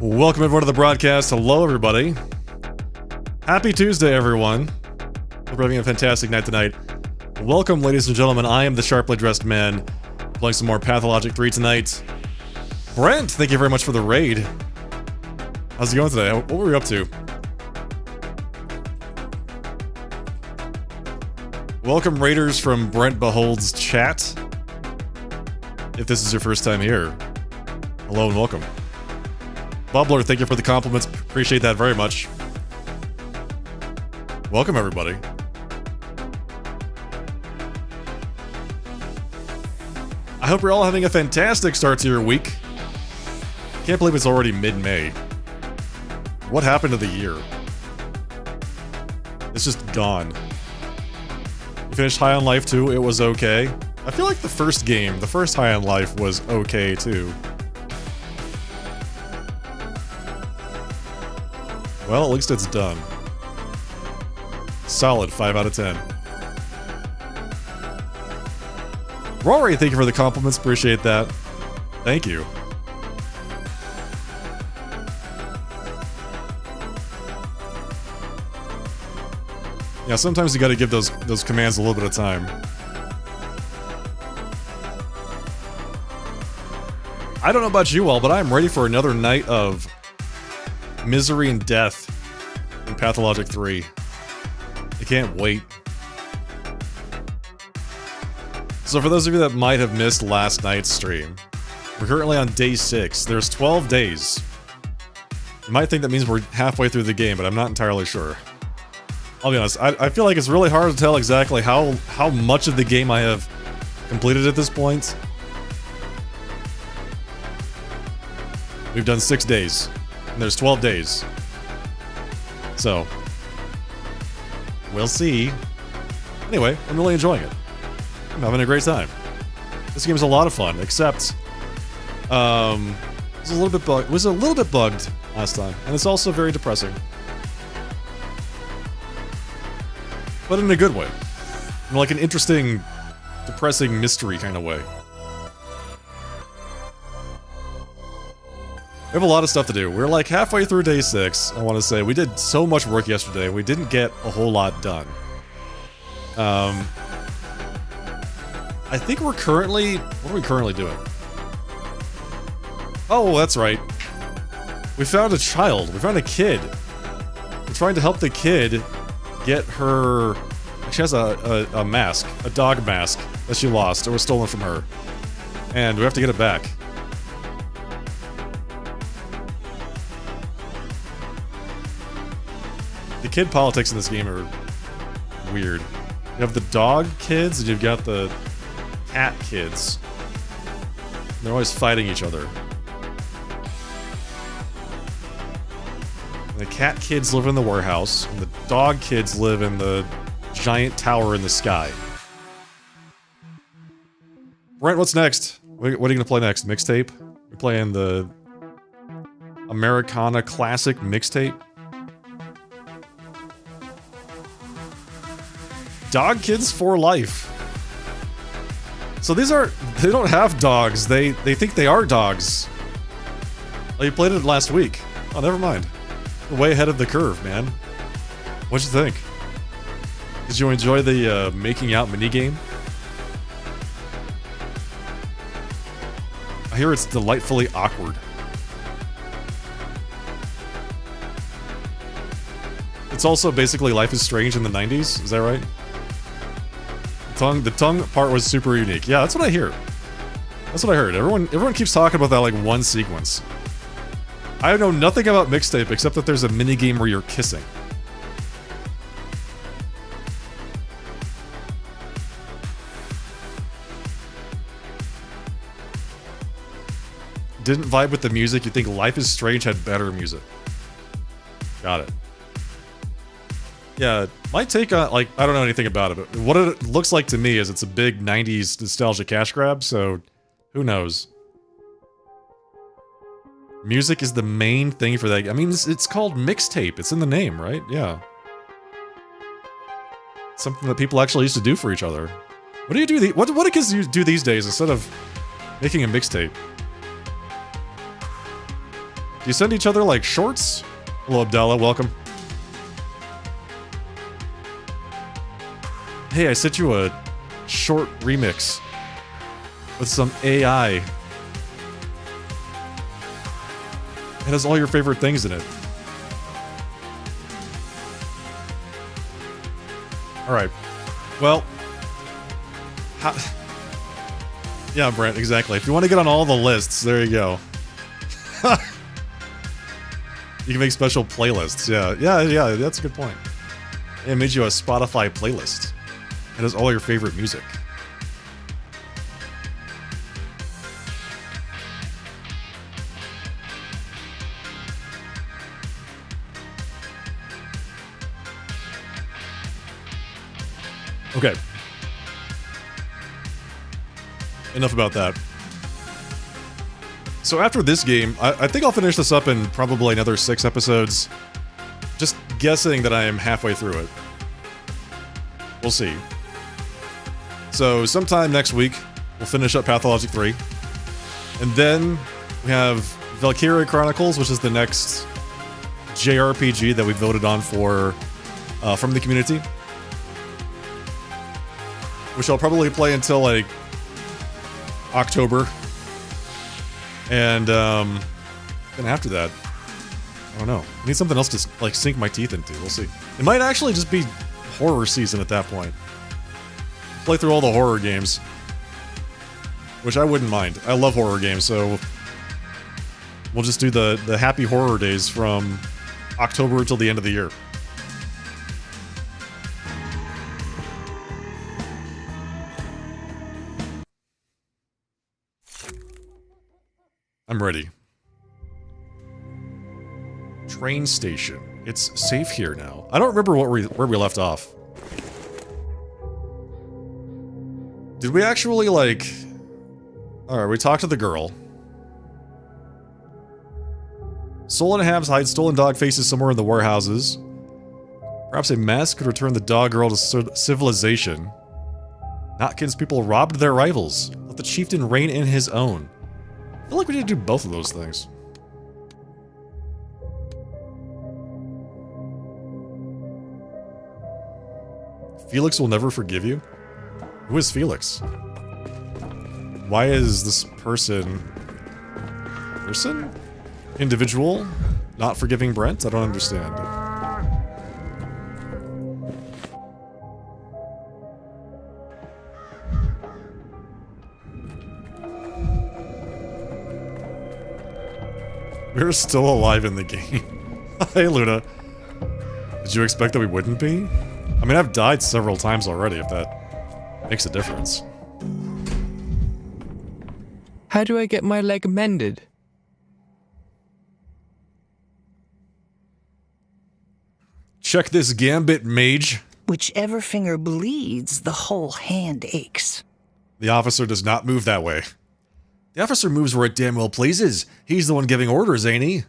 Welcome everyone to the broadcast. Hello everybody. Happy Tuesday everyone. Hope you're having a fantastic night tonight. Welcome ladies and gentlemen, I am the sharply dressed man, playing some more Pathologic 3 tonight. Brent, thank you very much for the raid. How's it going today? What were we up to? Welcome raiders from Brent Behold's chat. If this is your first time here, hello and welcome. Bubbler, thank you for the compliments. Appreciate that very much. Welcome, everybody. I hope you're all having a fantastic start to your week. Can't believe it's already mid-May. What happened to the year? It's just gone. You finished High on Life 2, it was okay. I feel like the first High on Life was okay too. Well, at least it's done. Solid 5 out of 10. Rory, thank you for the compliments. Appreciate that. Thank you. Yeah, sometimes you gotta give those commands a little bit of time. I don't know about you all, but I'm ready for another night of misery and death in Pathologic 3. I can't wait. So for those of you that might have missed last night's stream, we're currently on day 6. There's 12 days. You might think that means we're halfway through the game, but I'm not entirely sure. I'll be honest, I feel like it's really hard to tell exactly how much of the game I have completed at this point. We've done 6 days. And there's 12 days. So, we'll see. Anyway, I'm really enjoying it. I'm having a great time. This game's a lot of fun, except it was a little bit bugged last time, and it's also very depressing. But in a good way. In like an interesting, depressing mystery kind of way. We have a lot of stuff to do. We're like halfway through day 6, I want to say. We did so much work yesterday, we didn't get a whole lot done. I think we're currently... What are we currently doing? Oh, that's right. We found a child. We found a kid. We're trying to help the kid get her... She has a mask. A dog mask that she lost or was stolen from her. And we have to get it back. The kid politics in this game are weird. You have the dog kids and you've got the cat kids. They're always fighting each other. And the cat kids live in the warehouse, and the dog kids live in the giant tower in the sky. Brent, what's next? What are you gonna play next? Mixtape? We're playing the Americana Classic Mixtape? Dog kids for life. So they don't have dogs, they think they are dogs. Oh, you played it last week. Oh, never mind. We're way ahead of the curve, man. What'd you think? Did you enjoy the making out minigame? I hear it's delightfully awkward. It's also basically Life is Strange in the 90s, is that right? The tongue part was super unique. Yeah, that's what I hear. That's what I heard. Everyone keeps talking about that like one sequence. I know nothing about Mixtape except that there's a minigame where you're kissing. Didn't vibe with the music. You think Life is Strange had better music. Got it. Yeah, my take on, like, I don't know anything about it, but what it looks like to me is it's a big 90s nostalgia cash grab, so who knows? Music is the main thing for that. I mean, it's called Mixtape. It's in the name, right? Yeah. Something that people actually used to do for each other. What do you do? What do kids do these days instead of making a mixtape? Do you send each other, like, shorts? Hello, Abdallah. Welcome. Hey, I sent you a short remix with some AI. It has all your favorite things in it. Alright. Well. Yeah, Brent, exactly. If you want to get on all the lists, there you go. You can make special playlists. Yeah, that's a good point. It made you a Spotify playlist. It has all your favorite music. Okay. Enough about that. So after this game, I think I'll finish this up in probably another 6 episodes. Just guessing that I am halfway through it. We'll see. So sometime next week, we'll finish up Pathologic 3. And then we have Valkyria Chronicles, which is the next JRPG that we voted on for from the community. Which I'll probably play until, like, October. And then after that, I don't know. I need something else to, like, sink my teeth into. We'll see. It might actually just be horror season at that point. Play through all the horror games. Which I wouldn't mind. I love horror games, so we'll just do the happy horror days from October until the end of the year. I'm ready. Train station. It's safe here now. I don't remember where we left off. Did we actually, like... Alright, we talked to the girl. Soul and Habs hide stolen dog faces somewhere in the warehouses. Perhaps a mask could return the dog girl to civilization. Notkin's people robbed their rivals. Let the chieftain reign in his own. I feel like we need to do both of those things. Felix will never forgive you? Who is Felix? Why is this person... Individual? Not forgiving Brent? I don't understand. We're still alive in the game. Hey, Luna. Did you expect that we wouldn't be? I mean, I've died several times already, if that makes a difference. How do I get my leg mended? Check this gambit, mage. Whichever finger bleeds, the whole hand aches. The officer does not move that way. The officer moves where it damn well pleases. He's the one giving orders, ain't he?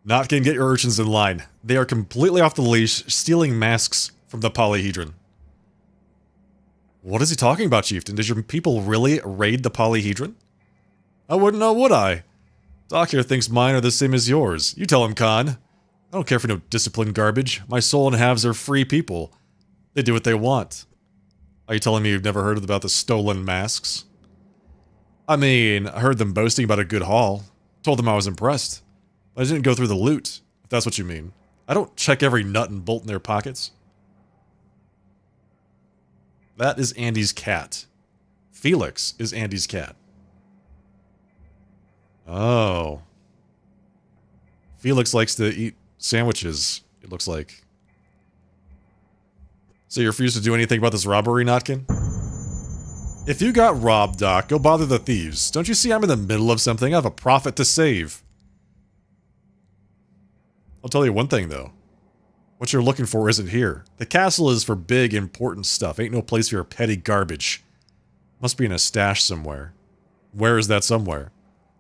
Notkin, get your urchins in line. They are completely off the leash, stealing masks from the polyhedron. What is he talking about, Chieftain? Did your people really raid the polyhedron? I wouldn't know, would I? Doc here thinks mine are the same as yours. You tell him, Khan. I don't care for no discipline garbage. My soul and halves are free people. They do what they want. Are you telling me you've never heard about the stolen masks? I mean, I heard them boasting about a good haul. Told them I was impressed. But I didn't go through the loot, if that's what you mean. I don't check every nut and bolt in their pockets. That is Andy's cat. Felix is Andy's cat. Oh. Felix likes to eat sandwiches, it looks like. So you refuse to do anything about this robbery, Notkin? If you got robbed, Doc, go bother the thieves. Don't you see I'm in the middle of something? I have a profit to save. I'll tell you one thing, though. What you're looking for isn't here. The castle is for big, important stuff. Ain't no place for your petty garbage. Must be in a stash somewhere. Where is that somewhere?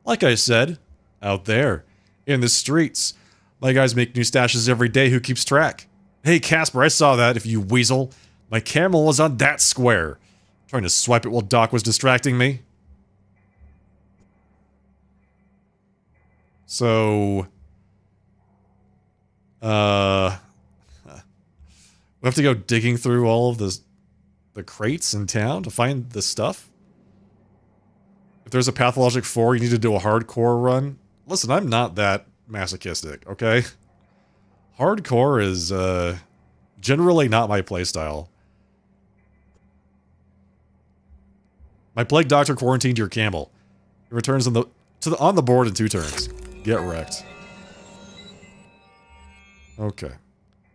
Like I said, out there. In the streets. My guys make new stashes every day. Who keeps track? Hey, Casper, I saw that, if you weasel. My camel was on that square. Trying to swipe it while Doc was distracting me. So, we have to go digging through all of the crates in town to find the stuff. If there's a Pathologic 4, you need to do a hardcore run. Listen, I'm not that masochistic, okay? Hardcore is, generally not my playstyle. My Plague Doctor quarantined your camel. It returns on the board in 2 turns. Get wrecked. Okay.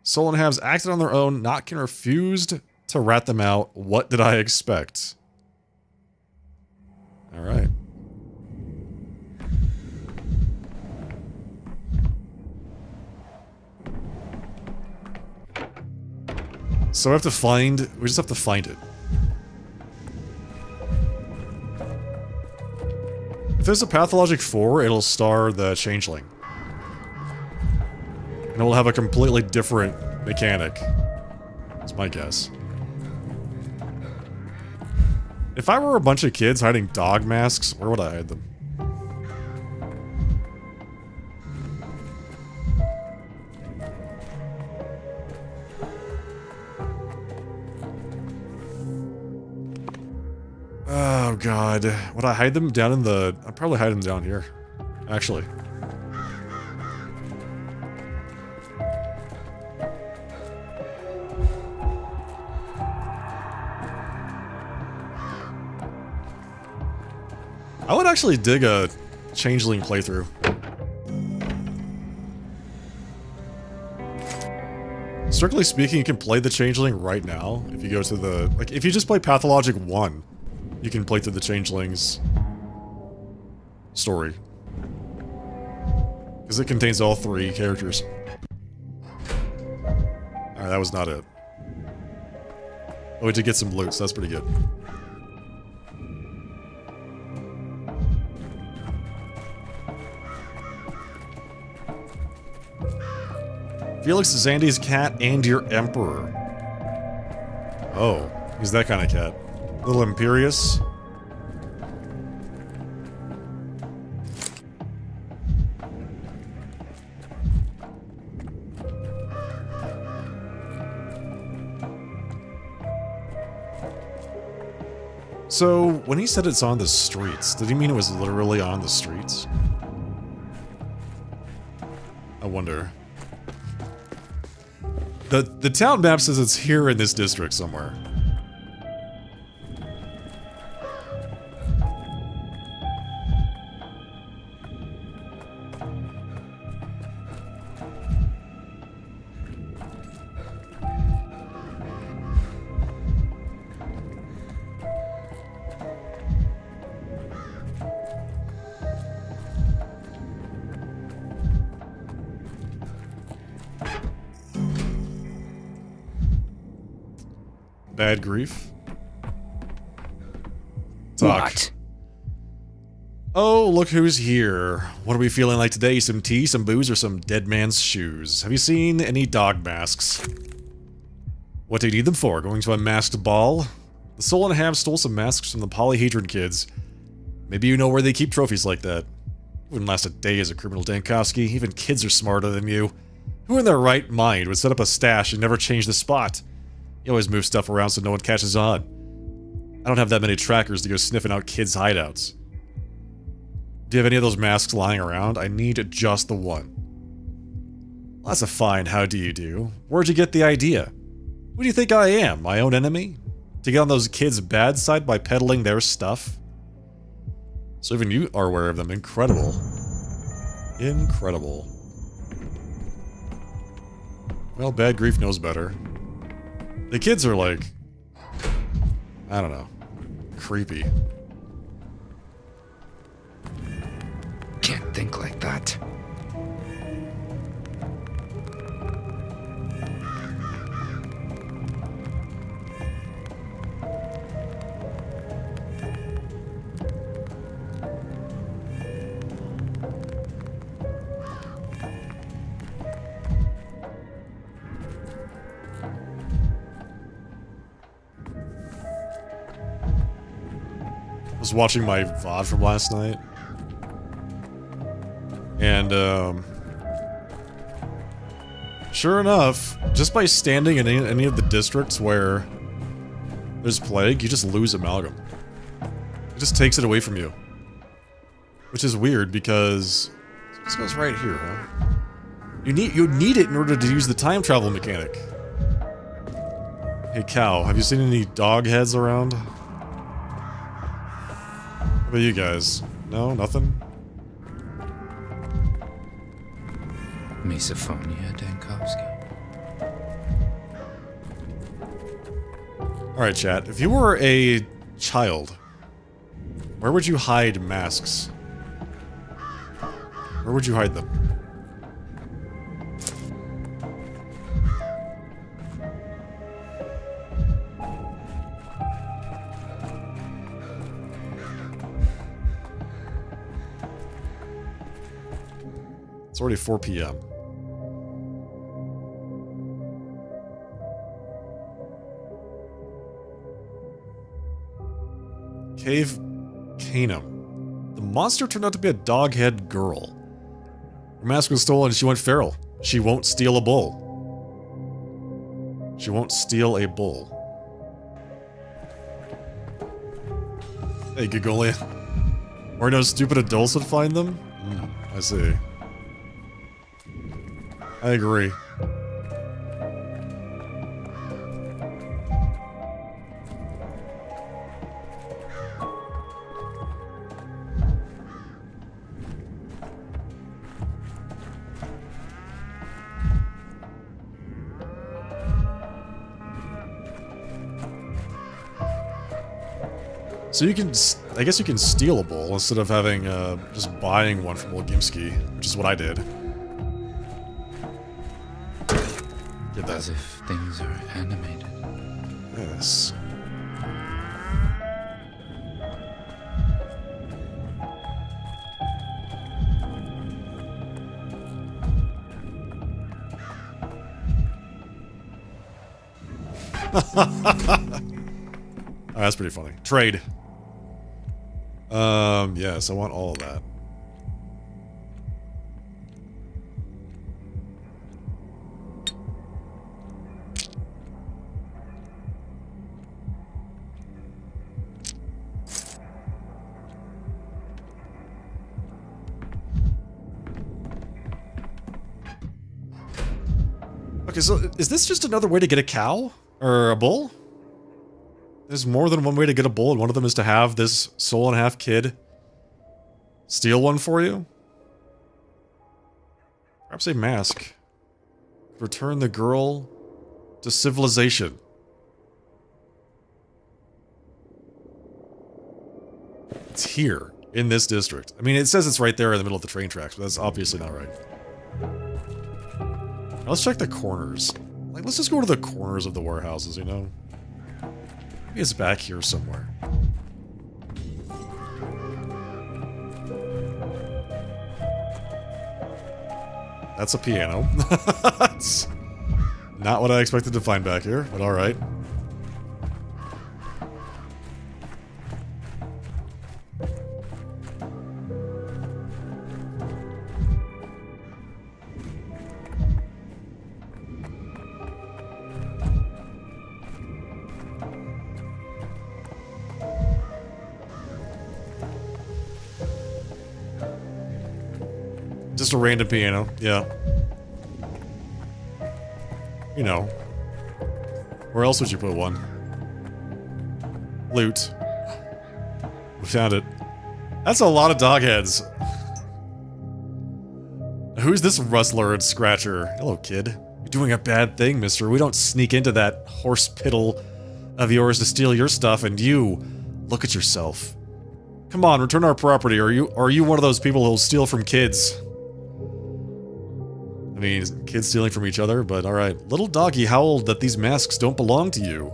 Soul and Habs acted on their own. Notkin refused to rat them out. What did I expect? Alright. So we just have to find it. If there's a Pathologic 4, it'll star the Changeling. And it will have a completely different mechanic. That's my guess. If I were a bunch of kids hiding dog masks, where would I hide them? Oh god. Would I hide them down in the... I'd probably hide them down here. Actually. I would actually dig a Changeling playthrough. Strictly speaking, you can play the Changeling right now. If you go to the... Like, if you just play Pathologic 1, you can play through the Changeling's story. Because it contains all 3 characters. Alright, that was not it. Oh, we did get some loot, so that's pretty good. Felix is Andy's cat and your emperor. Oh, he's that kind of cat. A little imperious. So, when he said it's on the streets, did he mean it was literally on the streets? I wonder. The town map says it's here in this district somewhere. Bad grief. Talk. What? Oh, look who's here. What are we feeling like today? Some tea, some booze, or some dead man's shoes? Have you seen any dog masks? What do you need them for? Going to a masked ball? The Soul and Ham stole some masks from the Polyhedron kids. Maybe you know where they keep trophies like that. Wouldn't last a day as a criminal, Dankowski. Even kids are smarter than you. Who in their right mind would set up a stash and never change the spot? You always move stuff around so no one catches on. I don't have that many trackers to go sniffing out kids' hideouts. Do you have any of those masks lying around? I need just the one. Well, that's a fine how do you do. Where'd you get the idea? Who do you think I am, my own enemy? To get on those kids' bad side by peddling their stuff? So even you are aware of them. Incredible. Incredible. Well, Bad Grief knows better. The kids are like... I don't know. Creepy. Can't think like that. I was watching my VOD from last night. And, sure enough, just by standing in any of the districts where there's plague, you just lose amalgam. It just takes it away from you. Which is weird because this goes right here, huh? You need it in order to use the time travel mechanic. Hey cow, have you seen any dog heads around? What about you guys? No, nothing? Misophonia, Dankowski. Alright, chat. If you were a child, where would you hide masks? Where would you hide them? It's already 4 p.m. Cave Canum. The monster turned out to be a dog-head girl. Her mask was stolen and she went feral. She won't steal a bull. She won't steal a bull. Hey, Gigolia. Where no stupid adults would find them? I see. I agree. So you can, I guess you can steal a bull instead of having, just buying one from Wilgimski, which is what I did. Get that. As if things are animated. Yes. Oh, that's pretty funny. Trade. Yes, I want all of that. Okay, so is this just another way to get a cow? Or a bull? There's more than one way to get a bull, and one of them is to have this soul-and-a-half kid steal one for you? Perhaps a mask. Return the girl to civilization. It's here, in this district. I mean, it says it's right there in the middle of the train tracks, but that's obviously not right. Now, let's check the corners. Like, let's just go to the corners of the warehouses, you know? Maybe it's back here somewhere. That's a piano. That's not what I expected to find back here, but alright. Just a random piano, yeah. You know. Where else would you put one? Loot. We found it. That's a lot of dog heads. Who's this rustler and scratcher? Hello, kid. You're doing a bad thing, mister. We don't sneak into that horse piddle of yours to steal your stuff, and you... Look at yourself. Come on, return our property, or are you one of those people who'll steal from kids? I mean, kids stealing from each other, but alright. Little doggy howled that these masks don't belong to you.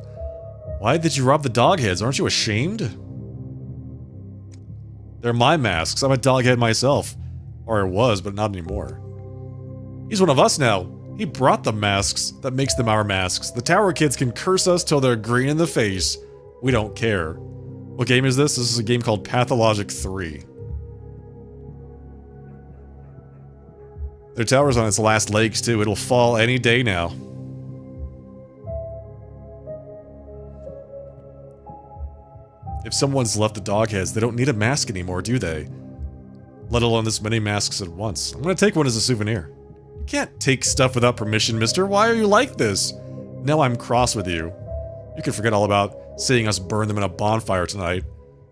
Why did you rob the dog heads? Aren't you ashamed? They're my masks. I'm a dog head myself. Or I was, but not anymore. He's one of us now. He brought the masks. That makes them our masks. The tower kids can curse us till they're green in the face. We don't care. What game is this? This is a game called Pathologic 3. Their tower's on its last legs, too. It'll fall any day now. If someone's left the dog heads, they don't need a mask anymore, do they? Let alone this many masks at once. I'm gonna take one as a souvenir. You can't take stuff without permission, mister. Why are you like this? Now I'm cross with you. You can forget all about seeing us burn them in a bonfire tonight.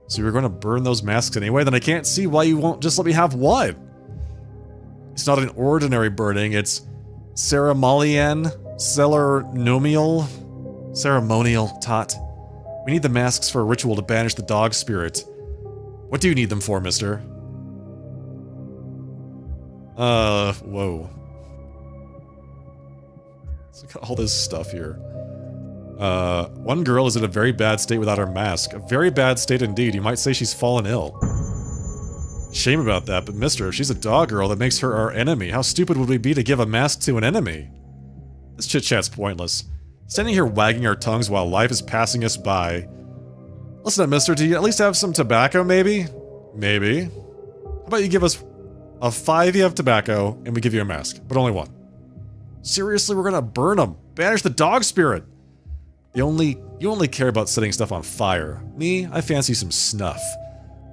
So you're gonna burn those masks anyway? Then I can't see why you won't just let me have one. It's not an ordinary burning, it's ceremonial, tot. We need the masks for a ritual to banish the dog spirit. What do you need them for, mister? Whoa. Let's look at all this stuff here. One girl is in a very bad state without her mask. A very bad state indeed. You might say she's fallen ill. Shame about that, but mister, if she's a dog girl, that makes her our enemy. How stupid would we be to give a mask to an enemy? This chit-chat's pointless. Standing here wagging our tongues while life is passing us by. Listen up, mister, do you at least have some tobacco, maybe? Maybe. How about you give us a 5e of tobacco, and we give you a mask, but only one. Seriously, we're gonna burn them. Banish the dog spirit. You only care about setting stuff on fire. Me, I fancy some snuff.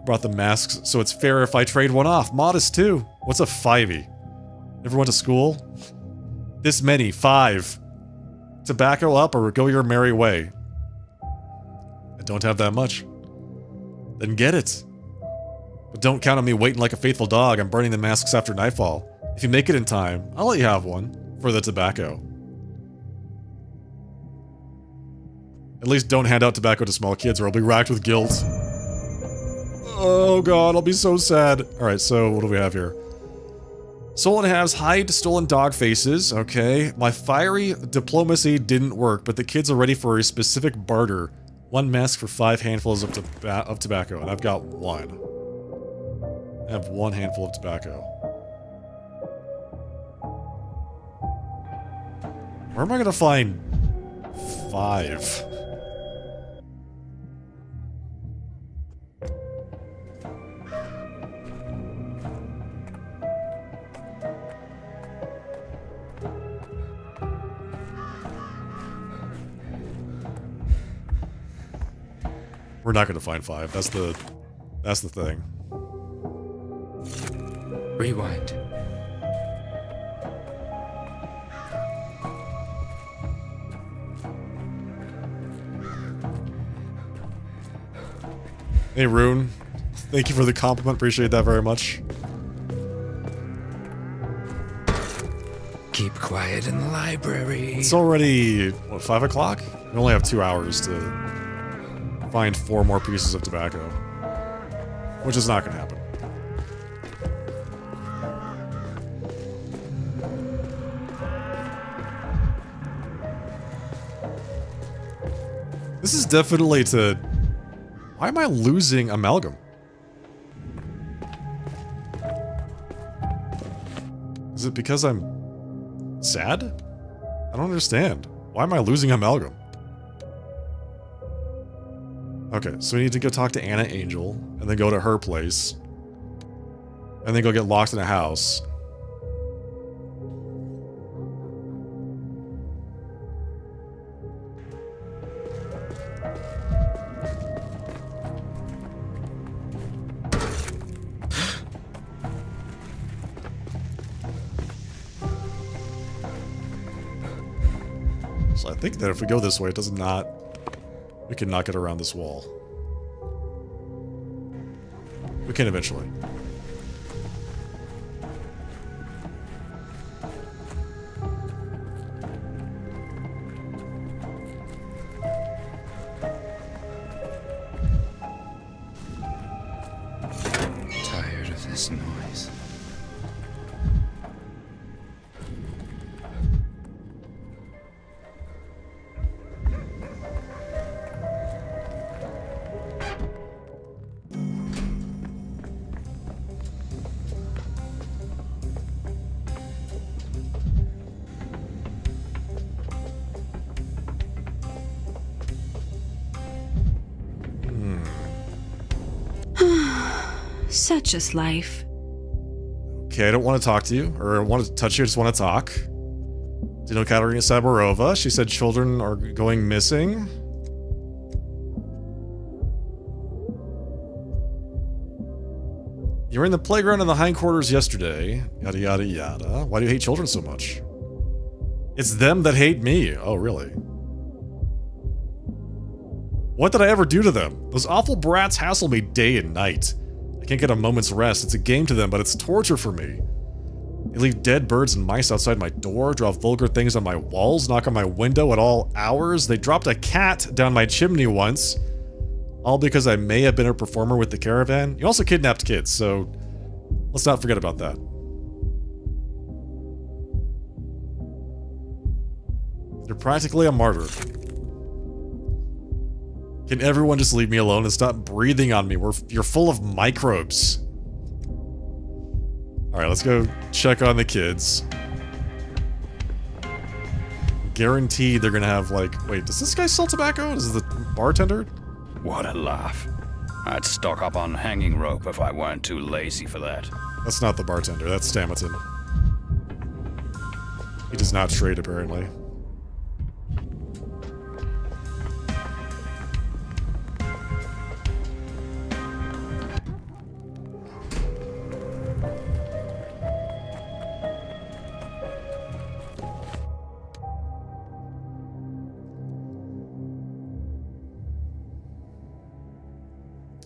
Brought the masks, so it's fair if I trade one off. Modest, too. What's a 5e? Never went to school? This many, 5. Tobacco up or go your merry way. I don't have that much. Then get it. But don't count on me waiting like a faithful dog. I'm burning the masks after nightfall. If you make it in time, I'll let you have one. For the tobacco. At least don't hand out tobacco to small kids or I'll be racked with guilt. Oh god, I'll be so sad. Alright, so what do we have here? Stolen halves hide stolen dog faces. Okay. My fiery diplomacy didn't work, but the kids are ready for a specific barter. 1 mask for 5 handfuls of tobacco, and I've got 1. I have 1 handful of tobacco. Where am I gonna find 5? We're not gonna find 5. That's the thing. Rewind. Hey, Rune. Thank you for the compliment. Appreciate that very much. Keep quiet in the library. It's already, what, 5 o'clock? We only have 2 hours to find 4 more pieces of tobacco. Which is not gonna happen. This is definitely to... Why am I losing amalgam? Is it because I'm sad? I don't understand. Why am I losing amalgam? Okay, so we need to go talk to Anna Angel, and then go to her place. And then go get locked in a house. So I think that if we go this way, it does not... We can not get around this wall. We can eventually. Tired of this noise. Such is life. Okay, I don't want to talk to you, or I want to touch you, I just want to talk. Dino Katerina Saburova, she said children are going missing. You were in the playground in the hindquarters yesterday. Yada yada yada. Why do you hate children so much? It's them that hate me. Oh, really? What did I ever do to them? Those awful brats hassle me day and night. I can't get a moment's rest. It's a game to them, but it's torture for me. They leave dead birds and mice outside my door, draw vulgar things on my walls, knock on my window at all hours. They dropped a cat down my chimney once. All because I may have been a performer with the caravan. You also kidnapped kids, so let's not forget about that. You're practically a martyr. Can everyone just leave me alone and stop breathing on me? You're full of microbes. Alright, let's go check on the kids. Guaranteed they're gonna have, like... Wait, does this guy sell tobacco? Is the bartender? What a laugh. I'd stock up on hanging rope if I weren't too lazy for that. That's not the bartender, that's Stamaton. He does not trade, apparently.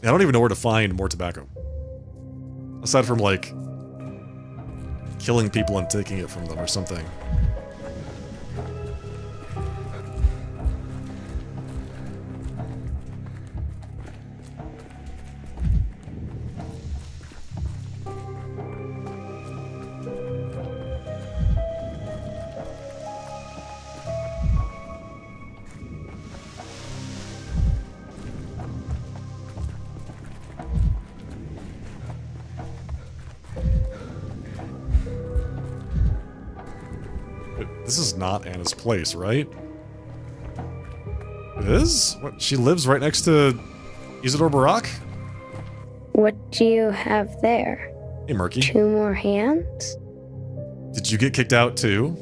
I don't even know where to find more tobacco. Aside from, like, killing people and taking it from them or something. This is not Anna's place, right? It is? What? She lives right next to Isidore Barak? What do you have there? Hey, Murky. 2 more hands? Did you get kicked out too?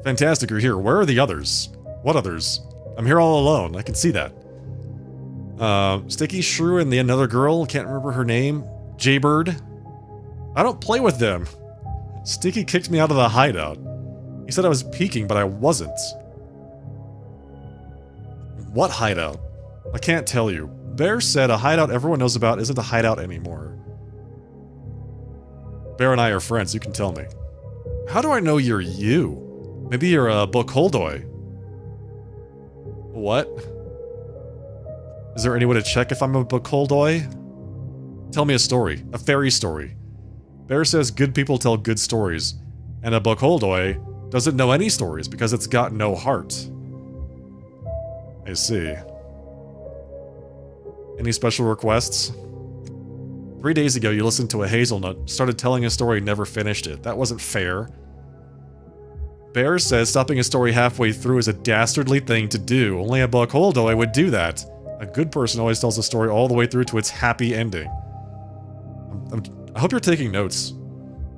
Fantastic, you're here. Where are the others? What others? I'm here all alone. I can see that. Sticky, Shrew, and the another girl. Can't remember her name. Jaybird. I don't play with them. Sticky kicked me out of the hideout. He said I was peeking, but I wasn't. What hideout? I can't tell you. Bear said a hideout everyone knows about isn't a hideout anymore. Bear and I are friends, you can tell me. How do I know you're you? Maybe you're a Bokholdoi. What? Is there any way to check if I'm a Bokholdoi? Tell me a story. A fairy story. Bear says good people tell good stories, and a Bokholdoi doesn't know any stories because it's got no heart. I see. Any special requests? 3 days ago, you listened to a hazelnut, started telling a story, never finished it. That wasn't fair. Bear says stopping a story halfway through is a dastardly thing to do. Only a Bokholdoi would do that. A good person always tells a story all the way through to its happy ending. I hope you're taking notes,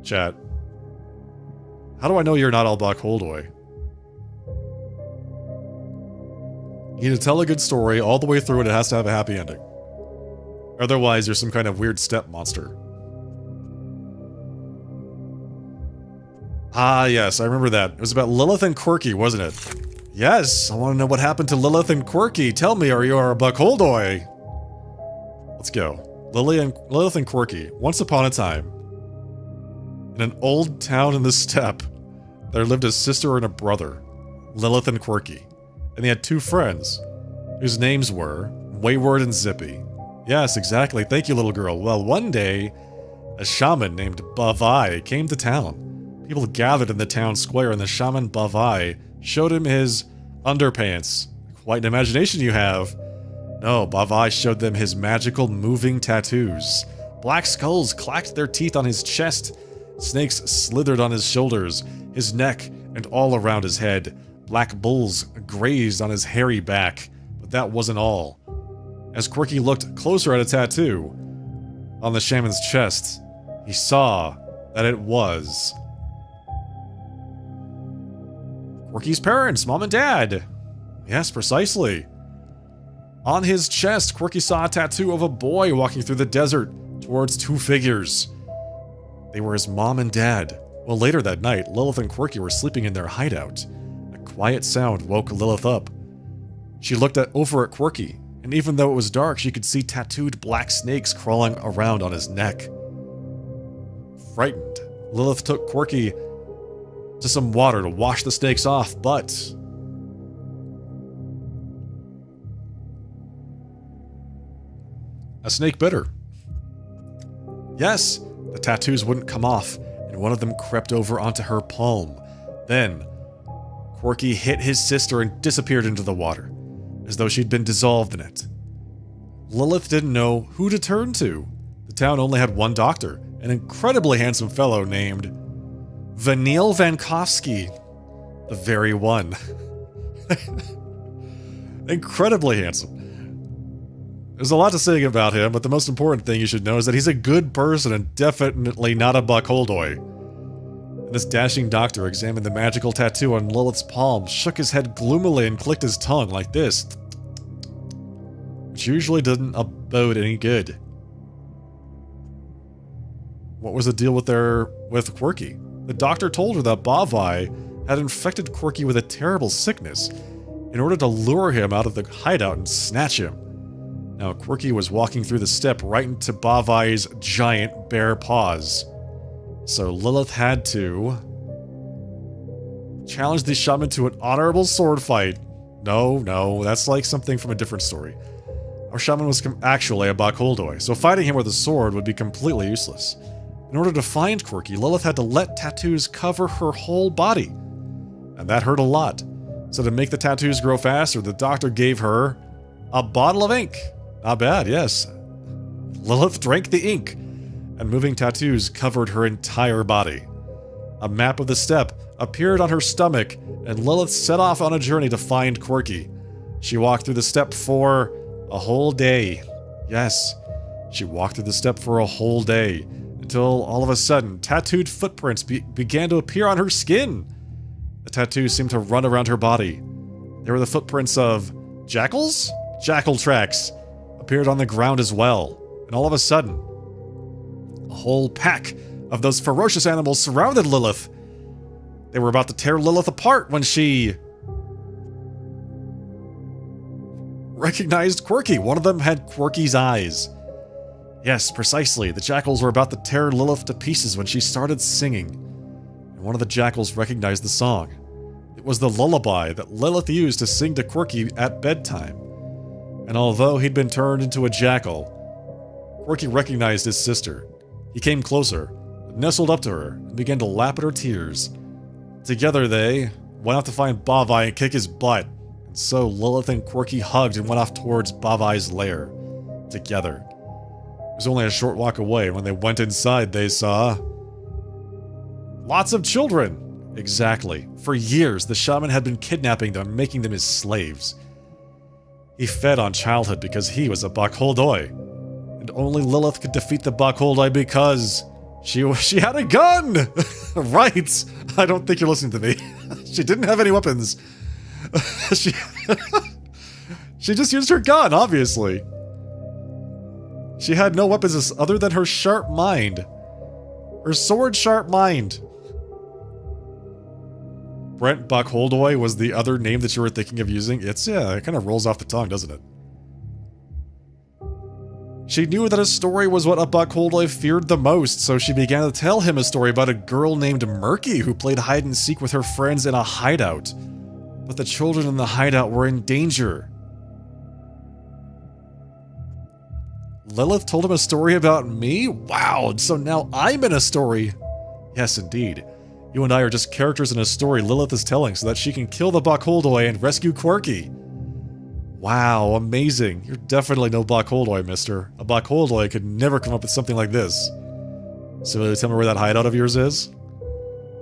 chat. How do I know you're not all Bokholdoi? You need to tell a good story all the way through and it has to have a happy ending. Otherwise, you're some kind of weird step monster. Ah, yes, I remember that. It was about Lilith and Quirky, wasn't it? Yes, I want to know what happened to Lilith and Quirky. Tell me, or you are a Bokholdoi. Let's go. Lilith and Quirky. Once upon a time, in an old town in the steppe, there lived a sister and a brother, Lilith and Quirky. And they had 2 friends, whose names were Wayward and Zippy. Yes, exactly. Thank you, little girl. Well, one day, a shaman named Bavai came to town. People gathered in the town square, and the shaman Bavai showed him his underpants. Quite an imagination you have. No, Bavai showed them his magical moving tattoos. Black skulls clacked their teeth on his chest. Snakes slithered on his shoulders, his neck, and all around his head. Black bulls grazed on his hairy back. But that wasn't all. As Quirky looked closer at a tattoo on the shaman's chest, he saw that it was Quirky's parents, Mom and Dad. Yes, precisely. On his chest, Quirky saw a tattoo of a boy walking through the desert towards two figures. They were his mom and dad. Well, later that night, Lilith and Quirky were sleeping in their hideout. A quiet sound woke Lilith up. She looked over at Quirky, and even though it was dark, she could see tattooed black snakes crawling around on his neck. Frightened, Lilith took Quirky to some water to wash the snakes off, but a snake bit her. Yes, the tattoos wouldn't come off, and one of them crept over onto her palm. Then, Quirky hit his sister and disappeared into the water, as though she'd been dissolved in it. Lilith didn't know who to turn to. The town only had one doctor, an incredibly handsome fellow named Vanil Vankovsky. The very one. Incredibly handsome. There's a lot to say about him, but the most important thing you should know is that he's a good person and definitely not a buckholdoy. And this dashing doctor examined the magical tattoo on Lilith's palm, shook his head gloomily, and clicked his tongue like this, which usually didn't bode any good. What was the deal with Quirky? The doctor told her that Bavai had infected Quirky with a terrible sickness in order to lure him out of the hideout and snatch him. Now, Quirky was walking through the steppe right into Bavai's giant bare paws. So Lilith had to challenge the shaman to an honorable sword fight. No, that's like something from a different story. Our shaman was actually a buckholdoi, so fighting him with a sword would be completely useless. In order to find Quirky, Lilith had to let tattoos cover her whole body. And that hurt a lot. So to make the tattoos grow faster, the doctor gave her a bottle of ink. Not bad, yes. Lilith drank the ink, and moving tattoos covered her entire body. A map of the steppe appeared on her stomach, and Lilith set off on a journey to find Quirky. She walked through the steppe for a whole day. Yes, she walked through the steppe for a whole day, until all of a sudden, tattooed footprints began to appear on her skin. The tattoos seemed to run around her body. They were the footprints of jackals? Jackal tracks appeared on the ground as well. And all of a sudden, a whole pack of those ferocious animals surrounded Lilith. They were about to tear Lilith apart when she recognized Quirky. One of them had Quirky's eyes. Yes, precisely. The jackals were about to tear Lilith to pieces when she started singing. And one of the jackals recognized the song. It was the lullaby that Lilith used to sing to Quirky at bedtime. And although he'd been turned into a jackal, Quirky recognized his sister. He came closer, nestled up to her, and began to lap at her tears. Together they went off to find Bavai and kick his butt. And so Lilith and Quirky hugged and went off towards Bavai's lair. Together. It was only a short walk away, and when they went inside, they saw lots of children. Exactly. For years, the shaman had been kidnapping them and making them his slaves. He fed on childhood because he was a buckholdoi. And only Lilith could defeat the buckholdoi because she had a gun! Right! I don't think you're listening to me. She didn't have any weapons. She just used her gun, obviously. She had no weapons other than her sharp mind. Her sword-sharp mind. Brent Buckholdoi was the other name that you were thinking of using. It kind of rolls off the tongue, doesn't it? She knew that a story was what a Buckholdoi feared the most, so she began to tell him a story about a girl named Murky who played hide-and-seek with her friends in a hideout. But the children in the hideout were in danger. Lilith told him a story about me? Wow, so now I'm in a story. Yes, indeed. You and I are just characters in a story Lilith is telling so that she can kill the Buckholdoi and rescue Quirky. Wow, amazing. You're definitely no Buckholdoi, mister. A Buckholdoi could never come up with something like this. So will you tell me where that hideout of yours is?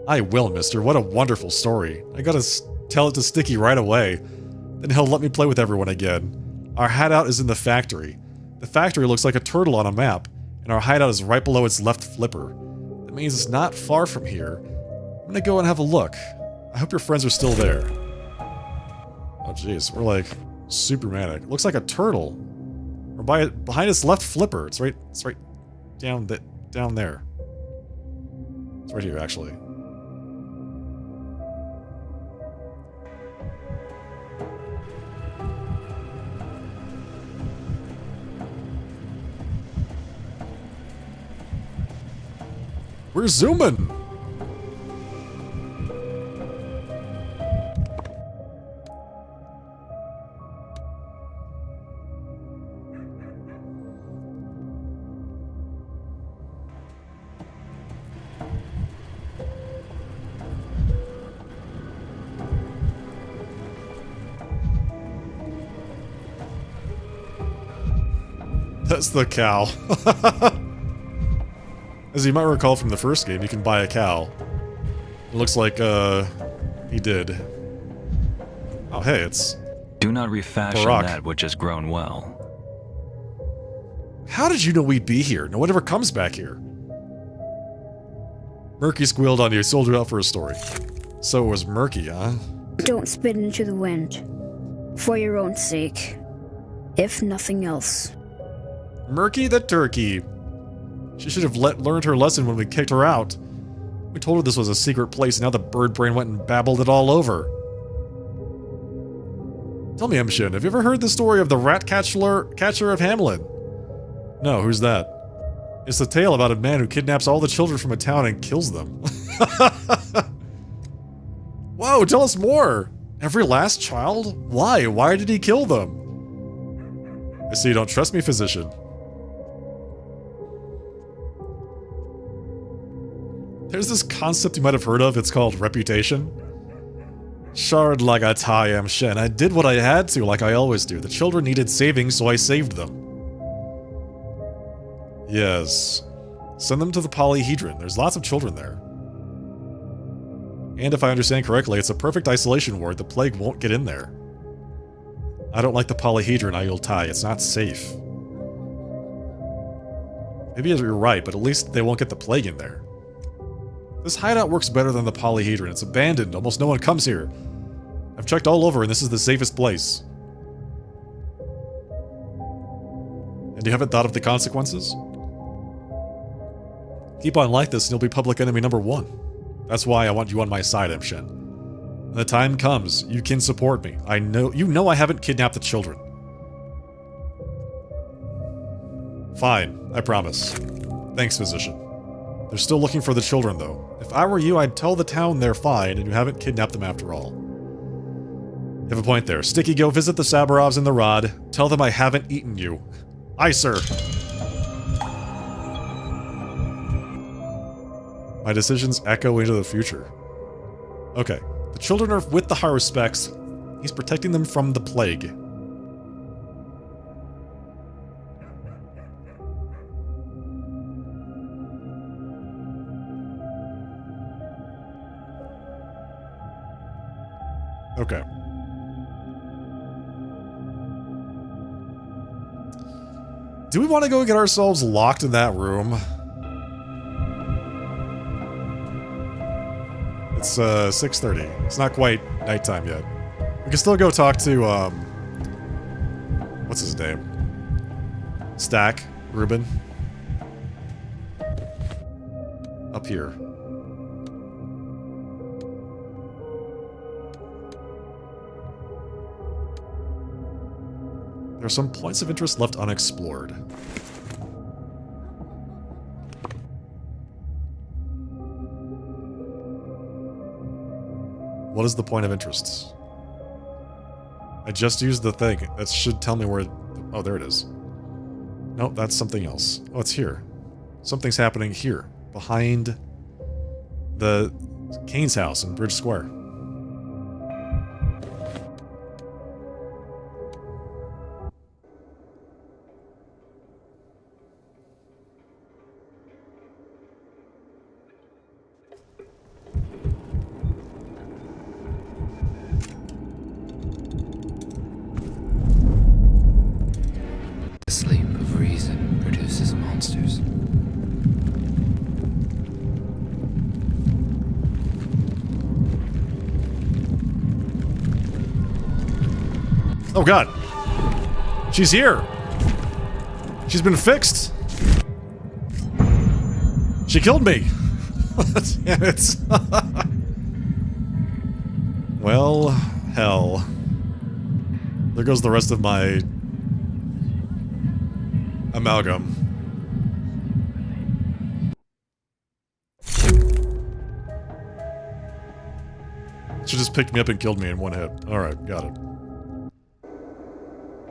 I will, mister. What a wonderful story. I gotta tell it to Sticky right away. Then he'll let me play with everyone again. Our hideout is in the factory. The factory looks like a turtle on a map. And our hideout is right below its left flipper. That means it's not far from here. I'm gonna go and have a look. I hope your friends are still there. Oh jeez, we're like super manic. Looks like a turtle. Or behind its left flipper. It's right down there. It's right here actually. We're zooming! That's the cow. As you might recall from the first game, you can buy a cow. It looks like, he did. Oh, hey, it's... Do not refashion Barack. that which has grown well. How did you know we'd be here? No one ever comes back here. Murky squealed on you, sold you out for a story. So it was Murky, huh? Don't spit into the wind. For your own sake. If nothing else. Murky the turkey. She should have learned her lesson when we kicked her out. We told her this was a secret place, and now the bird brain went and babbled it all over. Tell me, Emshin, have you ever heard the story of the rat catcher of Hamlin? No, who's that? It's a tale about a man who kidnaps all the children from a town and kills them. Whoa, tell us more! Every last child? Why? Why did he kill them? I see you don't trust me, physician. There's this concept you might have heard of, it's called reputation. Shard lagatai Emshin. I did what I had to, like I always do. The children needed saving, so I saved them. Yes. Send them to the polyhedron. There's lots of children there. And if I understand correctly, it's a perfect isolation ward. The plague won't get in there. I don't like the polyhedron, Ayultai. It's not safe. Maybe you're right, but at least they won't get the plague in there. This hideout works better than the polyhedron. It's abandoned. Almost no one comes here. I've checked all over, and this is the safest place. And you haven't thought of the consequences? Keep on like this, and you'll be public enemy #1. That's why I want you on my side, Emshin. When the time comes, you can support me. You know I haven't kidnapped the children. Fine, I promise. Thanks, physician. They're still looking for the children, though. If I were you, I'd tell the town they're fine, and you haven't kidnapped them after all. You have a point there. Sticky, go visit the Sabarovs in the Rod. Tell them I haven't eaten you. Aye, sir. My decisions echo into the future. Okay. The children are with the Haruspecs. He's protecting them from the plague. Okay. Do we want to go get ourselves locked in that room? It's 6:30. It's not quite nighttime yet. We can still go talk to what's his name? Stack, Ruben. Up here. There are some points of interest left unexplored. What is the point of interest? I just used the thing. That should tell me where... Oh, there it is. Nope, that's something else. Oh, it's here. Something's happening here. Behind the Kane's house in Bridge Square. The sleep of reason produces produces monsters. Oh god. She's here. She's been fixed. She killed me. Damn it. Well, hell. There goes the rest of my amalgam. She just picked me up and killed me in one hit. Alright, got it.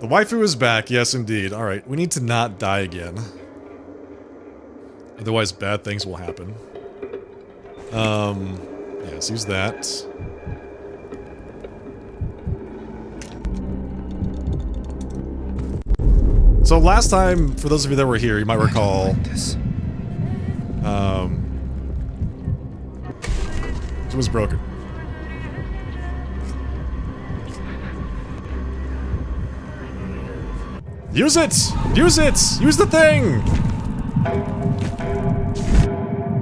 The waifu is back, yes indeed. Alright, we need to not die again. Otherwise bad things will happen. Yes, use that. So last time, for those of you that were here, you might recall... it was broken. Use it! Use it! Use the thing!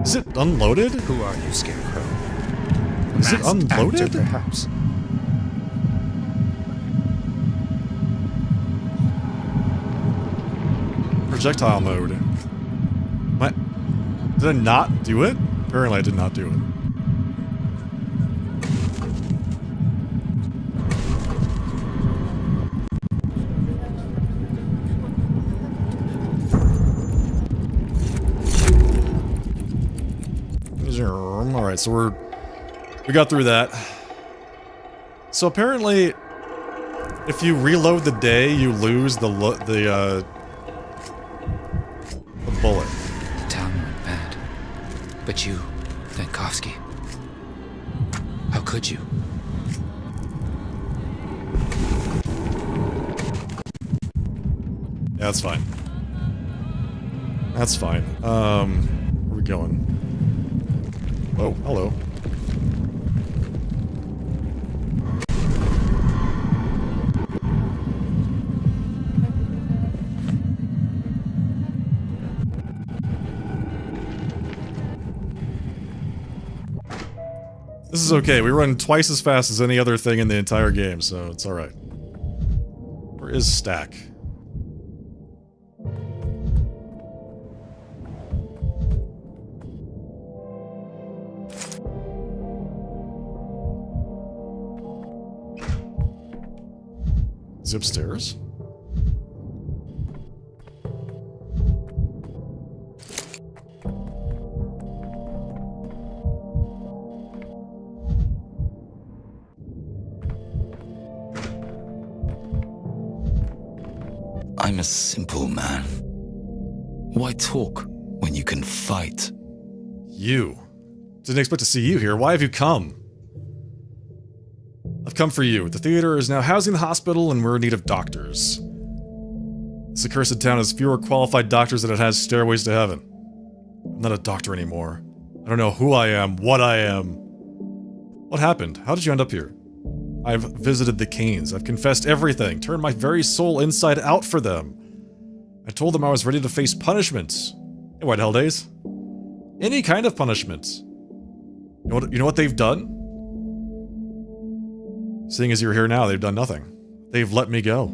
Is it unloaded? Who are you, Scarecrow? Is it unloaded? Actor, perhaps. Projectile mode. What? Did I not do it? Apparently I did not do it. Alright, so we got through that. So apparently, if you reload the day, you lose the bullet. The town went bad. But you, Dankovsky. How could you? Yeah, that's fine. That's fine. Where are we going? Oh, hello. This is okay. We run twice as fast as any other thing in the entire game, so it's alright. Where is Stack? Is he upstairs? I'm a simple man. Why talk when you can fight? You. Didn't expect to see you here. Why have you come? I've come for you. The theater is now housing the hospital and we're in need of doctors. This accursed town has fewer qualified doctors than it has stairways to heaven. I'm not a doctor anymore. I don't know who I am, what I am. What happened? How did you end up here? I've visited the Canes. I've confessed everything, turned my very soul inside out for them. I told them I was ready to face punishment. In White Hell Days. Any kind of punishment. You know what they've done? Seeing as you're here now, they've done nothing. They've let me go.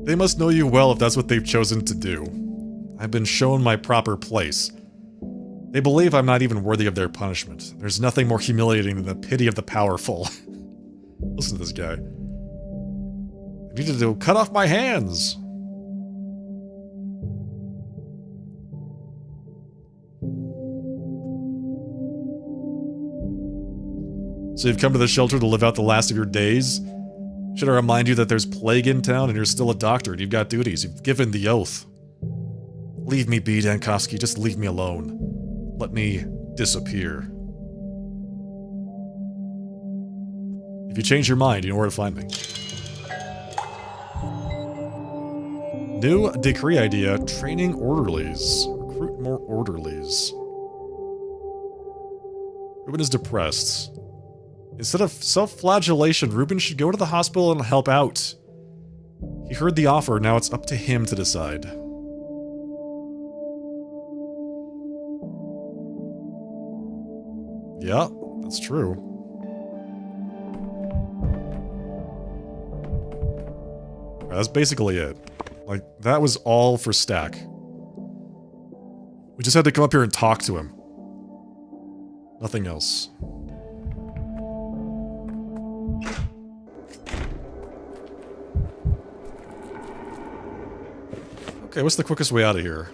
They must know you well if that's what they've chosen to do. I've been shown my proper place. They believe I'm not even worthy of their punishment. There's nothing more humiliating than the pity of the powerful. Listen to this guy. I needed to cut off my hands. So you've come to the shelter to live out the last of your days? Should I remind you that there's plague in town and you're still a doctor and you've got duties. You've given the oath. Leave me be, Dankovsky. Just leave me alone. Let me disappear. If you change your mind, you know where to find me. New decree idea, training orderlies. Recruit more orderlies. Ruben is depressed. Instead of self-flagellation, Ruben should go to the hospital and help out. He heard the offer, now it's up to him to decide. Yeah, that's true. That's basically it. Like, that was all for Stack. We just had to come up here and talk to him. Nothing else. Okay, what's the quickest way out of here?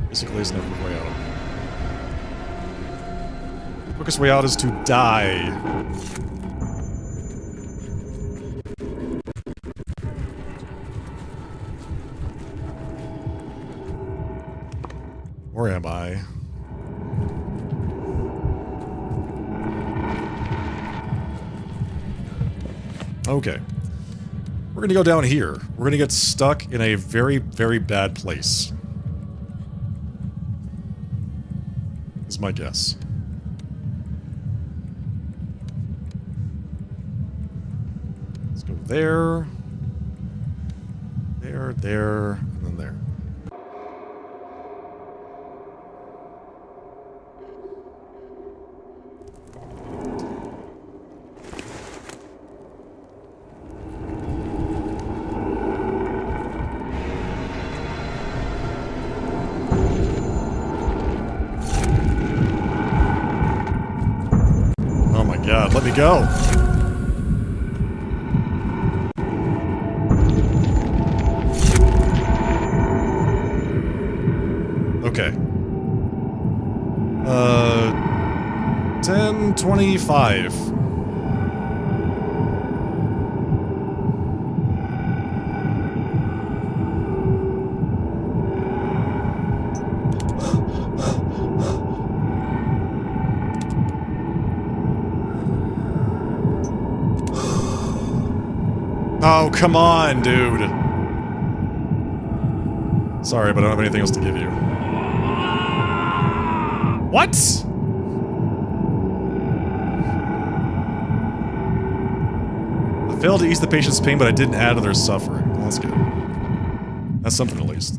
Basically, there's no quick way out. Quickest way out is to die. Where am I? Okay. We're gonna go down here. We're gonna get stuck in a very, very bad place. Is my guess. Let's go there. There, and then there. Oh my god, let me go! Okay. 10:25. Oh, come on, dude. Sorry, but I don't have anything else to give you. What? I failed to ease the patient's pain, but I didn't add to their suffering. Well, that's good. That's something at least.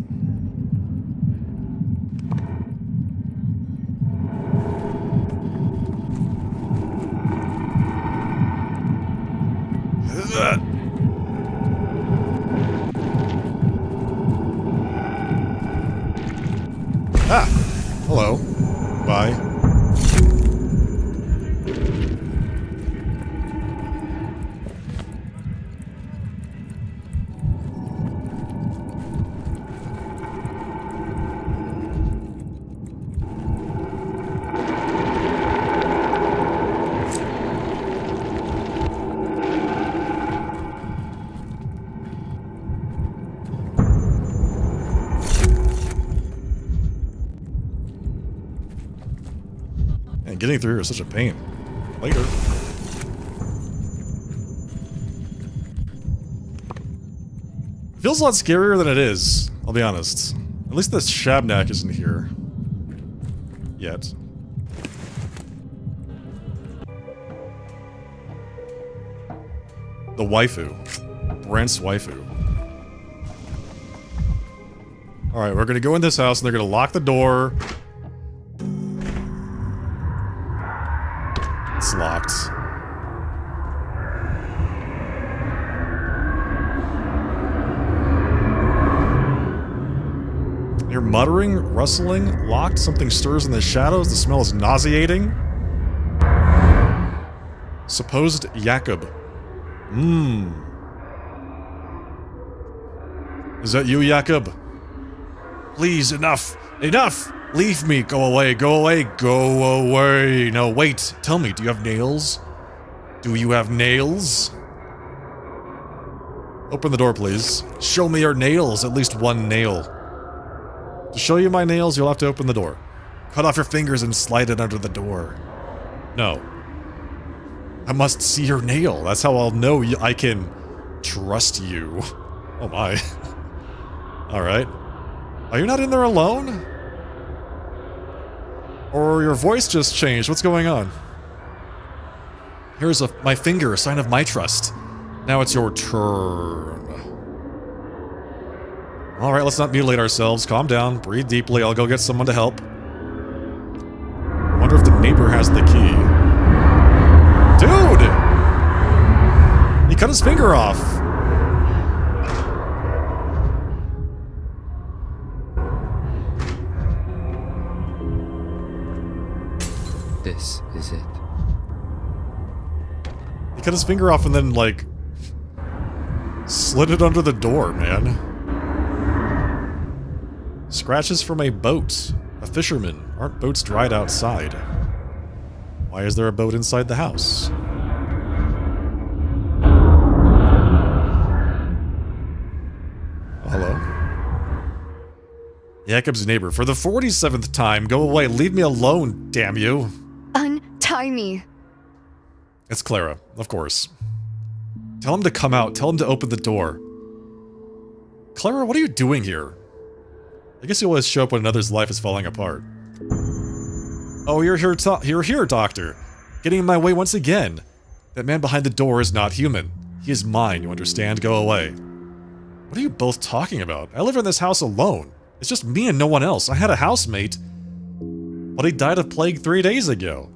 Ah! Hello. Bye. And getting through here is such a pain. Later. Feels a lot scarier than it is, I'll be honest. At least the Shabnak isn't here. Yet. The waifu. Brent's waifu. Alright, we're gonna go in this house and they're gonna lock the door. It's locked. You're muttering, rustling, locked, something stirs in the shadows, the smell is nauseating. Supposed Jakob. Is that you, Jakob? Please, enough! Enough! Leave me! Go away! Go away! Go away! No, wait! Tell me, do you have nails? Do you have nails? Open the door, please. Show me your nails! At least one nail. To show you my nails, you'll have to open the door. Cut off your fingers and slide it under the door. No. I must see your nail. That's how I'll know I can trust you. Oh my. Alright. Are you not in there alone? Or your voice just changed? What's going on? Here's my finger, a sign of my trust. Now it's your turn. Alright, let's not mutilate ourselves. Calm down, breathe deeply, I'll go get someone to help. I wonder if the neighbor has the key. Dude! He cut his finger off! This is it. He cut his finger off and then, like, slid it under the door, man. Scratches from a boat. A fisherman. Aren't boats dried outside? Why is there a boat inside the house? Oh, hello? Jakob's neighbor. For the 47th time, go away. Leave me alone, damn you. Untie me. It's Clara, of course. Tell him to come out. Tell him to open the door. Clara, what are you doing here? I guess you always show up when another's life is falling apart. Oh, you're here, Doctor. Getting in my way once again. That man behind the door is not human. He is mine, you understand? Go away. What are you both talking about? I live in this house alone. It's just me and no one else. I had a housemate, but he died of plague 3 days ago.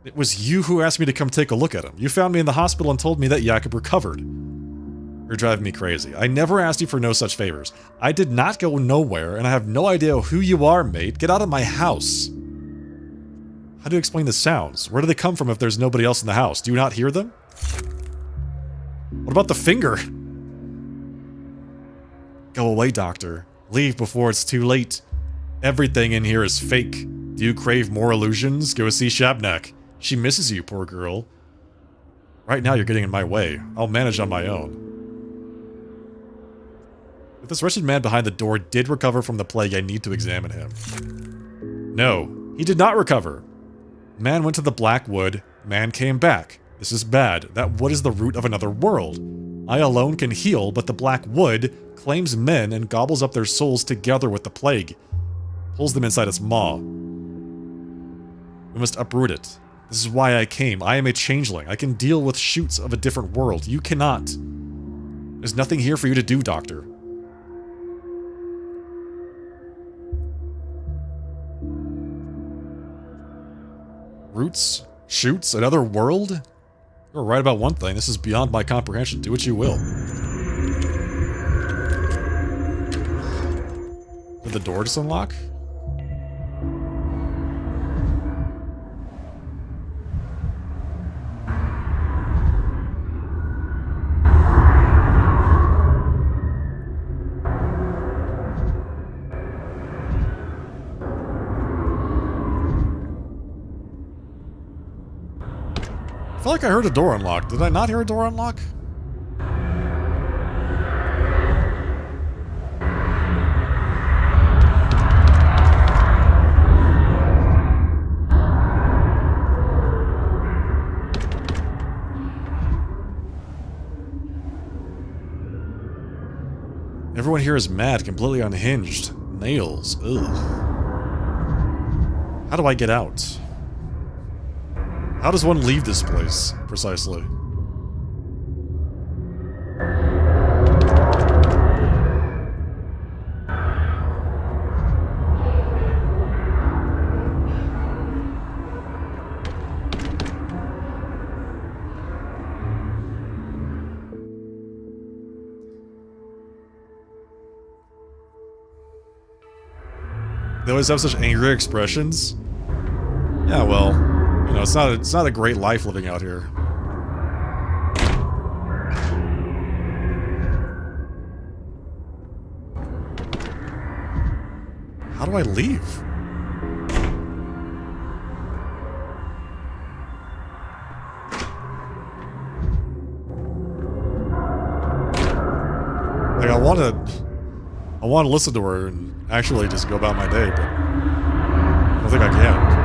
It was you who asked me to come take a look at him. You found me in the hospital and told me that Jakob recovered. You're driving me crazy. I never asked you for no such favors. I did not go nowhere, and I have no idea who you are, mate. Get out of my house. How do you explain the sounds? Where do they come from if there's nobody else in the house? Do you not hear them? What about the finger? Go away, Doctor. Leave before it's too late. Everything in here is fake. Do you crave more illusions? Go see Shabnak. She misses you, poor girl. Right now you're getting in my way. I'll manage on my own. If this wretched man behind the door did recover from the plague, I need to examine him. No, he did not recover. Man went to the Black Wood. Man came back. This is bad. That wood is the root of another world. I alone can heal, but the Black Wood claims men and gobbles up their souls together with the plague. Pulls them inside its maw. We must uproot it. This is why I came. I am a changeling. I can deal with shoots of a different world. You cannot. There's nothing here for you to do, Doctor. Roots? Shoots? Another world? You're right about one thing. This is beyond my comprehension. Do what you will. Did the door just unlock? I feel like I heard a door unlock. Did I not hear a door unlock? Everyone here is mad, completely unhinged. Nails. Ugh. How do I get out? How does one leave this place, precisely? They always have such angry expressions. Yeah, well, you know, it's not a great life living out here. How do I leave? Like, I want to listen to her and actually just go about my day, but I don't think I can.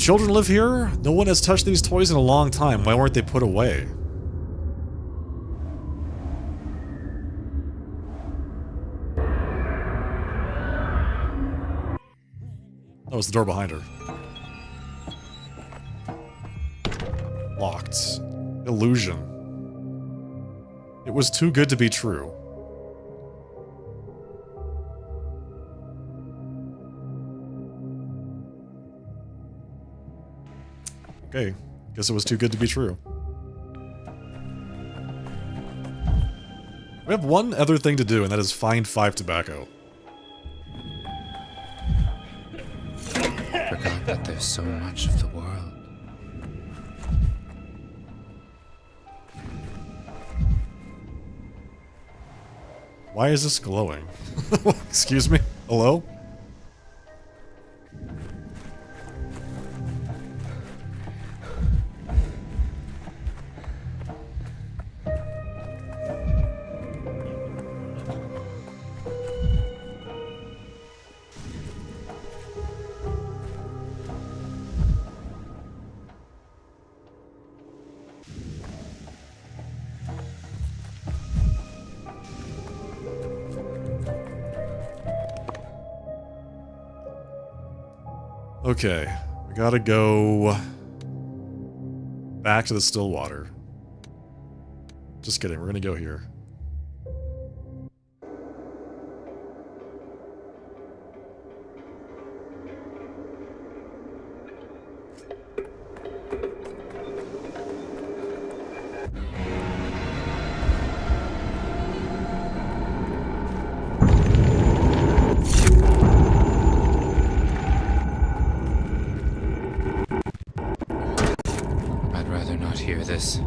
children live here? No one has touched these toys in a long time. Why weren't they put away? Oh, it's the door behind her. Locked. Illusion. It was too good to be true. Okay, guess it was too good to be true. We have one other thing to do, and that is find 5 tobacco. Forgot that there's so much of the world. Why is this glowing? Excuse me? Hello? Okay, we gotta go back to the still water. Just kidding, we're gonna go here. I'd rather not hear this.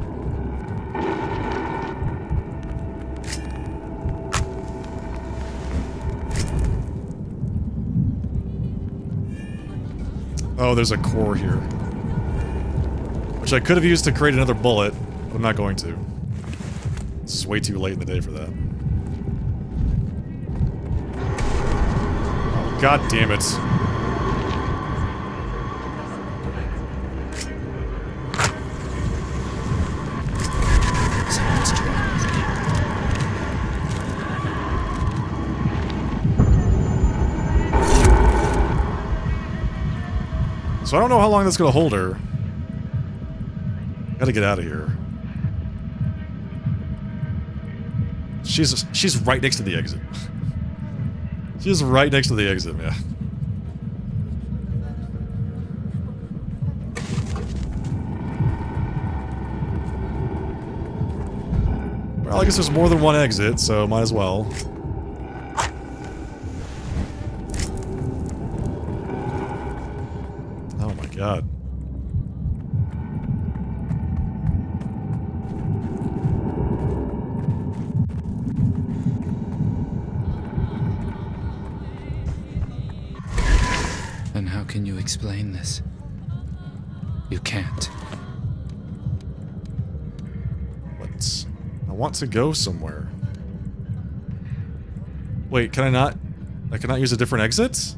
Oh, there's a core here. Which I could have used to create another bullet, but I'm not going to. This is way too late in the day for that. Oh, God damn it. Someone's joined with me. So I don't know how long that's gonna hold her. Gotta get out of here. She's right next to the exit. She's right next to the exit, man. Well, I guess there's more than one exit, so might as well. Oh my god. And how can you explain this? You can't. What? I want to go somewhere. Wait, can I not? I cannot use a different exit?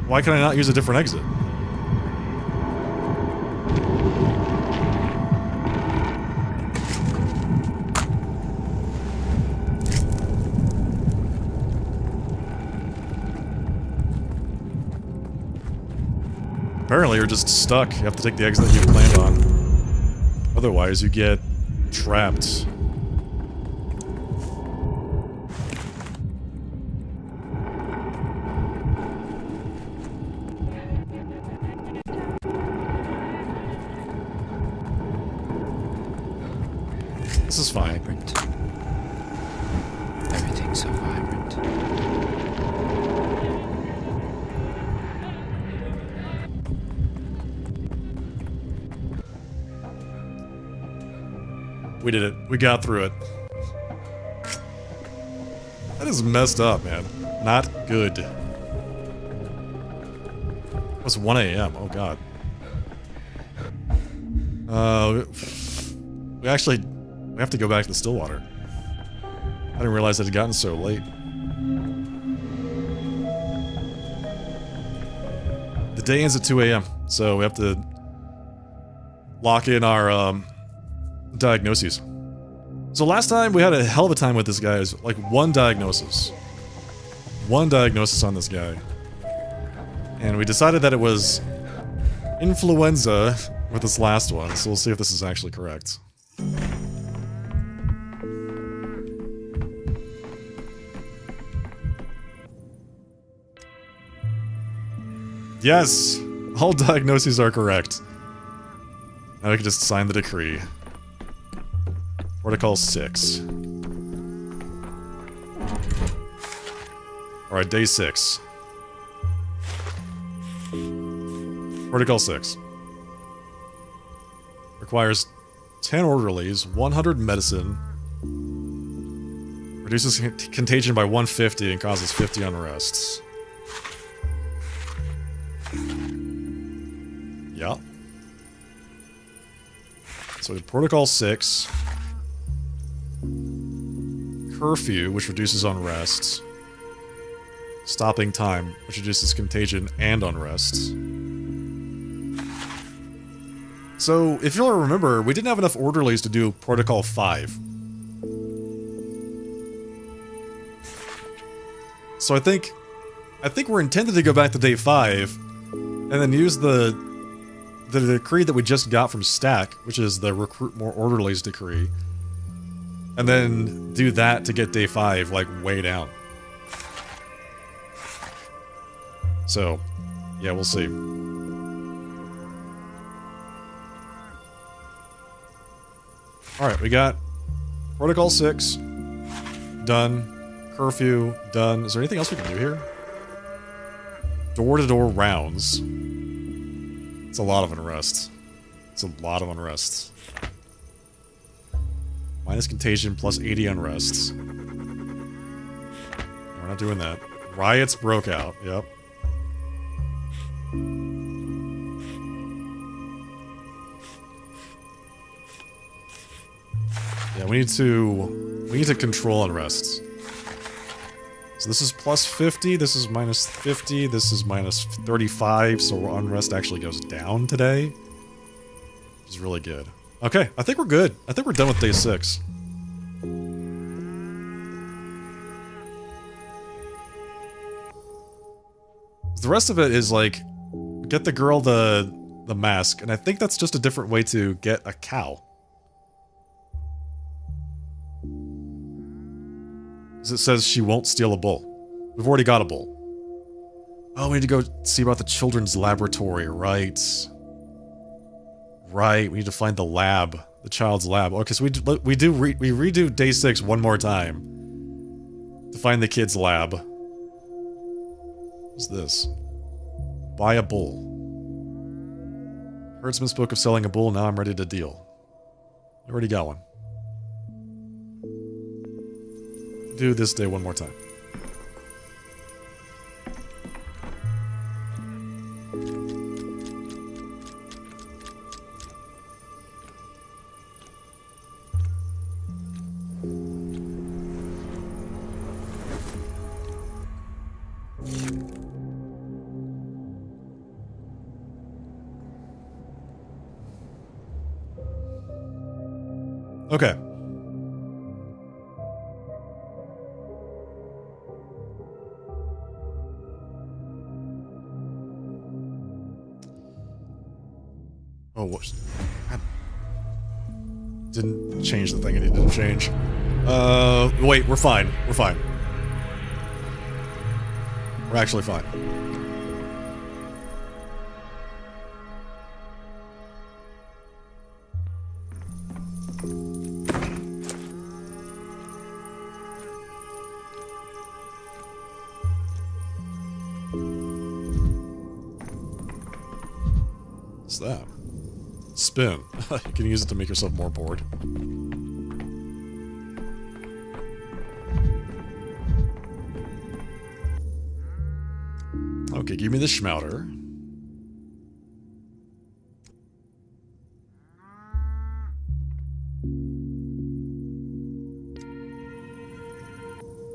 Why can I not use a different exit? Apparently you're just stuck. You have to take the exit that you've planned on. Otherwise you get trapped. This is fine. Vibrant. Everything's so vibrant. We did it. We got through it. That is messed up, man. Not good. It's 1 a.m. Oh, God. We have to go back to the Stillwater. I didn't realize it had gotten so late. day ends at 2 a.m., so we have to lock in our diagnoses. So last time we had a hell of a time with this guy. It was like one diagnosis. One diagnosis on this guy. And we decided that it was influenza with this last one, so we'll see if this is actually correct. Yes! All diagnoses are correct. Now we can just sign the decree. Protocol 6. Alright, day 6. Protocol 6. Requires 10 orderlies, 100 medicine. Reduces contagion by 150 and causes 50 unrests. Yeah. So Protocol 6. Curfew, which reduces unrest. Stopping time, which reduces contagion and unrest. So, if you'll remember, we didn't have enough orderlies to do Protocol 5. So I think we're intended to go back to day 5, and then use the decree that we just got from Stack, which is the recruit more orderlies decree, and then do that to get day 5, like, way down. So, yeah, we'll see. Alright, we got Protocol 6 done. Curfew done. Is there anything else we can do here? Door-to-door rounds. It's a lot of unrest. It's a lot of unrest. Minus contagion plus 80 unrests. We're not doing that. Riots broke out. Yep. Yeah, we need to control unrests. So this is plus 50, this is minus 50, this is minus 35, so unrest actually goes down today. Which is really good. Okay, I think we're good. I think we're done with day 6. The rest of it is like, get the girl the mask, and I think that's just a different way to get a cow. It says she won't steal a bull. We've already got a bull. Oh, we need to go see about the children's laboratory, right? Right, we need to find the lab. The child's lab. Okay, so we redo day 6 one more time. To find the kid's lab. What's this? Buy a bull. Herdsman spoke of selling a bull, now I'm ready to deal. I already got one. Do this day one more time. Okay. Oh, what? I didn't change the thing I needed to change. Wait, we're fine. We're fine. We're actually fine. What's that? Spin. You can use it to make yourself more bored. Okay, give me the schmouter.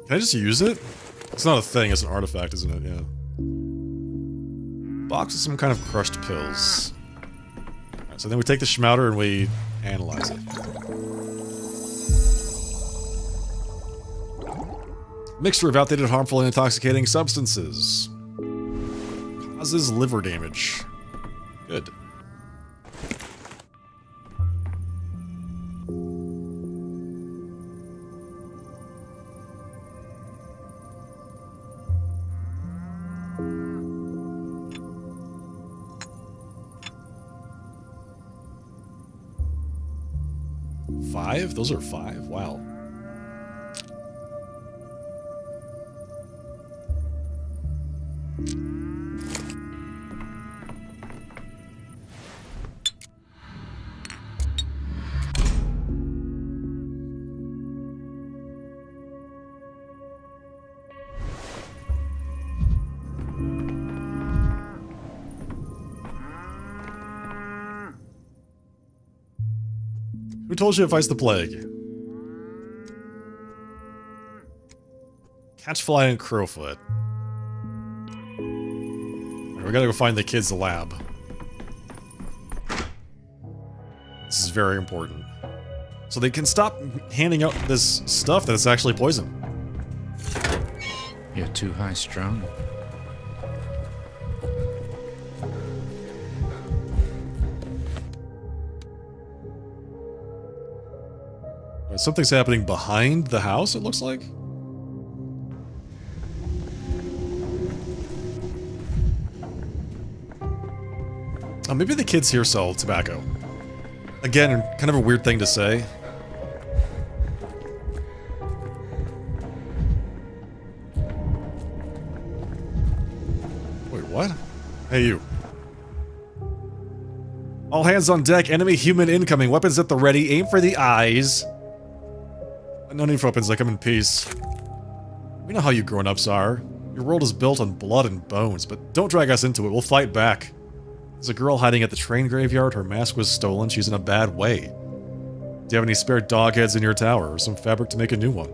Can I just use it? It's not a thing, it's an artifact, isn't it? Yeah. box with some kind of crushed pills. Alright, so then we take the schmouter and we analyze it. Mixture of outdated, harmful, and intoxicating substances. Causes liver damage. Good. Five? Those are 5? Wow. Who told you it fights the plague? Catchfly and crowfoot. Right, we gotta go find the kids' lab. This is very important. So they can stop handing out this stuff that is actually poison. You're too high strung. Something's happening behind the house, it looks like. Oh, maybe the kids here sell tobacco. Again, kind of a weird thing to say. Wait, what? Hey, you. All hands on deck, enemy human incoming, weapons at the ready, aim for the eyes. No need for weapons, I come in peace. We know how you grown-ups are. Your world is built on blood and bones, but don't drag us into it, we'll fight back. There's a girl hiding at the train graveyard, her mask was stolen, she's in a bad way. Do you have any spare dog heads in your tower, or some fabric to make a new one?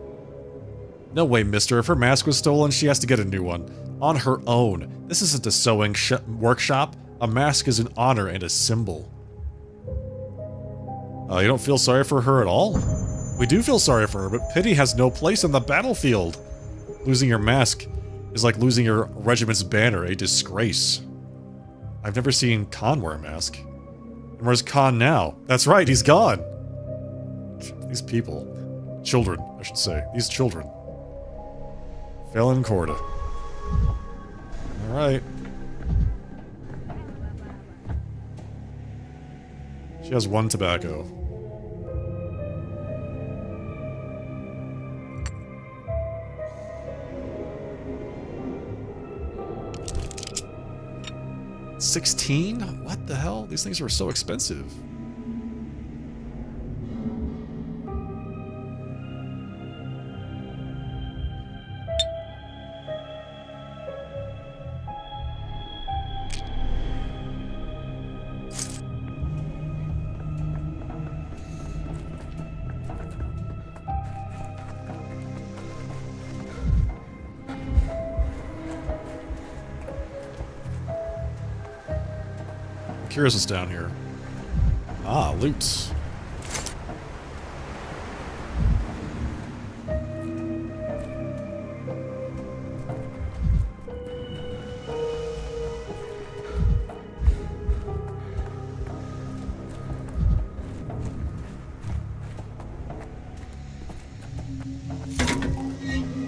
No way, mister, if her mask was stolen, she has to get a new one. On her own. This isn't a sewing workshop. A mask is an honor and a symbol. You don't feel sorry for her at all? We do feel sorry for her, but pity has no place on the battlefield. Losing your mask is like losing your regiment's banner, a disgrace. I've never seen Khan wear a mask. And where's Khan now? That's right, he's gone. These people. Children, I should say. These children. Felon Corda. Alright. She has 1 tobacco. $16? What the hell? These things are so expensive. Curious what's down here. Ah, loot.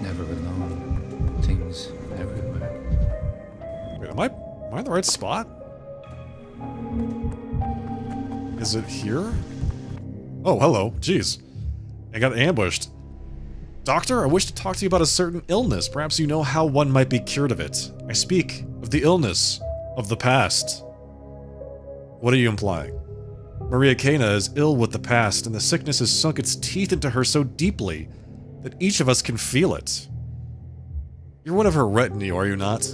Never alone. Things everywhere. Wait, am I in the right spot? Is it here? Oh, hello. Jeez. I got ambushed. Doctor, I wish to talk to you about a certain illness. Perhaps you know how one might be cured of it. I speak of the illness of the past. What are you implying? Maria Cana is ill with the past, and the sickness has sunk its teeth into her so deeply that each of us can feel it. You're one of her retinue, are you not?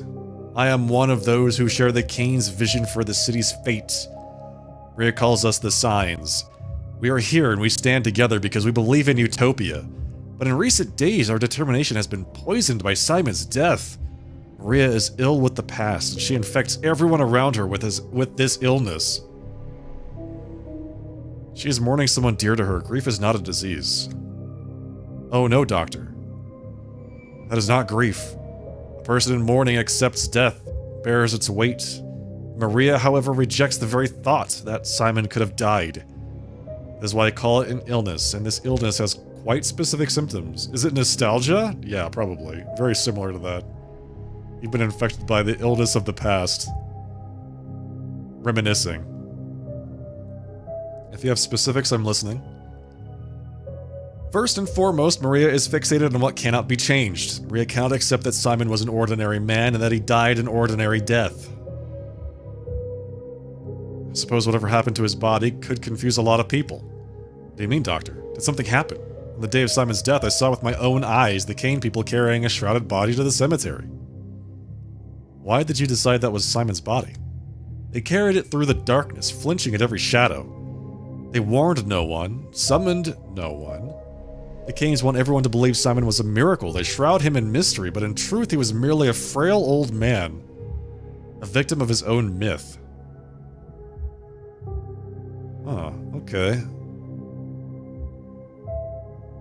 I am one of those who share the Kane's vision for the city's fate. Maria calls us the Signs. We are here and we stand together because we believe in utopia. But in recent days, our determination has been poisoned by Simon's death. Maria is ill with the past, and she infects everyone around her with this illness. She is mourning someone dear to her. Grief is not a disease. Oh no, doctor. That is not grief. A person in mourning accepts death, bears its weight. Maria, however, rejects the very thought that Simon could have died. That is why I call it an illness, and this illness has quite specific symptoms. Is it nostalgia? Yeah, probably. Very similar to that. You've been infected by the illness of the past. Reminiscing. If you have specifics, I'm listening. First and foremost, Maria is fixated on what cannot be changed. Maria cannot accept that Simon was an ordinary man and that he died an ordinary death. I suppose whatever happened to his body could confuse a lot of people. What do you mean, Doctor? Did something happen? On the day of Simon's death, I saw with my own eyes the Kane people carrying a shrouded body to the cemetery. Why did you decide that was Simon's body? They carried it through the darkness, flinching at every shadow. They warned no one, summoned no one. The Kanes want everyone to believe Simon was a miracle. They shroud him in mystery, but in truth he was merely a frail old man, a victim of his own myth. Oh, okay.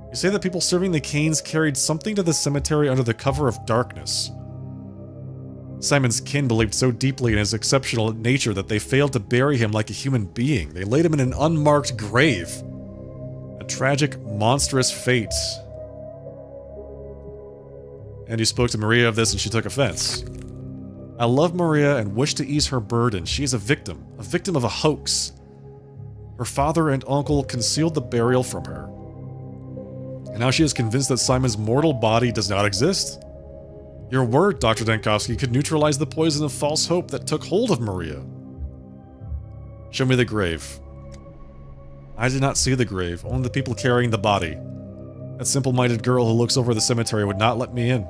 You say that people serving the Kanes carried something to the cemetery under the cover of darkness. Simon's kin believed so deeply in his exceptional nature that they failed to bury him like a human being. They laid him in an unmarked grave. A tragic, monstrous fate. And you spoke to Maria of this and she took offense. I love Maria and wish to ease her burden. She is a victim of a hoax. Her father and uncle concealed the burial from her. And now she is convinced that Simon's mortal body does not exist. Your word, Dr. Dankovsky, could neutralize the poison of false hope that took hold of Maria. Show me the grave. I did not see the grave, only the people carrying the body. That simple-minded girl who looks over the cemetery would not let me in.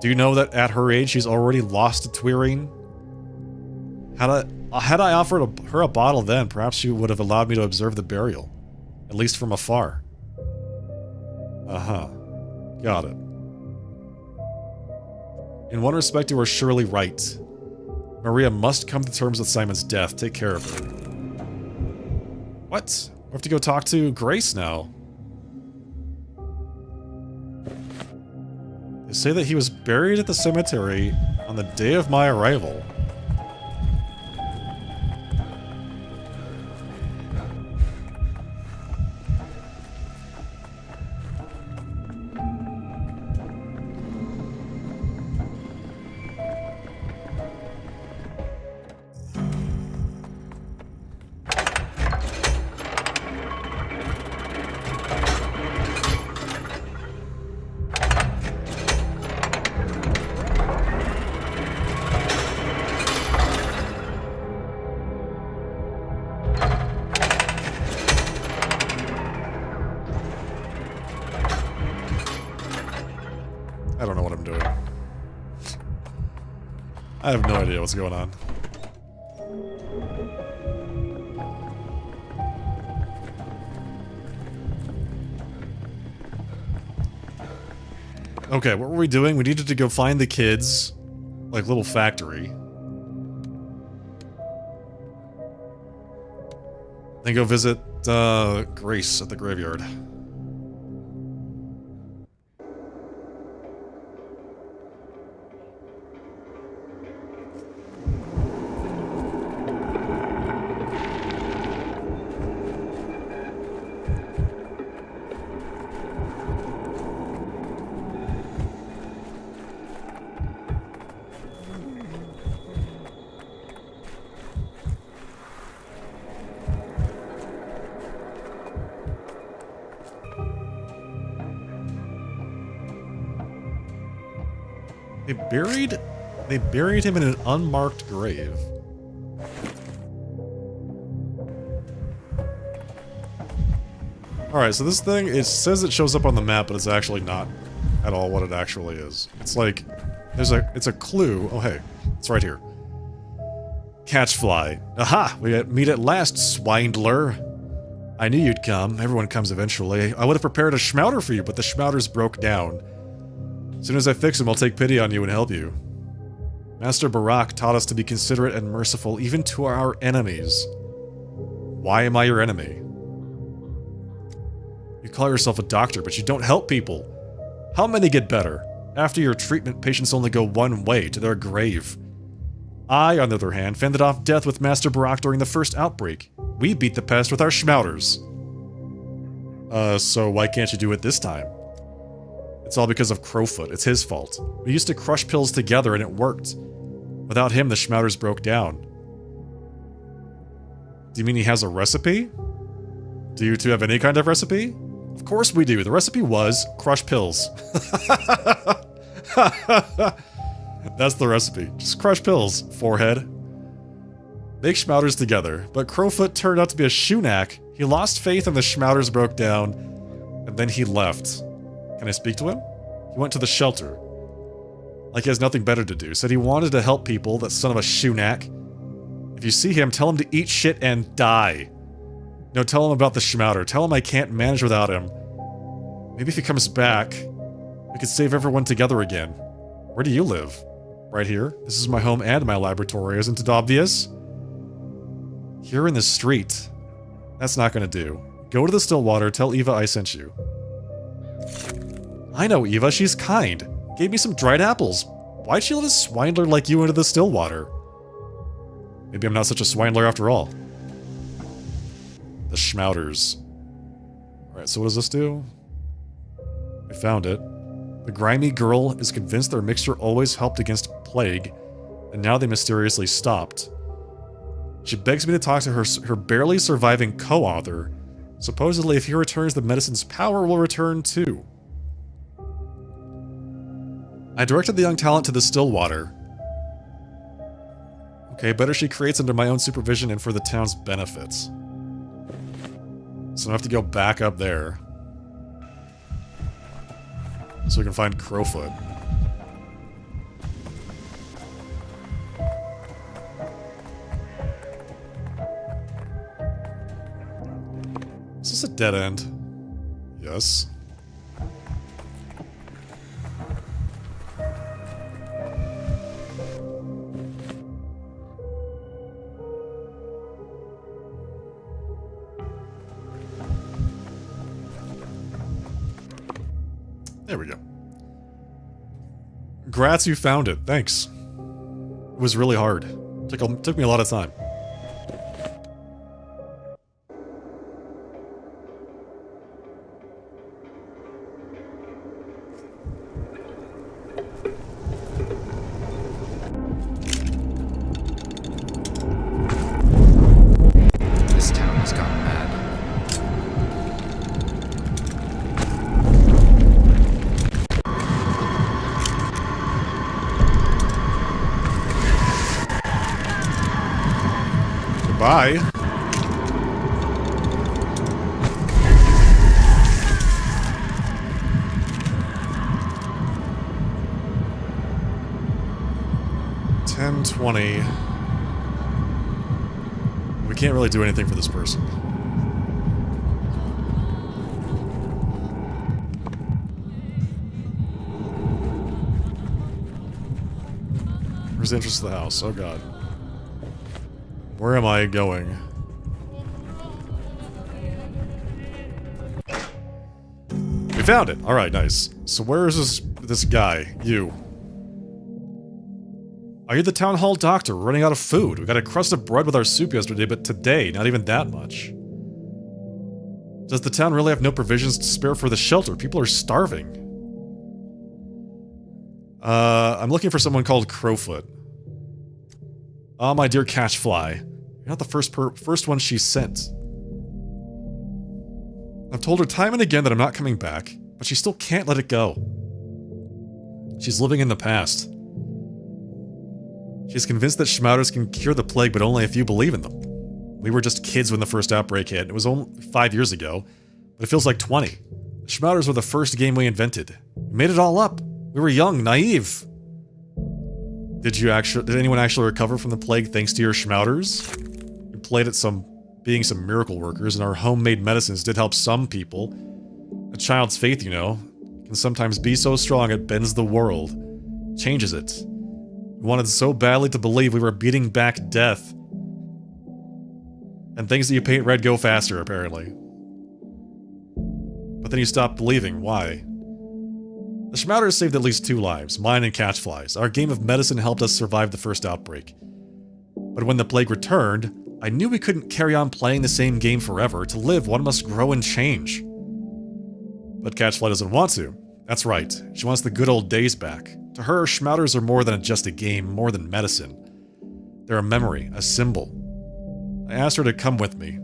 Do you know that at her age she's already lost to Twirine? Had I offered her a bottle then, perhaps she would have allowed me to observe the burial. At least from afar. Uh-huh. Got it. In one respect, you are surely right. Maria must come to terms with Simon's death. Take care of her. What? We have to go talk to Grace now. They say that he was buried at the cemetery on the day of my arrival. I don't know what I'm doing. I have no idea what's going on. Okay, what were we doing? We needed to go find the kids. Like, little factory. Then go visit, Grace at the graveyard. They buried him in an unmarked grave. Alright, so this thing, it says it shows up on the map, but it's actually not at all what it actually is. It's like, it's a clue. Oh hey, it's right here. Catch fly. Aha! We meet at last, swindler. I knew you'd come. Everyone comes eventually. I would have prepared a schmouter for you, but the schmouters broke down. As soon as I fix them, I'll take pity on you and help you. Master Barak taught us to be considerate and merciful even to our enemies. Why am I your enemy? You call yourself a doctor, but you don't help people. How many get better? After your treatment, patients only go one way, to their grave. I, on the other hand, fended off death with Master Barak during the first outbreak. We beat the pest with our schmouters. So why can't you do it this time? It's all because of Crowfoot. It's his fault. We used to crush pills together and it worked. Without him, the schmouters broke down. Do you mean he has a recipe? Do you two have any kind of recipe? Of course we do. The recipe was crush pills. That's the recipe. Just crush pills, forehead. Make schmouters together. But Crowfoot turned out to be a Shunak. He lost faith and the schmouters broke down. And then he left. Can I speak to him? He went to the shelter. Like he has nothing better to do. Said he wanted to help people, that son of a Shunak. If you see him, tell him to eat shit and die. No, tell him about the schmouter. Tell him I can't manage without him. Maybe if he comes back, we could save everyone together again. Where do you live? Right here? This is my home and my laboratory, isn't it obvious? Here in the street. That's not gonna do. Go to the Stillwater, tell Eva I sent you. I know Eva, she's kind. Gave me some dried apples. Why'd she let a swindler like you into the Stillwater? Maybe I'm not such a swindler after all. The schmouters. Alright, so what does this do? I found it. The grimy girl is convinced their mixture always helped against plague, and now they mysteriously stopped. She begs me to talk to her barely surviving co-author. Supposedly, if he returns, the medicine's power will return too. I directed the young talent to the Stillwater. Okay, better she creates under my own supervision and for the town's benefits. So I have to go back up there. So we can find Crowfoot. Is this a dead end? Yes. There we go. Grats, you found it. Thanks. It was really hard. Took me a lot of time. This town has gone mad. Bye. $10.20. We can't really do anything for this person. Where's the entrance to the house? Oh god. Where am I going? We found it! Alright, nice. So where is this guy? You. Are you the town hall doctor? We're running out of food. We got a crust of bread with our soup yesterday, but today, not even that much. Does the town really have no provisions to spare for the shelter? People are starving. I'm looking for someone called Crowfoot. Ah, my dear Catchfly. You're not the first one she sent. I've told her time and again that I'm not coming back, but she still can't let it go. She's living in the past. She's convinced that schmouters can cure the plague, but only if you believe in them. We were just kids when the first outbreak hit. It was only 5 years ago, but it feels like 20. The schmouters were the first game we invented. We made it all up. We were young, naive. Did anyone actually recover from the plague thanks to your schmouters? We played at being some miracle workers, and our homemade medicines did help some people. A child's faith, you know, can sometimes be so strong it bends the world, changes it. We wanted so badly to believe we were beating back death. And things that you paint red go faster, apparently. But then you stopped believing. Why? The Schmauters saved at least 2 lives, mine and Catchfly's. Our game of medicine helped us survive the first outbreak. But when the plague returned, I knew we couldn't carry on playing the same game forever. To live, one must grow and change. But Catchfly doesn't want to. That's right. She wants the good old days back. To her, Schmauters are more than just a game, more than medicine. They're a memory, a symbol. I asked her to come with me.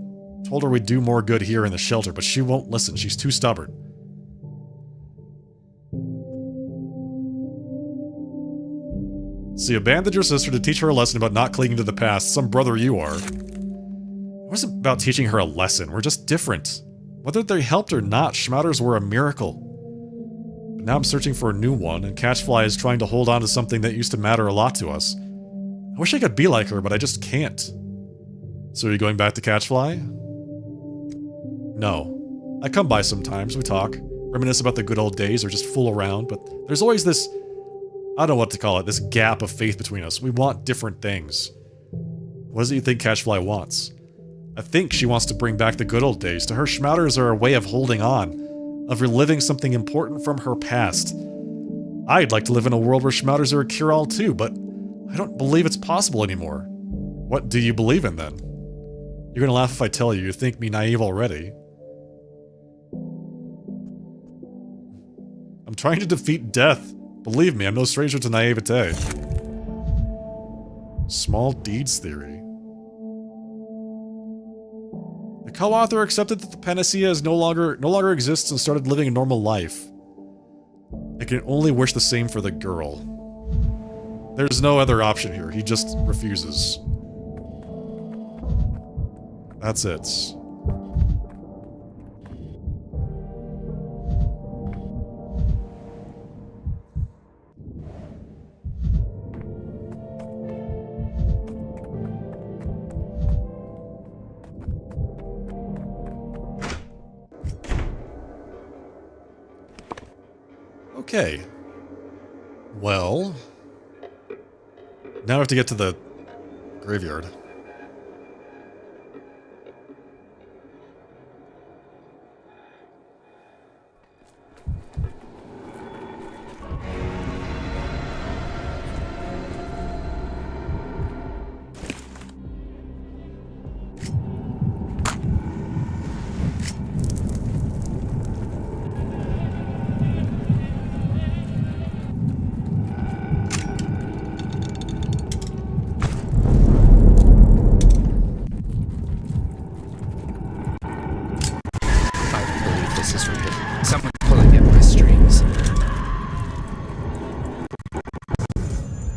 Told her we'd do more good here in the shelter, but she won't listen. She's too stubborn. So you abandoned your sister to teach her a lesson about not clinging to the past. Some brother you are. It wasn't about teaching her a lesson. We're just different. Whether they helped or not, Schmauters were a miracle. But now I'm searching for a new one, and Catchfly is trying to hold on to something that used to matter a lot to us. I wish I could be like her, but I just can't. So are you going back to Catchfly? No. I come by sometimes, we talk, reminisce about the good old days or just fool around, but there's always this, I don't know what to call it, this gap of faith between us. We want different things. What is it you think Catchfly wants? I think she wants to bring back the good old days. To her, Schmauters are a way of holding on, of reliving something important from her past. I'd like to live in a world where Schmauters are a cure-all too, but I don't believe it's possible anymore. What do you believe in then? You're gonna laugh if I tell you think me naive already. I'm trying to defeat death. Believe me, I'm no stranger to naivete. Small deeds theory. The co-author accepted that the panacea is no longer exists and started living a normal life. I can only wish the same for the girl. There's no other option here. He just refuses. That's it. Okay. Well, now I have to get to the graveyard.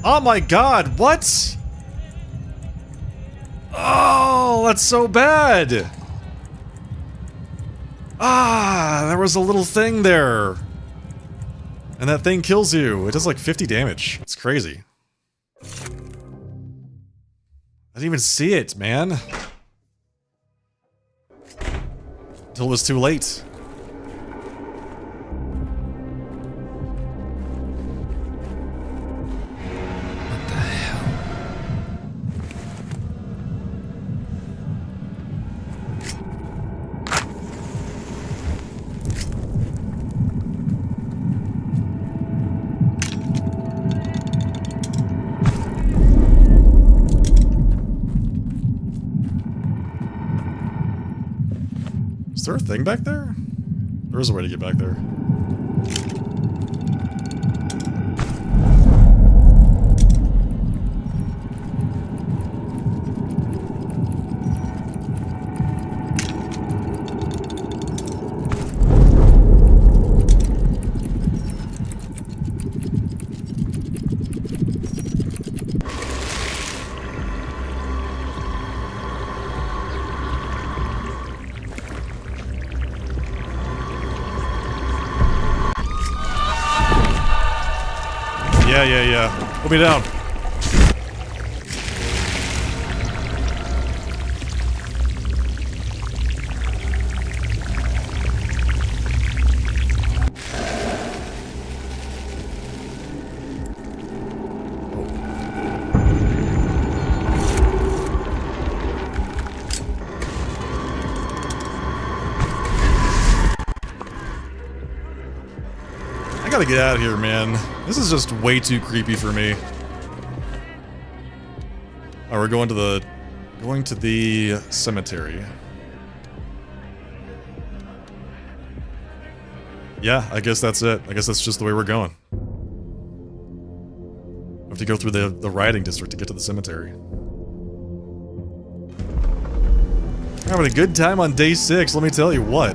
Oh my god, what? Oh, that's so bad. Ah, there was a little thing there. And that thing kills you. It does like 50 damage. It's crazy. I didn't even see it, man. Until it was too late. Is there a thing back there? There is a way to get back there. Yeah. Put me down. gotta get out of here, man. This is just way too creepy for me. Alright, we're going to the cemetery. Yeah, I guess that's it. I guess that's just the way we're going. We have to go through the rioting district to get to the cemetery. Having a good time on day 6, let me tell you what.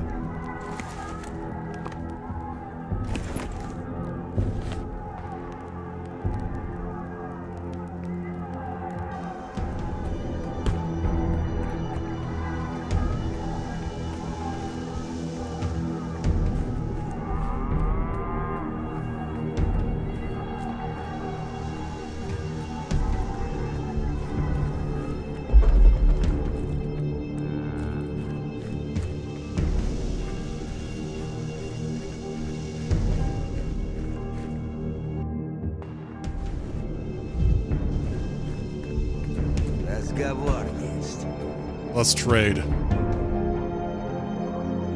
Let's trade.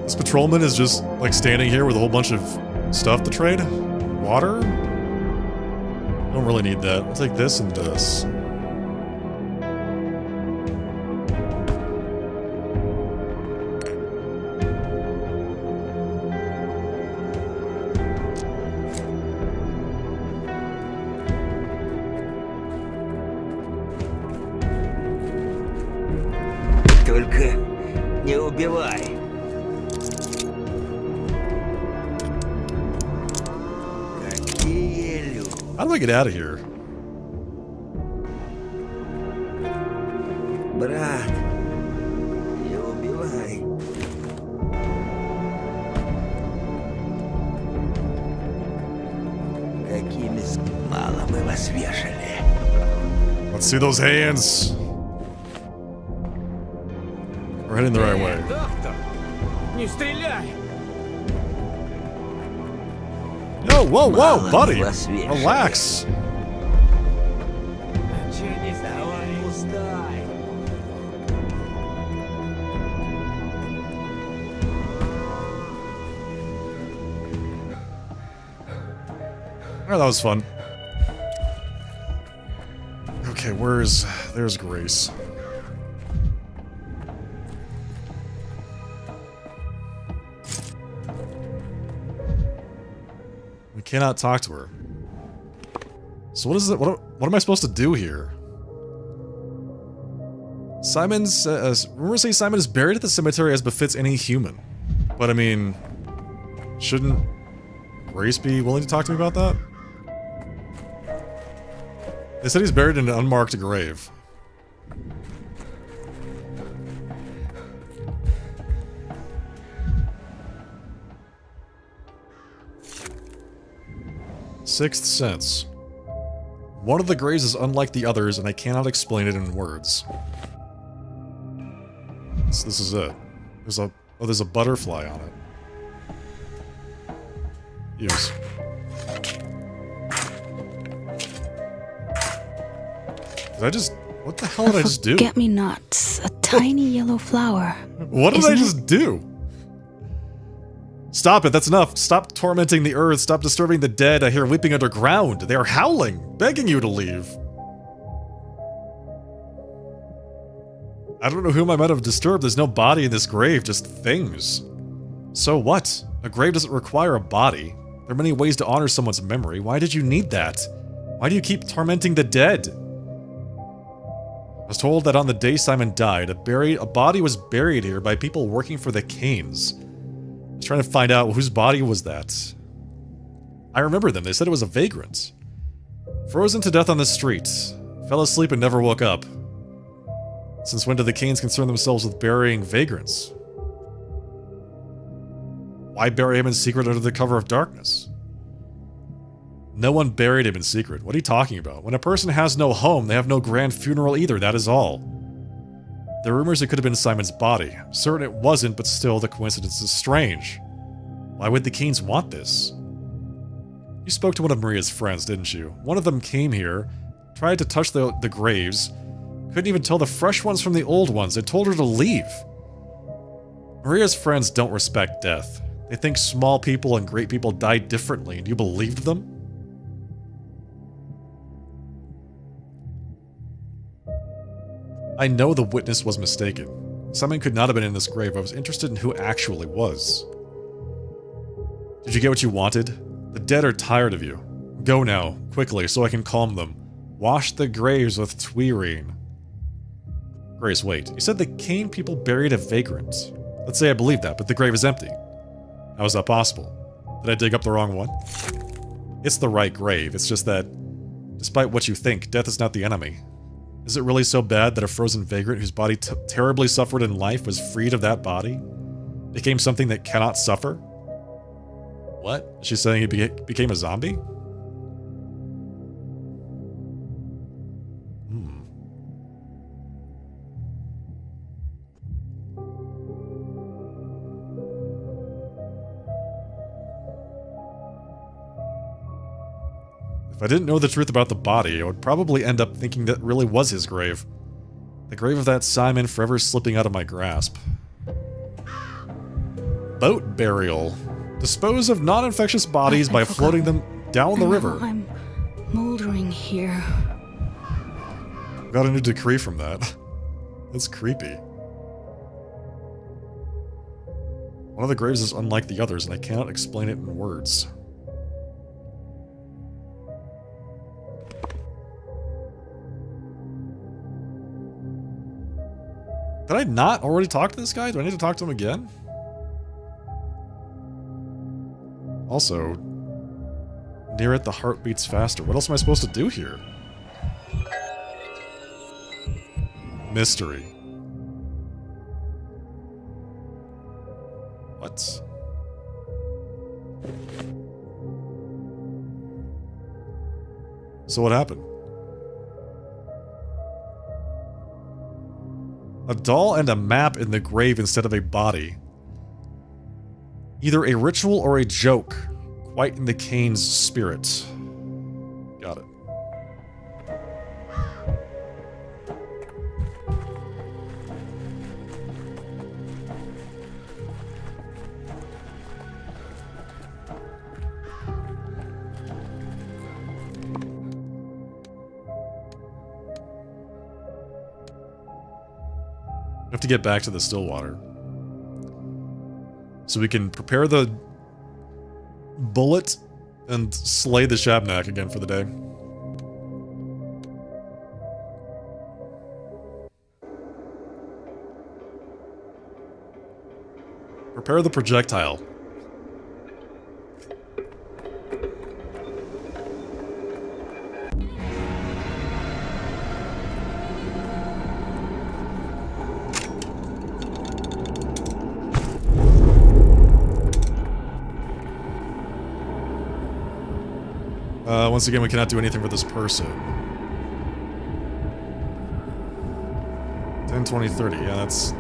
This patrolman is just, like, standing here with a whole bunch of stuff to trade? Water? Don't really need that. I'll take this and this. Только не убивай. Какие люди. How do I get out of here? Брат, не убивай. Какими мало мы вас вешали. Let's see those hands. We're heading the right way. Не стреляй. Yo, whoa, whoa, buddy. Relax. Oh, that was fun. Okay, there's Grace. We cannot talk to her. So what is it? What am I supposed to do here? Rumors say Simon is buried at the cemetery as befits any human. But I mean, shouldn't Grace be willing to talk to me about that? They said he's buried in an unmarked grave. Sixth sense. One of the graves is unlike the others, and I cannot explain it in words. So this is it. There's a butterfly on it. Use. What the hell did I just do? Forget-me-nots, a tiny yellow flower. What did I just do? Stop it, that's enough. Stop tormenting the earth, stop disturbing the dead. I hear weeping underground. They are howling, begging you to leave. I don't know whom I might have disturbed. There's no body in this grave, just things. So what? A grave doesn't require a body. There are many ways to honor someone's memory. Why did you need that? Why do you keep tormenting the dead? I was told that on the day Simon died, a body was buried here by people working for the Canes. I was trying to find out whose body was that. I remember them. They said it was a vagrant. Frozen to death on the street. Fell asleep and never woke up. Since when did the Canes concern themselves with burying vagrants? Why bury him in secret under the cover of darkness? No one buried him in secret. What are you talking about? When a person has no home, they have no grand funeral either, that is all. There are rumors it could have been Simon's body. I'm certain it wasn't, but still, the coincidence is strange. Why would the Canes want this? You spoke to one of Maria's friends, didn't you? One of them came here, tried to touch the graves, couldn't even tell the fresh ones from the old ones, and told her to leave. Maria's friends don't respect death. They think small people and great people die differently, and you believed them? I know the witness was mistaken. Someone could not have been in this grave. I was interested in who actually was. Did you get what you wanted? The dead are tired of you. Go now, quickly, so I can calm them. Wash the graves with tuirine. Grace, wait. You said the Kane people buried a vagrant. Let's say I believe that, but the grave is empty. How is that possible? Did I dig up the wrong one? It's the right grave. It's just that, despite what you think, death is not the enemy. Is it really so bad that a frozen vagrant whose body terribly suffered in life was freed of that body? Became something that cannot suffer? What? Is she saying he became a zombie? If I didn't know the truth about the body, I would probably end up thinking that really was his grave. The grave of that Simon forever slipping out of my grasp. Boat burial. Dispose of non-infectious bodies by floating them down the river. I'm moldering here. Got a new decree from that. That's creepy. One of the graves is unlike the others, and I cannot explain it in words. Did I not already talk to this guy? Do I need to talk to him again? Also, near it the heart beats faster. What else am I supposed to do here? Mystery. What? So what happened? A doll and a map in the grave instead of a body. Either a ritual or a joke. Quite in the Kane's spirit. Got it. We have to get back to the Stillwater. So we can prepare the bullet and slay the Shabnak again for the day. Prepare the projectile. Once again, we cannot do anything for this person. 10, 20, 30. Yeah, that's...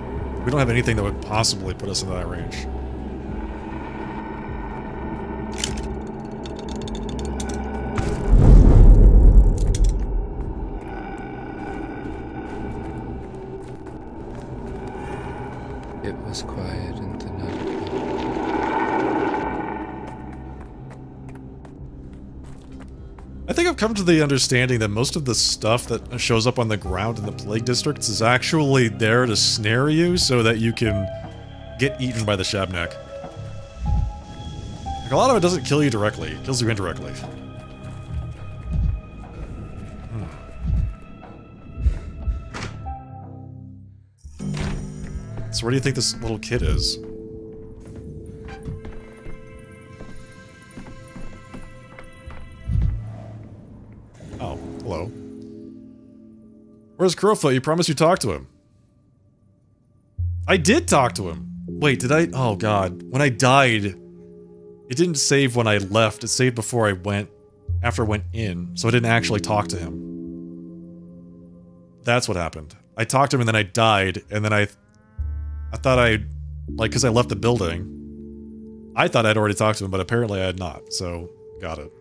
We don't have anything that would possibly put us in that range. It was quiet in the night. I think I've come to the understanding that most of the stuff that shows up on the ground in the plague districts is actually there to snare you so that you can get eaten by the Shabnak. Like, a lot of it doesn't kill you directly, it kills you indirectly. So where do you think this little kid is? Oh, hello. Where's Crowfoot? You promised you talked to him. I did talk to him! Wait, did I? Oh god. When I died, it didn't save when I left. It saved before I went, after I went in. So I didn't actually talk to him. That's what happened. I talked to him and then I died, and then I thought like, because I left the building, I thought I'd already talked to him, but apparently I had not, so got it.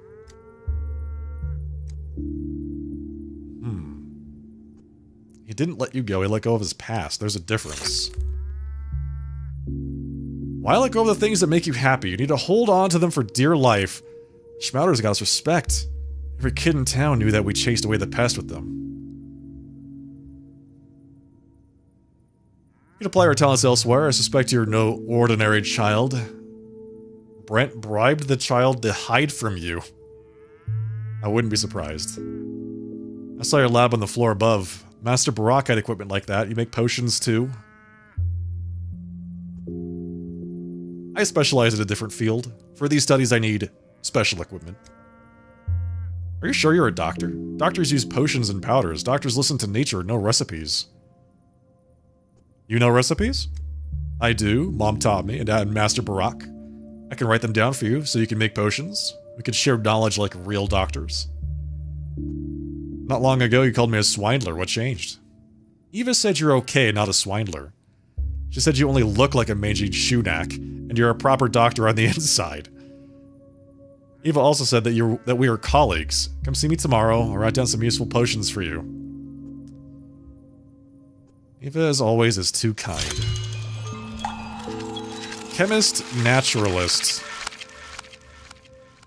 He didn't let you go, he let go of his past. There's a difference. Why let go of the things that make you happy? You need to hold on to them for dear life. Schmouder's got us respect. Every kid in town knew that we chased away the pest with them. You can apply our talents elsewhere. I suspect you're no ordinary child. Brent bribed the child to hide from you. I wouldn't be surprised. I saw your lab on the floor above. Master Barak had equipment like that. You make potions too. I specialize in a different field. For these studies I need special equipment. Are you sure you're a doctor? Doctors use potions and powders. Doctors listen to nature, no recipes. You know recipes? I do. Mom taught me, and Master Barak. I can write them down for you so you can make potions. We can share knowledge like real doctors. Not long ago, you called me a swindler. What changed? Eva said you're okay, not a swindler. She said you only look like a mangy shoenack, and you're a proper doctor on the inside. Eva also said that we are colleagues. Come see me tomorrow. I'll write down some useful potions for you. Eva, as always, is too kind. Chemist, naturalist.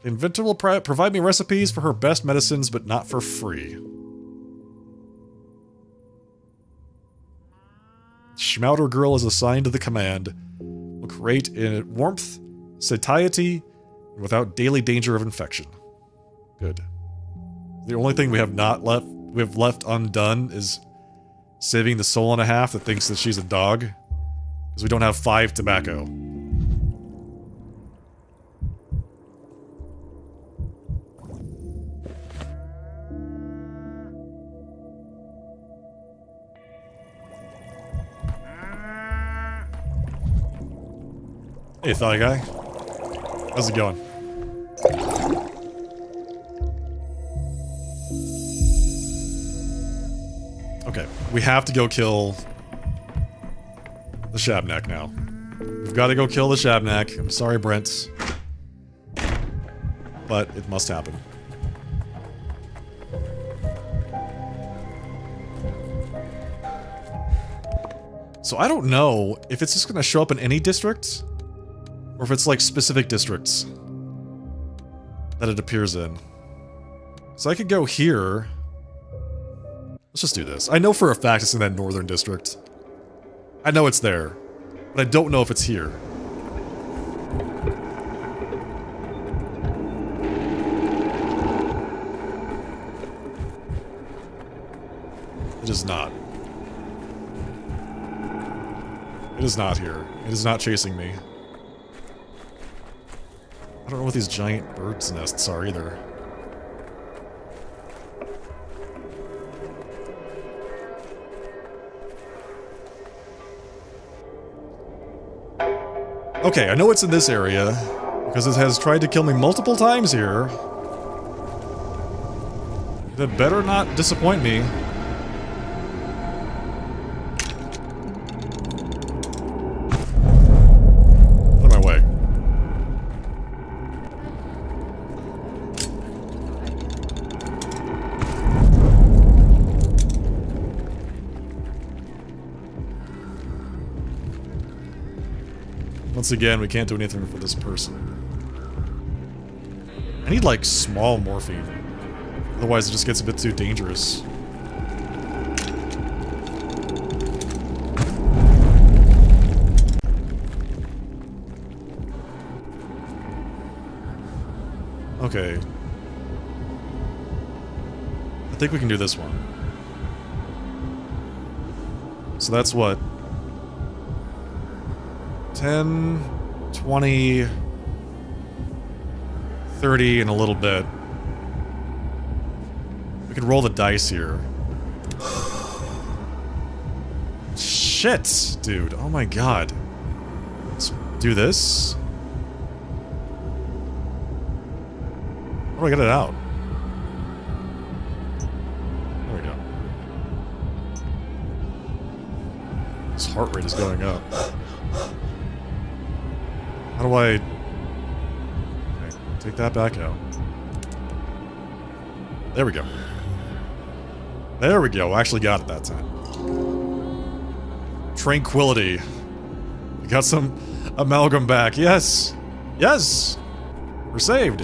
The inventor will provide me recipes for her best medicines, but not for free. Schmouder girl is assigned to the command. Will create in warmth, satiety, and without daily danger of infection. Good. The only thing we have left undone is saving the soul and a half that thinks that she's a dog. Because we don't have 5 tobacco. Hey, thigh guy. How's it going? Okay, we have to go kill the Shabnak now. We've got to go kill the Shabnak. I'm sorry, Brent. But it must happen. So I don't know if it's just going to show up in any district, or if it's like specific districts that it appears in. So I could go here. Let's just do this. I know for a fact it's in that northern district. I know it's there, but I don't know if it's here. It is not. It is not here. It is not chasing me. I don't know what these giant birds' nests are either. Okay, I know it's in this area, because it has tried to kill me multiple times here. It better not disappoint me. Out of my way. Once again, we can't do anything for this person. I need, like, small morphine. Otherwise, it just gets a bit too dangerous. Okay. I think we can do this one. So that's what? 10, 20, 30 in a little bit. We could roll the dice here. Shit, dude. Oh my god. Let's do this. How do I get it out? There we go. His heart rate is going up. How do I... Okay, take that back out. There we go. There we go. I actually got it that time. Tranquility. We got some... Amalgam back. Yes. Yes. We're saved.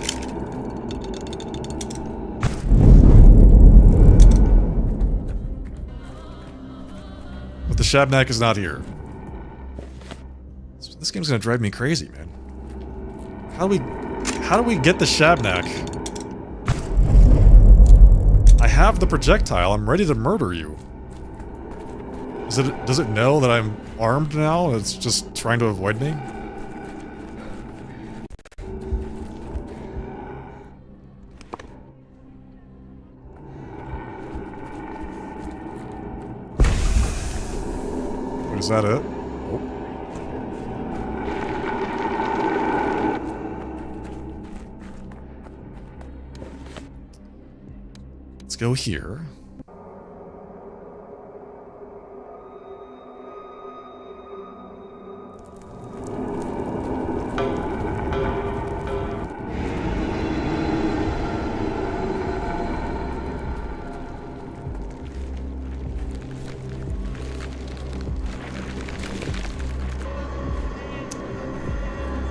But the Shabnak is not here. This game's gonna drive me crazy, man. How do we get the Shabnak? I have the projectile. I'm ready to murder you. Does it know that I'm armed now? And it's just trying to avoid me? Wait, is that it? Oh. Let's go here.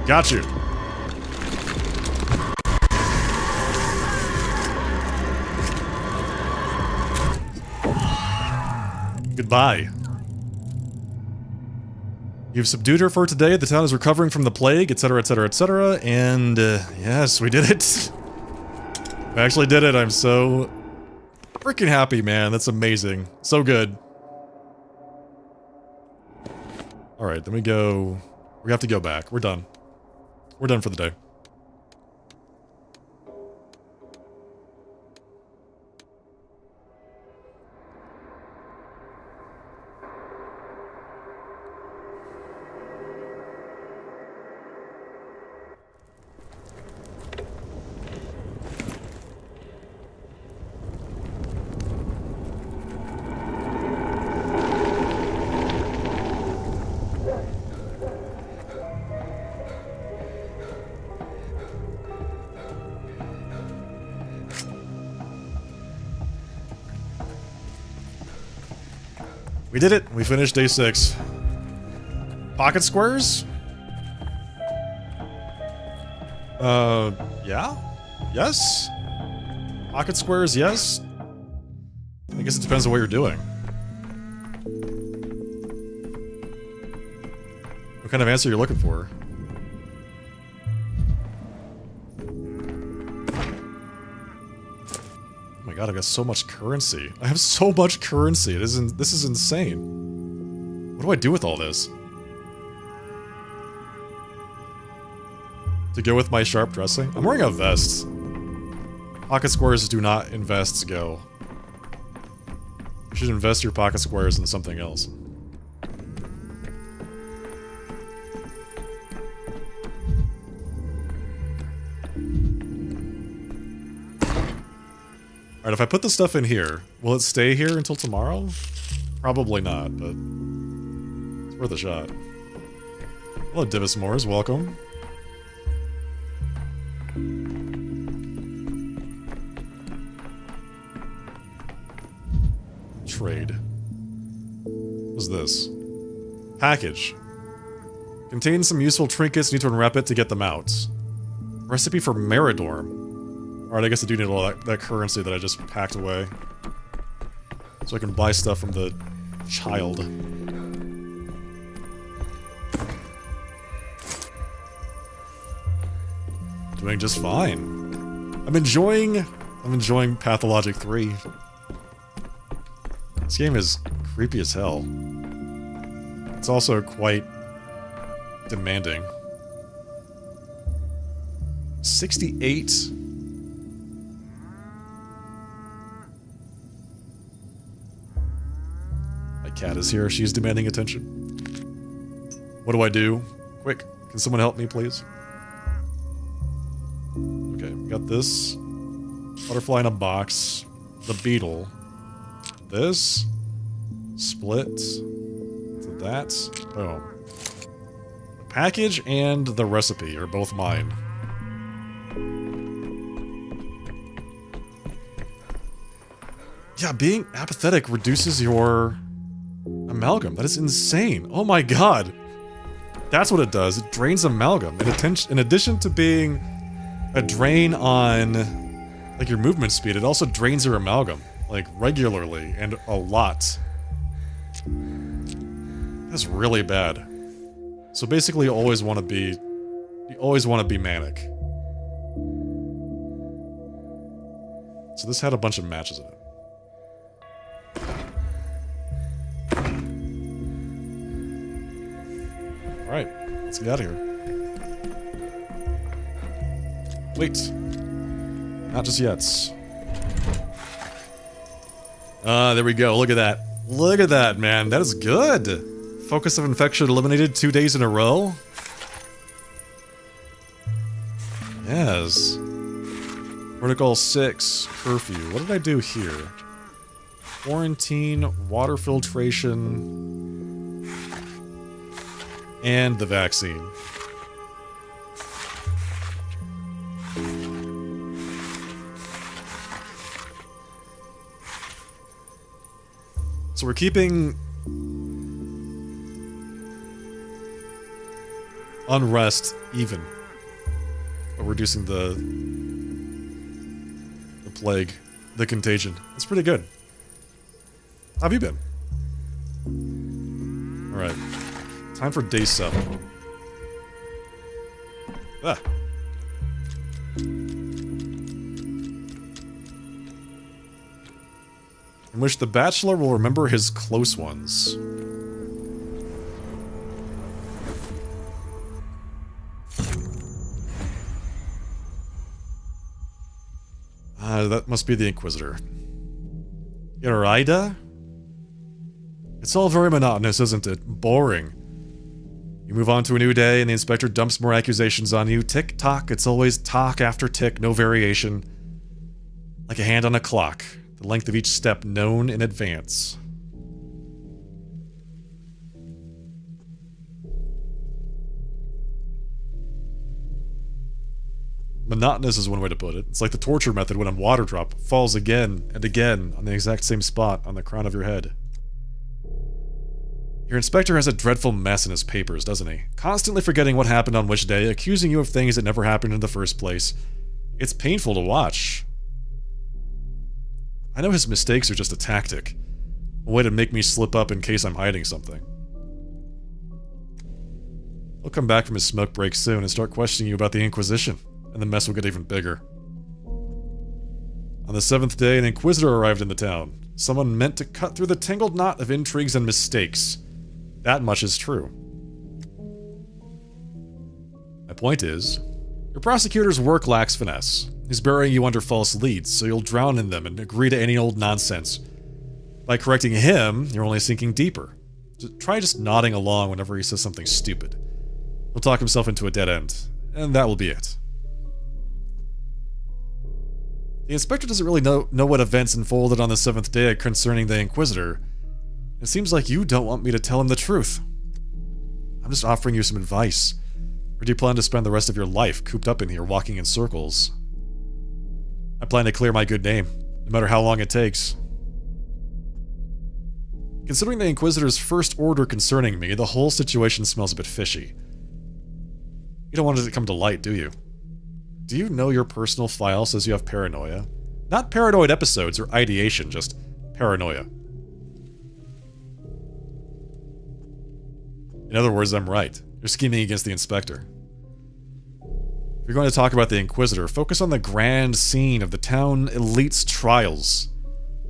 Got you. Goodbye. You've subdued her for today. The town is recovering from the plague, etc., etc., etc. And, yes, we did it. We actually did it. I'm so freaking happy, man. That's amazing. So good. Alright, then we go... We have to go back. We're done. We're done for the day. We did it! We finished day 6. Pocket squares? Yeah? Yes? Pocket squares, yes? I guess it depends on what you're doing. What kind of answer you're looking for? Oh my god, I've got so much currency. I have so much currency. This is insane. What do I do with all this? To go with my sharp dressing? I'm wearing a vest. Pocket squares do not in vests go. You should invest your pocket squares in something else. Alright, if I put the stuff in here, will it stay here until tomorrow? Probably not, but it's worth a shot. Hello, Divis Moores, welcome. Trade. What's this? Package. Contains some useful trinkets, need to unwrap it to get them out. Recipe for Meridorm. Alright, I guess I do need all that currency that I just packed away. So I can buy stuff from the child. Doing just fine. I'm enjoying Pathologic 3. This game is creepy as hell. It's also quite demanding. 68? My cat is here. She's demanding attention. What do I do? Quick, can someone help me, please? Okay, we got this. Butterfly in a box. The beetle. This. Split. To that. Boom. The package and the recipe are both mine. Yeah, being apathetic reduces your amalgam. That is insane. Oh my god. That's what it does. It drains amalgam. In addition to being a drain on like your movement speed, it also drains your amalgam like regularly and a lot. That's really bad. So basically, you always want to be manic. So this had a bunch of matches in it. Alright, let's get out of here. Wait. Not just yet. There we go. Look at that. Look at that, man. That is good. Focus of infection eliminated 2 days in a row. Yes. Protocol 6, curfew. What did I do here? Quarantine, water filtration, and the vaccine. So we're keeping unrest even, but reducing the plague, the contagion. It's pretty good. How have you been? Alright. Time for day 7. Ah. In which the Bachelor will remember his close ones. That must be the Inquisitor. Iraida? It's all very monotonous, isn't it? Boring. You move on to a new day and the Inspector dumps more accusations on you. Tick-tock, it's always talk after tick, no variation. Like a hand on a clock. The length of each step known in advance. Monotonous is one way to put it. It's like the torture method when a water drop falls again and again on the exact same spot on the crown of your head. Your inspector has a dreadful mess in his papers, doesn't he? Constantly forgetting what happened on which day, accusing you of things that never happened in the first place. It's painful to watch. I know his mistakes are just a tactic. A way to make me slip up in case I'm hiding something. He'll come back from his smoke break soon and start questioning you about the Inquisition, and the mess will get even bigger. On the 7th day, an Inquisitor arrived in the town. Someone meant to cut through the tangled knot of intrigues and mistakes. That much is true. My point is, your prosecutor's work lacks finesse. He's burying you under false leads, so you'll drown in them and agree to any old nonsense. By correcting him, you're only sinking deeper. Try just nodding along whenever he says something stupid. He'll talk himself into a dead end, and that will be it. The Inspector doesn't really know what events unfolded on the 7th day concerning the Inquisitor. It seems like you don't want me to tell him the truth. I'm just offering you some advice. Or do you plan to spend the rest of your life cooped up in here walking in circles? I plan to clear my good name, no matter how long it takes. Considering the Inquisitor's first order concerning me, the whole situation smells a bit fishy. You don't want it to come to light, do you? Do you know your personal file says you have paranoia? Not paranoid episodes or ideation, just paranoia. In other words, I'm right. You're scheming against the Inspector. If you're going to talk about the Inquisitor, focus on the grand scene of the town elite's trials.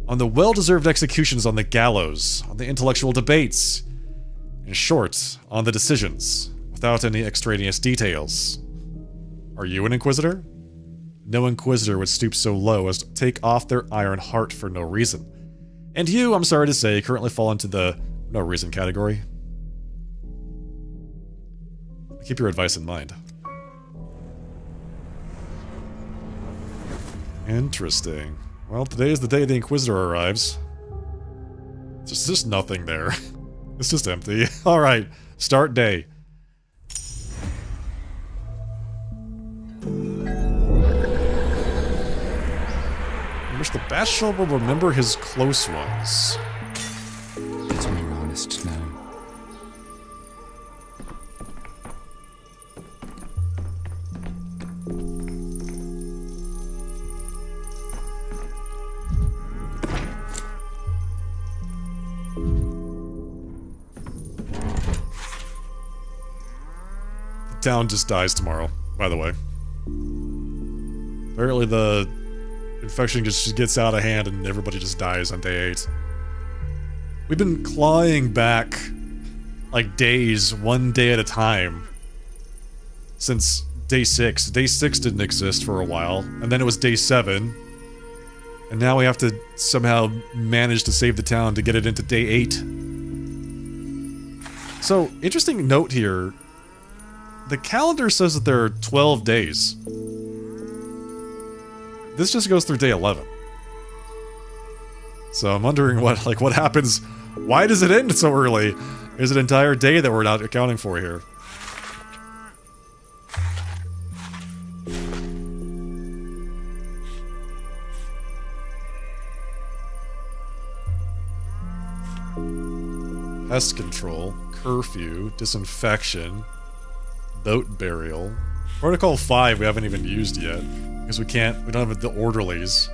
On the well-deserved executions on the gallows, on the intellectual debates. In short, on the decisions, without any extraneous details. Are you an Inquisitor? No Inquisitor would stoop so low as to take off their iron heart for no reason. And you, I'm sorry to say, currently fall into the no reason category. Keep your advice in mind. Interesting. Well, today is the day the Inquisitor arrives. There's just nothing there. It's just empty. Alright, start day. I wish the Bachelor will remember his close ones. It's more honest now. town just dies tomorrow, by the way. Apparently the infection just gets out of hand and everybody just dies on day 8. We've been clawing back, like, days, one day at a time, since day 6. Day 6 didn't exist for a while, and then it was day 7. And now we have to somehow manage to save the town to get it into day 8. So, interesting note here. The calendar says that there are 12 days. This just goes through day 11. So I'm wondering what happens. Why does it end so early? There's an entire day that we're not accounting for here. Pest control, curfew, disinfection, boat burial. Protocol 5 we haven't even used yet. Because we don't have the orderlies.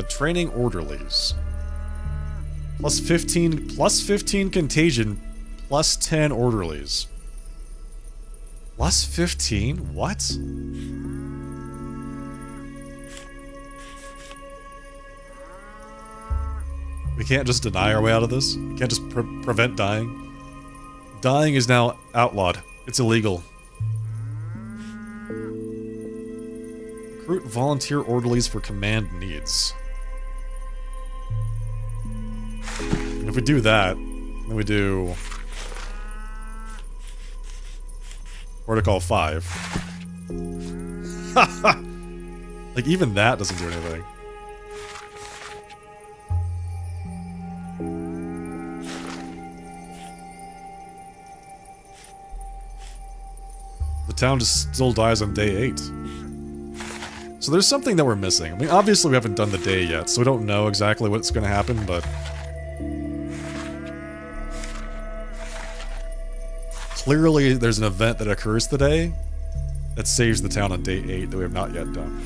Training orderlies. Plus 15 contagion, plus 10 orderlies. Plus 15? What? We can't just deny our way out of this? We can't just prevent dying? Dying is now outlawed. It's illegal. Recruit volunteer orderlies for command needs. And if we do that, then we do Protocol 5. Like, even that doesn't do anything. The town just still dies on day 8. So there's something that we're missing. I mean, obviously we haven't done the day yet, so we don't know exactly what's going to happen, but... clearly there's an event that occurs today that saves the town on day 8 that we have not yet done.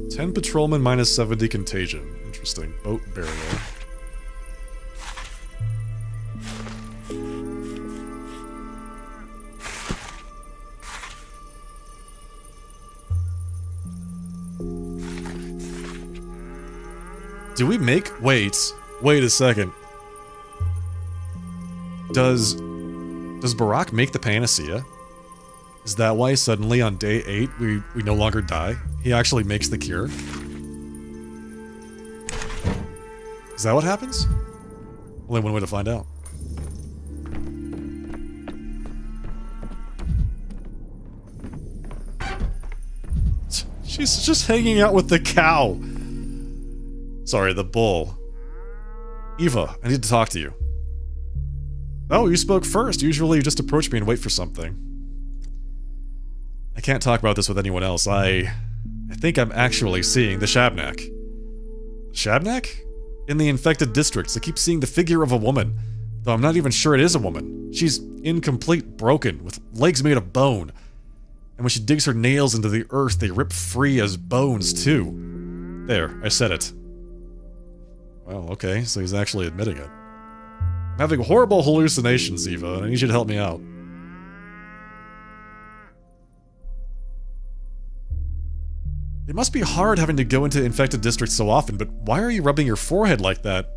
"10 patrolmen minus 70 contagion." Interesting. Boat burial. Do we make... wait a second. Does Barack make the panacea? Is that why suddenly on day 8 we no longer die? He actually makes the cure? Is that what happens? Only one way to find out. She's just hanging out with the cow. Sorry, the bull. Eva, I need to talk to you. Oh, you spoke first. Usually you just approach me and wait for something. I can't talk about this with anyone else. I think I'm actually seeing the Shabnak. Shabnak? In the infected districts, I keep seeing the figure of a woman. Though I'm not even sure it is a woman. She's incomplete, broken, with legs made of bone. And when she digs her nails into the earth, they rip free as bones, too. There, I said it. Well, okay, so he's actually admitting it. I'm having horrible hallucinations, Eva, and I need you to help me out. It must be hard having to go into infected districts so often, but why are you rubbing your forehead like that?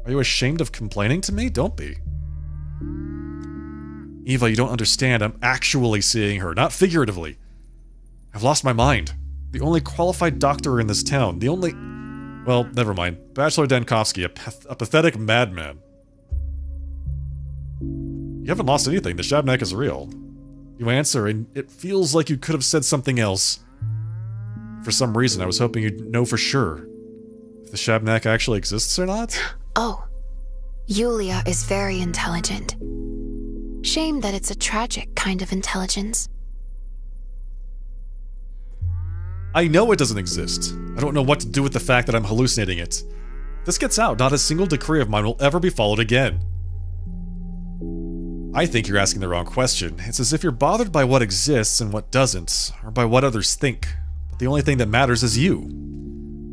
Are you ashamed of complaining to me? Don't be. Eva, you don't understand. I'm actually seeing her, not figuratively. I've lost my mind. The only qualified doctor in this town. The only... well, never mind. Bachelor Dankovsky, a pathetic madman. You haven't lost anything. The Shabnak is real. You answer, and it feels like you could have said something else. For some reason, I was hoping you'd know for sure if the Shabnak actually exists or not. Oh, Yulia is very intelligent. Shame that it's a tragic kind of intelligence. I know it doesn't exist. I don't know what to do with the fact that I'm hallucinating it. If this gets out, not a single decree of mine will ever be followed again. I think you're asking the wrong question. It's as if you're bothered by what exists and what doesn't, or by what others think. But the only thing that matters is you.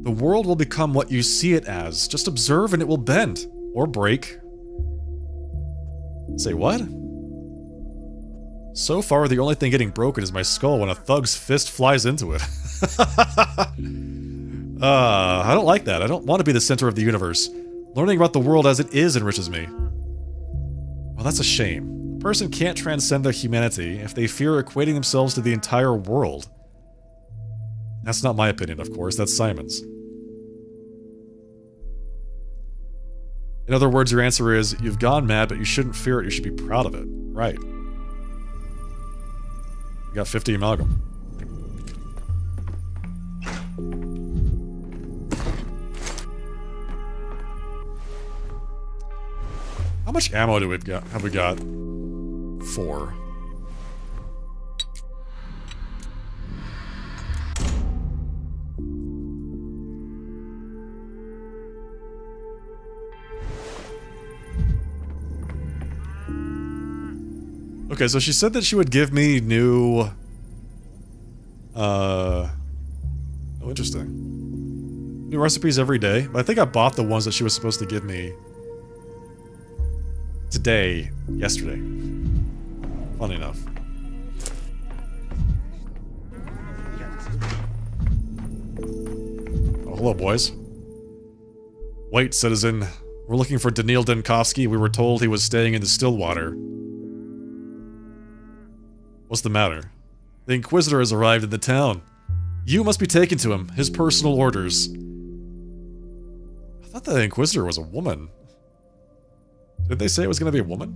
The world will become what you see it as. Just observe and it will bend. Or break. Say what? So far, the only thing getting broken is my skull when a thug's fist flies into it. I don't like that. I don't want to be the center of the universe. Learning about the world as it is enriches me. Well, that's a shame. A person can't transcend their humanity if they fear equating themselves to the entire world. That's not my opinion, of course. That's Simon's. In other words, your answer is, you've gone mad, but you shouldn't fear it. You should be proud of it. Right. You got 50 amalgam. How much ammo do we got? Have we got? 4. Okay, so she said that she would give me new... Oh, interesting. New recipes every day. But I think I bought the ones that she was supposed to give me... yesterday. Funny enough. Oh, hello, boys. Wait, citizen. We're looking for Daniil Denkovsky. We were told he was staying in the Stillwater. What's the matter? The Inquisitor has arrived in the town. You must be taken to him. His personal orders. I thought the Inquisitor was a woman. Did they say it was going to be a woman?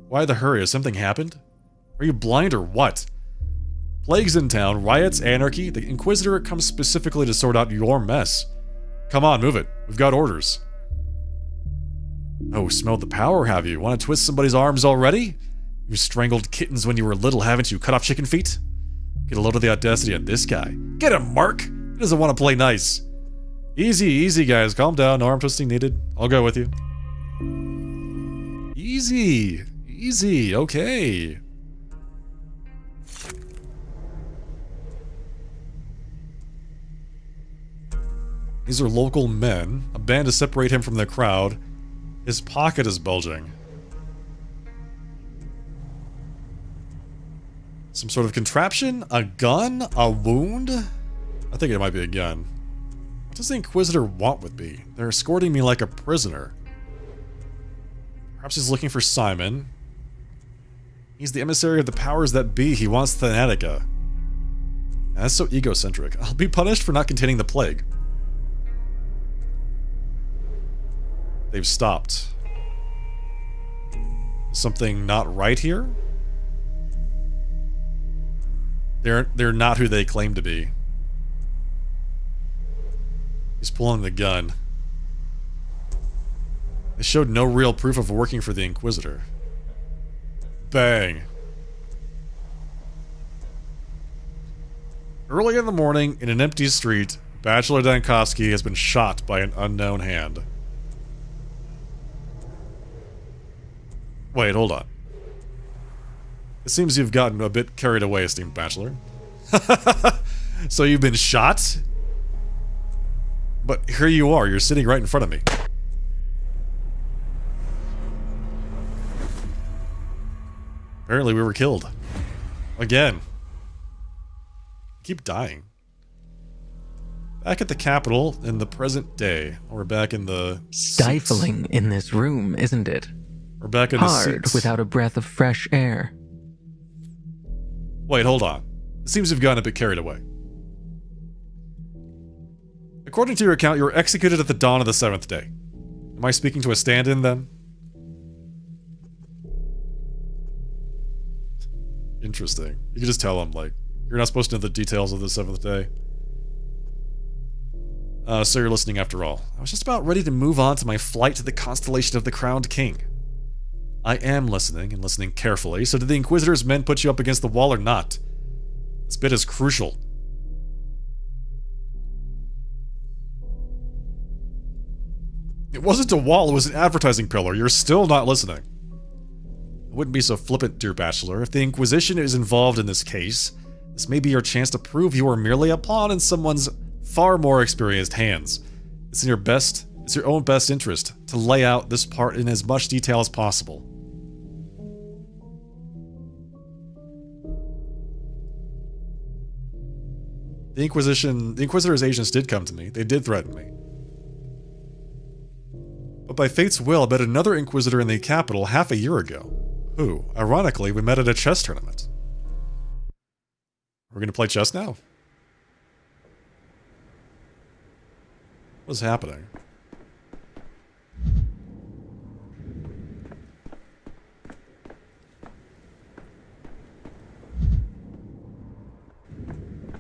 Why the hurry? Has something happened? Are you blind or what? Plagues in town, riots, anarchy. The Inquisitor comes specifically to sort out your mess. Come on, move it. We've got orders. Oh, smelled the power, have you? Want to twist somebody's arms already? You strangled kittens when you were little, haven't you? Cut off chicken feet? Get a load of the audacity on this guy. Get him, Mark! He doesn't want to play nice. Easy, easy, guys. Calm down. No arm twisting needed. I'll go with you. Easy. Easy. Okay. These are local men. A band to separate him from the crowd. His pocket is bulging. Some sort of contraption? A gun? A wound? I think it might be a gun. What does the Inquisitor want with me? They're escorting me like a prisoner. Perhaps he's looking for Simon. He's the emissary of the powers that be. He wants Thanatica. That's so egocentric. I'll be punished for not containing the plague. They've stopped. Something not right here? They're not who they claim to be. He's pulling the gun. They showed no real proof of working for the Inquisitor. Bang. Early in the morning, in an empty street, Bachelor Dankovsky has been shot by an unknown hand. Wait, hold on. It seems you've gotten a bit carried away, esteemed Bachelor. So you've been shot? But here you are, you're sitting right in front of me. Apparently we were killed. Again. Keep dying. Back at the Capitol in the present day. We're back in the Stifling seats. in this room, isn't it? We're back in Hard the seats. without a breath of fresh air. Wait, hold on. It seems you've gotten a bit carried away. According to your account, you were executed at the dawn of the 7th day. Am I speaking to a stand-in, then? Interesting. You can just tell him, like, you're not supposed to know the details of the 7th day. So you're listening after all. I was just about ready to move on to my flight to the constellation of the Crowned King. I am listening, and listening carefully, so did the Inquisitor's men put you up against the wall or not? This bit is crucial. It wasn't a wall, it was an advertising pillar. You're still not listening. I wouldn't be so flippant, dear Bachelor. If the Inquisition is involved in this case, this may be your chance to prove you are merely a pawn in someone's far more experienced hands. It's in your own best interest to lay out this part in as much detail as possible. The Inquisitor's agents did come to me. They did threaten me. But by fate's will, I met another Inquisitor in the capital half a year ago, who, ironically, we met at a chess tournament. We're gonna play chess now? What's happening?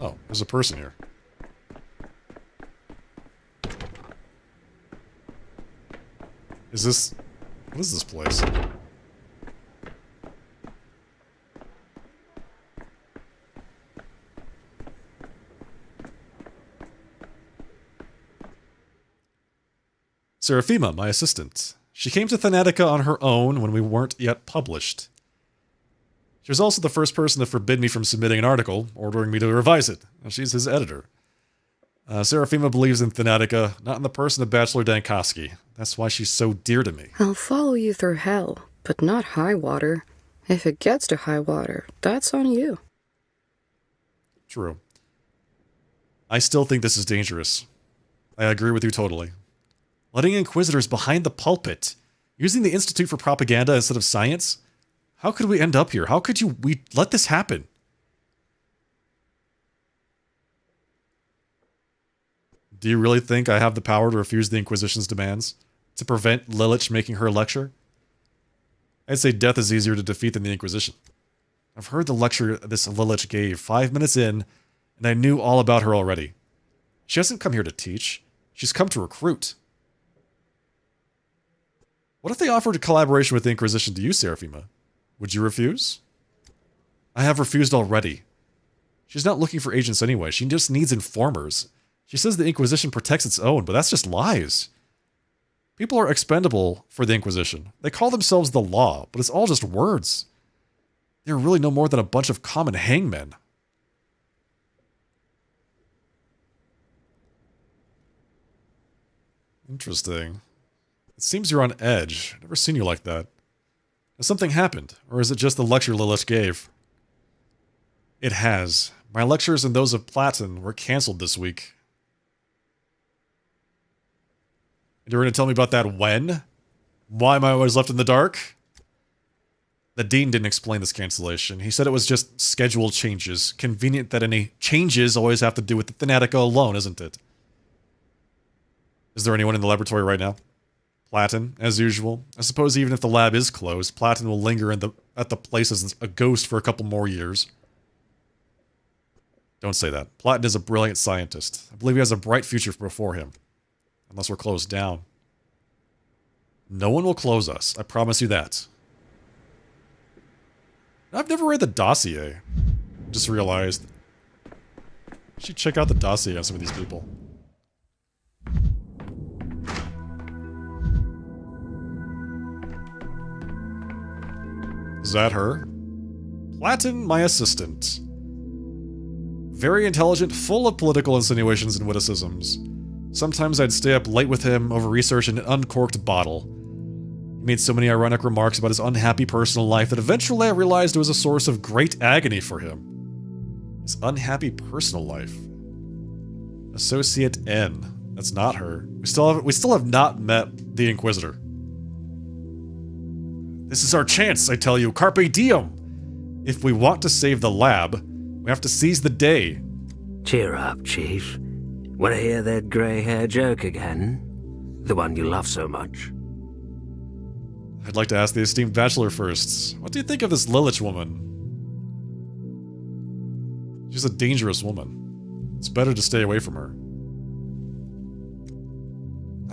Oh, there's a person here. What is this place? Seraphima, my assistant. She came to Thanatica on her own when we weren't yet published. She was also the first person to forbid me from submitting an article, ordering me to revise it. She's his editor. Seraphima believes in Thanatica, not in the person of Bachelor Dankoski. That's why she's so dear to me. I'll follow you through hell, but not high water. If it gets to high water, that's on you. True. I still think this is dangerous. I agree with you totally. Letting Inquisitors behind the pulpit, using the Institute for propaganda instead of science? How could we end up here? How could we let this happen? Do you really think I have the power to refuse the Inquisition's demands? To prevent Lilich making her lecture? I'd say death is easier to defeat than the Inquisition. I've heard the lecture this Lilich gave 5 minutes in, and I knew all about her already. She hasn't come here to teach. She's come to recruit. What if they offered a collaboration with the Inquisition to you, Seraphima? Would you refuse? I have refused already. She's not looking for agents anyway. She just needs informers. She says the Inquisition protects its own, but that's just lies. People are expendable for the Inquisition. They call themselves the law, but it's all just words. They're really no more than a bunch of common hangmen. Interesting. It seems you're on edge. I've never seen you like that. Has something happened, or is it just the lecture Lilich gave? It has. My lectures and those of Platon were cancelled this week. And you're going to tell me about that when? Why am I always left in the dark? The dean didn't explain this cancellation. He said it was just schedule changes. Convenient that any changes always have to do with the Thanatica alone, isn't it? Is there anyone in the laboratory right now? Platon, as usual. I suppose even if the lab is closed, Platon will linger at the place as a ghost for a couple more years. Don't say that. Platon is a brilliant scientist. I believe he has a bright future before him. Unless we're closed down. No one will close us. I promise you that. I've never read the dossier. Just realized. I should check out the dossier on some of these people. Is that her? Platon, my assistant. Very intelligent, full of political insinuations and witticisms. Sometimes I'd stay up late with him over research in an uncorked bottle. He made so many ironic remarks about his unhappy personal life that eventually I realized it was a source of great agony for him. His unhappy personal life. Associate N. That's not her. We still have not met the Inquisitor. This is our chance, I tell you. Carpe diem! If we want to save the lab, we have to seize the day. Cheer up, Chief. Want to hear that grey hair joke again? The one you love so much. I'd like to ask the esteemed Bachelor first. What do you think of this Lilich woman? She's a dangerous woman. It's better to stay away from her.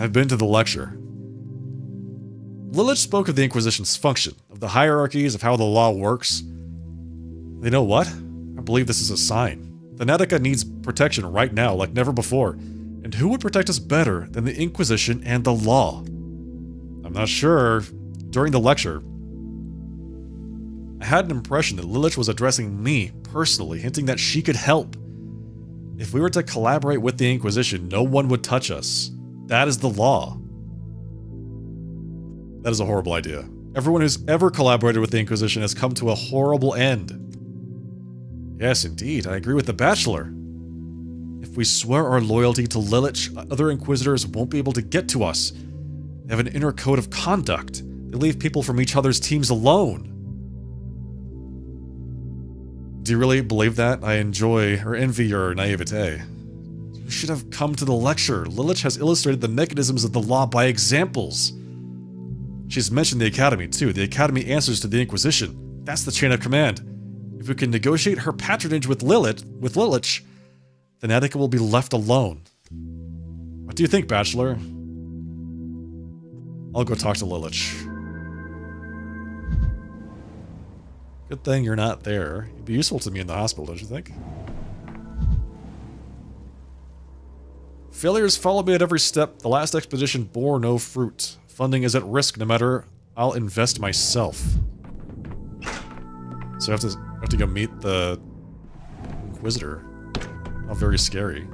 I've been to the lecture. Lilich spoke of the Inquisition's function, of the hierarchies, of how the law works. You know what? I believe this is a sign. Thanatica needs protection right now, like never before. And who would protect us better than the Inquisition and the law? I'm not sure. During the lecture, I had an impression that Lilith was addressing me personally, hinting that she could help. If we were to collaborate with the Inquisition, no one would touch us. That is the law. That is a horrible idea. Everyone who's ever collaborated with the Inquisition has come to a horrible end. Yes, indeed, I agree with the Bachelor. If we swear our loyalty to Lilith, other Inquisitors won't be able to get to us. They have an inner code of conduct. They leave people from each other's teams alone. Do you really believe that? I enjoy or envy your naivete. You should have come to the lecture. Lilith has illustrated the mechanisms of the law by examples. She's mentioned the Academy, too. The Academy answers to the Inquisition. That's the chain of command. If we can negotiate her patronage with Lilith, then Attica will be left alone. What do you think, Bachelor? I'll go talk to Lilith. Good thing you're not there. You'd be useful to me in the hospital, don't you think? Failures follow me at every step. The last expedition bore no fruit. Funding is at risk no matter. I'll invest myself. So I have to go meet the Inquisitor. How very scary.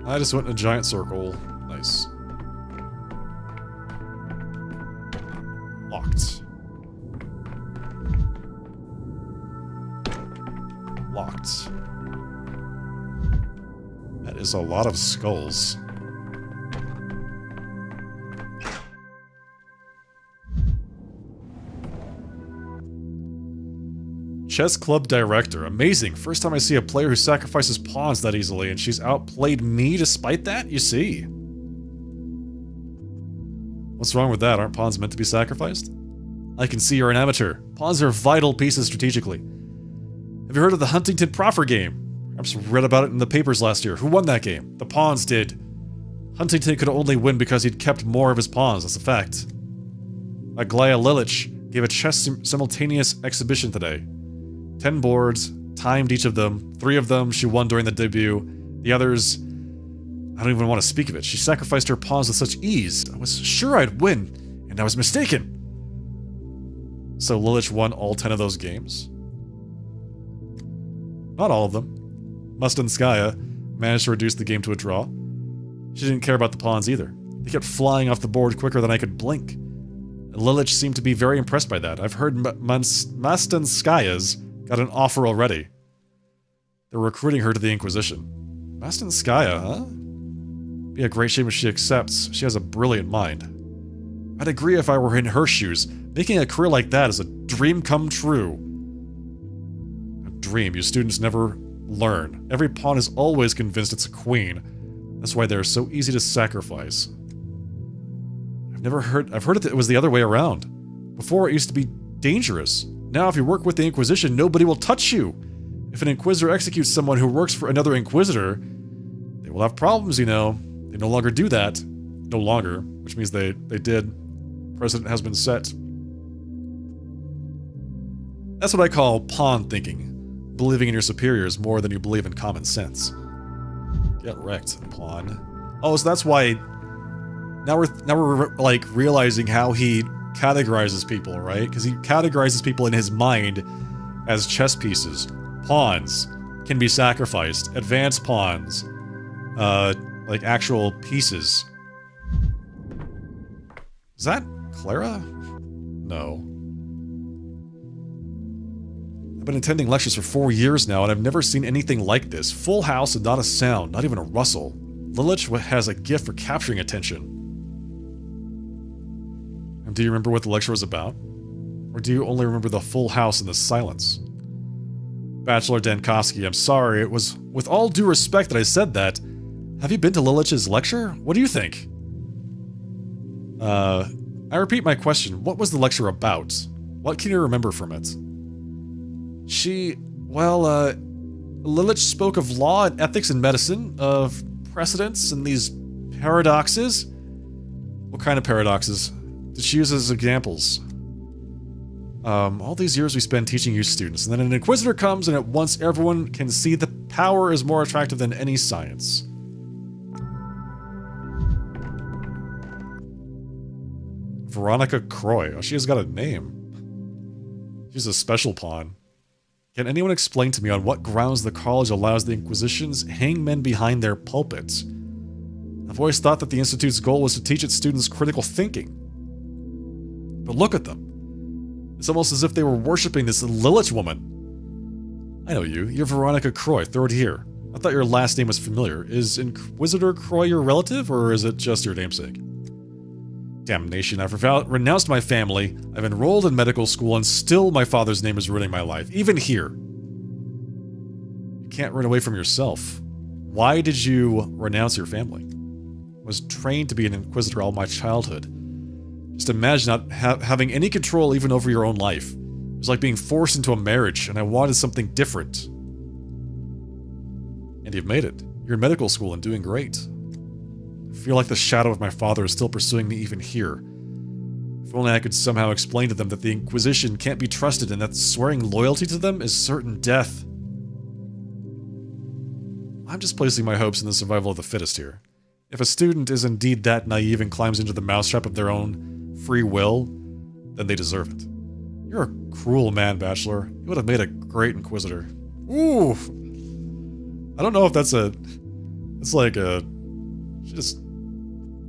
I just went in a giant circle. Nice. Locked. Locked. That is a lot of skulls. Chess club director. Amazing. First time I see a player who sacrifices pawns that easily, and she's outplayed me despite that? You see. What's wrong with that? Aren't pawns meant to be sacrificed? I can see you're an amateur. Pawns are vital pieces strategically. Have you heard of the Huntington Proffer game? Perhaps read about it in the papers last year. Who won that game? The pawns did. Huntington could only win because he'd kept more of his pawns, that's a fact. Aglaya Lilich gave a chess simultaneous exhibition today. 10 boards, timed each of them. 3 of them she won during the debut. The others, I don't even want to speak of it. She sacrificed her pawns with such ease. I was sure I'd win, and I was mistaken. So Lilich won all 10 of those games? Not all of them. Mustinskaya managed to reduce the game to a draw. She didn't care about the pawns either. They kept flying off the board quicker than I could blink. And Lilich seemed to be very impressed by that. I've heard Mustinskaya's got an offer already. They're recruiting her to the Inquisition. Mustinskaya, huh? Be a great shame if she accepts. She has a brilliant mind. I'd agree if I were in her shoes. Making a career like that is a dream come true. A dream you students never learn. Every pawn is always convinced it's a queen. That's why they're so easy to sacrifice. I've heard it was the other way around. Before it used to be dangerous. Now if you work with the Inquisition, nobody will touch you. If an Inquisitor executes someone who works for another Inquisitor, they will have problems, you know. They no longer do that. No longer, which means they did. Precedent has been set. That's what I call pawn thinking. Believing in your superiors more than you believe in common sense. Get wrecked, pawn. Oh, so that's why... Now we're like realizing how he categorizes people, right? Because he categorizes people in his mind as chess pieces. Pawns can be sacrificed. Advanced pawns. Like actual pieces. Is that Clara? No. I've been attending lectures for 4 years now, and I've never seen anything like this. Full house and not a sound, not even a rustle. Lilich has a gift for capturing attention. And do you remember what the lecture was about? Or do you only remember the full house and the silence? Bachelor Dankowski, I'm sorry, it was with all due respect that I said that. Have you been to Lilich's lecture? What do you think? I repeat my question. What was the lecture about? What can you remember from it? Lilich spoke of law and ethics in medicine, of precedents and these paradoxes. What kind of paradoxes did she use as examples? All these years we spend teaching you students, and then an inquisitor comes and at once everyone can see the power is more attractive than any science. Veronica Croy. Oh, she has got a name. She's a special pawn. Can anyone explain to me on what grounds the college allows the Inquisitions hang men behind their pulpits? I've always thought that the Institute's goal was to teach its students critical thinking. But look at them. It's almost as if they were worshipping this Lilith woman. I know you. You're Veronica Croy. Throw it here. I thought your last name was familiar. Is Inquisitor Croy your relative, or is it just your namesake? Damnation, I've renounced my family, I've enrolled in medical school, and still my father's name is ruining my life, even here. You can't run away from yourself. Why did you renounce your family? I was trained to be an Inquisitor all my childhood. Just imagine not having any control even over your own life. It was like being forced into a marriage, and I wanted something different. And you've made it. You're in medical school and doing great. I feel like the shadow of my father is still pursuing me even here. If only I could somehow explain to them that the Inquisition can't be trusted and that swearing loyalty to them is certain death. I'm just placing my hopes in the survival of the fittest here. If a student is indeed that naive and climbs into the mousetrap of their own free will, then they deserve it. You're a cruel man, Bachelor. You would have made a great Inquisitor. Ooh! I don't know if that's a... It's like a... She just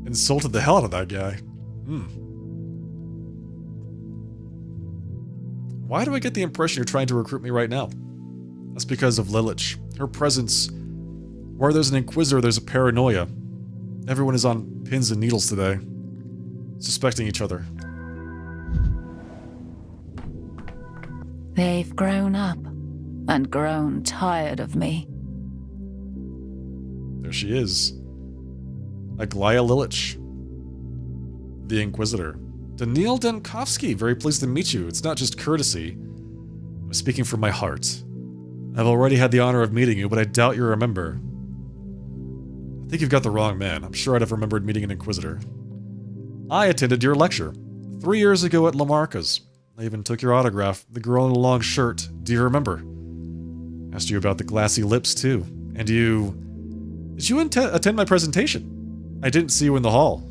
insulted the hell out of that guy. Why do I get the impression you're trying to recruit me right now? That's because of Lilith. Her presence. Where there's an Inquisitor, there's a paranoia. Everyone is on pins and needles today. Suspecting each other. They've grown up and grown tired of me. There she is. Aglaia Lilith, the Inquisitor. Daniil Denkovsky, very pleased to meet you. It's not just courtesy. I'm speaking from my heart. I've already had the honor of meeting you, but I doubt you remember. I think you've got the wrong man. I'm sure I'd have remembered meeting an Inquisitor. I attended your lecture 3 years ago at Lamarca's. I even took your autograph, the girl in a long shirt. Do you remember? Asked you about the glassy lips, too. And you... Did you attend my presentation? I didn't see you in the hall.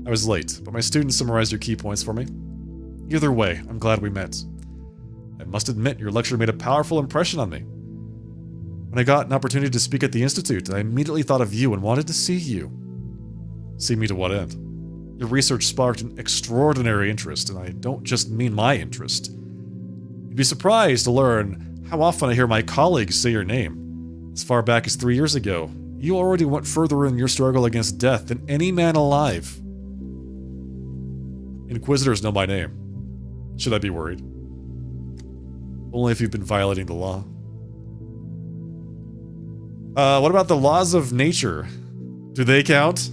I was late, but my students summarized your key points for me. Either way, I'm glad we met. I must admit, your lecture made a powerful impression on me. When I got an opportunity to speak at the Institute, I immediately thought of you and wanted to see you. See me to what end? Your research sparked an extraordinary interest, and I don't just mean my interest. You'd be surprised to learn how often I hear my colleagues say your name. As far back as 3 years ago, you already went further in your struggle against death than any man alive. Inquisitors know my name. Should I be worried? Only if you've been violating the law. What about the laws of nature? Do they count?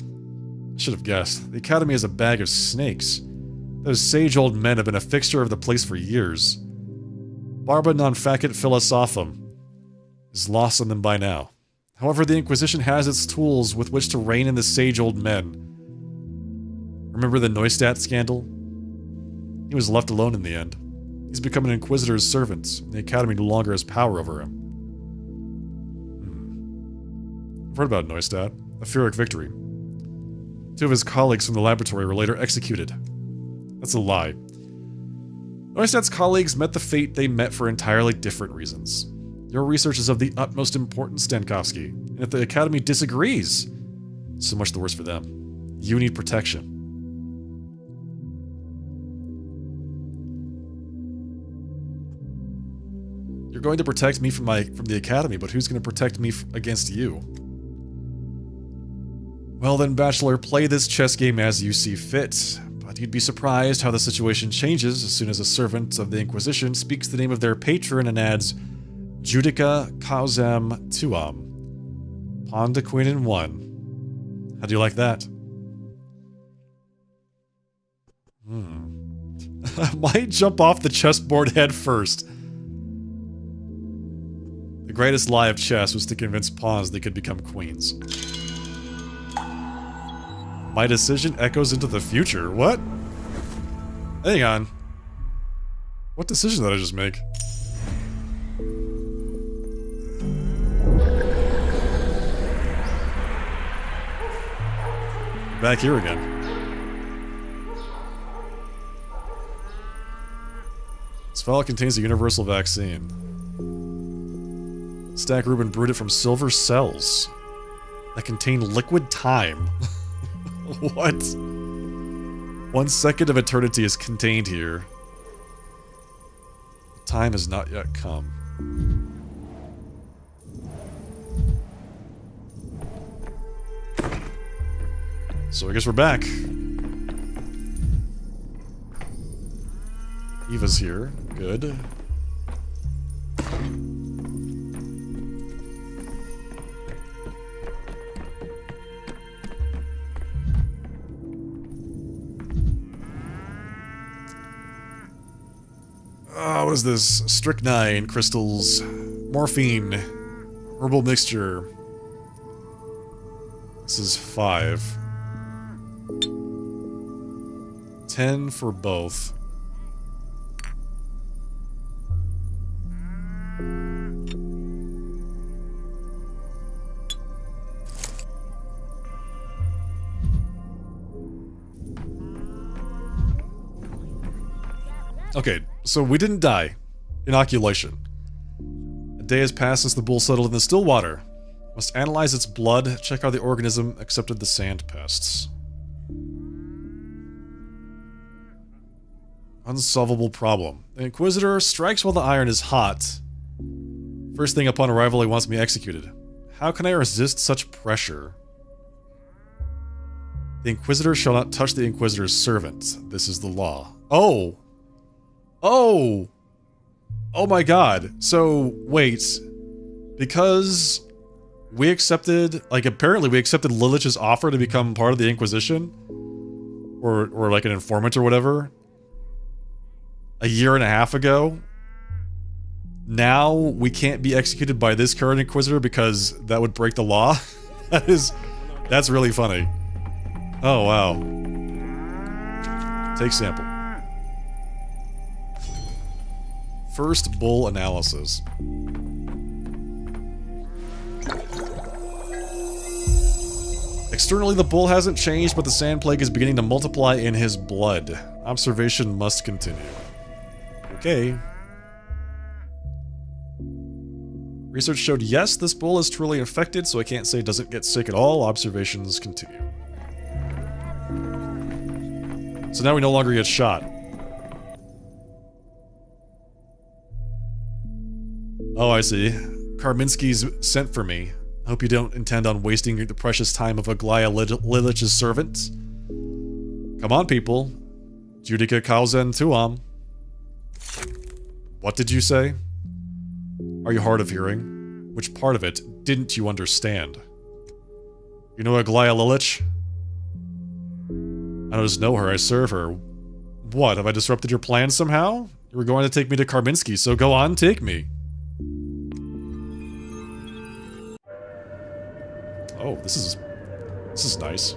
I should have guessed. The Academy is a bag of snakes. Those sage old men have been a fixture of the place for years. Barba non facit philosophum is lost on them by now. However, the Inquisition has its tools with which to rein in the sage old men. Remember the Neustadt scandal? He was left alone in the end. He's become an Inquisitor's servant, and the Academy no longer has power over him. I've heard about Neustadt, a Pyrrhic victory. 2 of his colleagues from the laboratory were later executed. That's a lie. Neustadt's colleagues met the fate they met for entirely different reasons. Your research is of the utmost importance, Denkovsky, and if the Academy disagrees, so much the worse for them. You need protection. You're going to protect me from the Academy, but who's going to protect me against you? Well then, Bachelor, play this chess game as you see fit. But you'd be surprised how the situation changes as soon as a servant of the Inquisition speaks the name of their patron and adds Judica causam tuam. Pawn to queen in 1. How do you like that? I might jump off the chessboard head first. The greatest lie of chess was to convince pawns they could become queens. My decision echoes into the future. What? Hang on. What decision did I just make? Back here again. This vial contains a universal vaccine. Stack Reuben brewed it from silver cells that contain liquid time. What? 1 second of eternity is contained here. Time has not yet come. So I guess we're back. Eva's here. Good. What is this? Strychnine, crystals, morphine, herbal mixture. This is 5. 10 for both. Okay, so we didn't die. Inoculation. A day has passed since the bull settled in the still water. Must analyze its blood, check how the organism accepted the sand pests. Unsolvable problem. The Inquisitor strikes while the iron is hot. First thing upon arrival, he wants me executed. How can I resist such pressure? The Inquisitor shall not touch the Inquisitor's servant. This is the law. Oh! Oh! Oh my god. So, wait. Because we accepted, like, apparently we accepted Lilich's offer to become part of the Inquisition? Or like an informant or whatever? A year and a half ago? Now we can't be executed by this current Inquisitor because that would break the law? That's really funny. Oh, wow. Take sample. First bull analysis. Externally, the bull hasn't changed, but the sand plague is beginning to multiply in his blood. Observation must continue. Okay. Research showed yes, this bull is truly infected, so I can't say it doesn't get sick at all. Observations continue. So now we no longer get shot. Oh, I see. Karminski's sent for me. I hope you don't intend on wasting the precious time of Aglaya Lilich's servant. Come on, people. Judica Kausen tuam. What did you say? Are you hard of hearing? Which part of it didn't you understand? You know Aglaya Lilich? I don't just know her, I serve her. What, have I disrupted your plans somehow? You were going to take me to Karminski, so go on, take me. Oh, this is nice.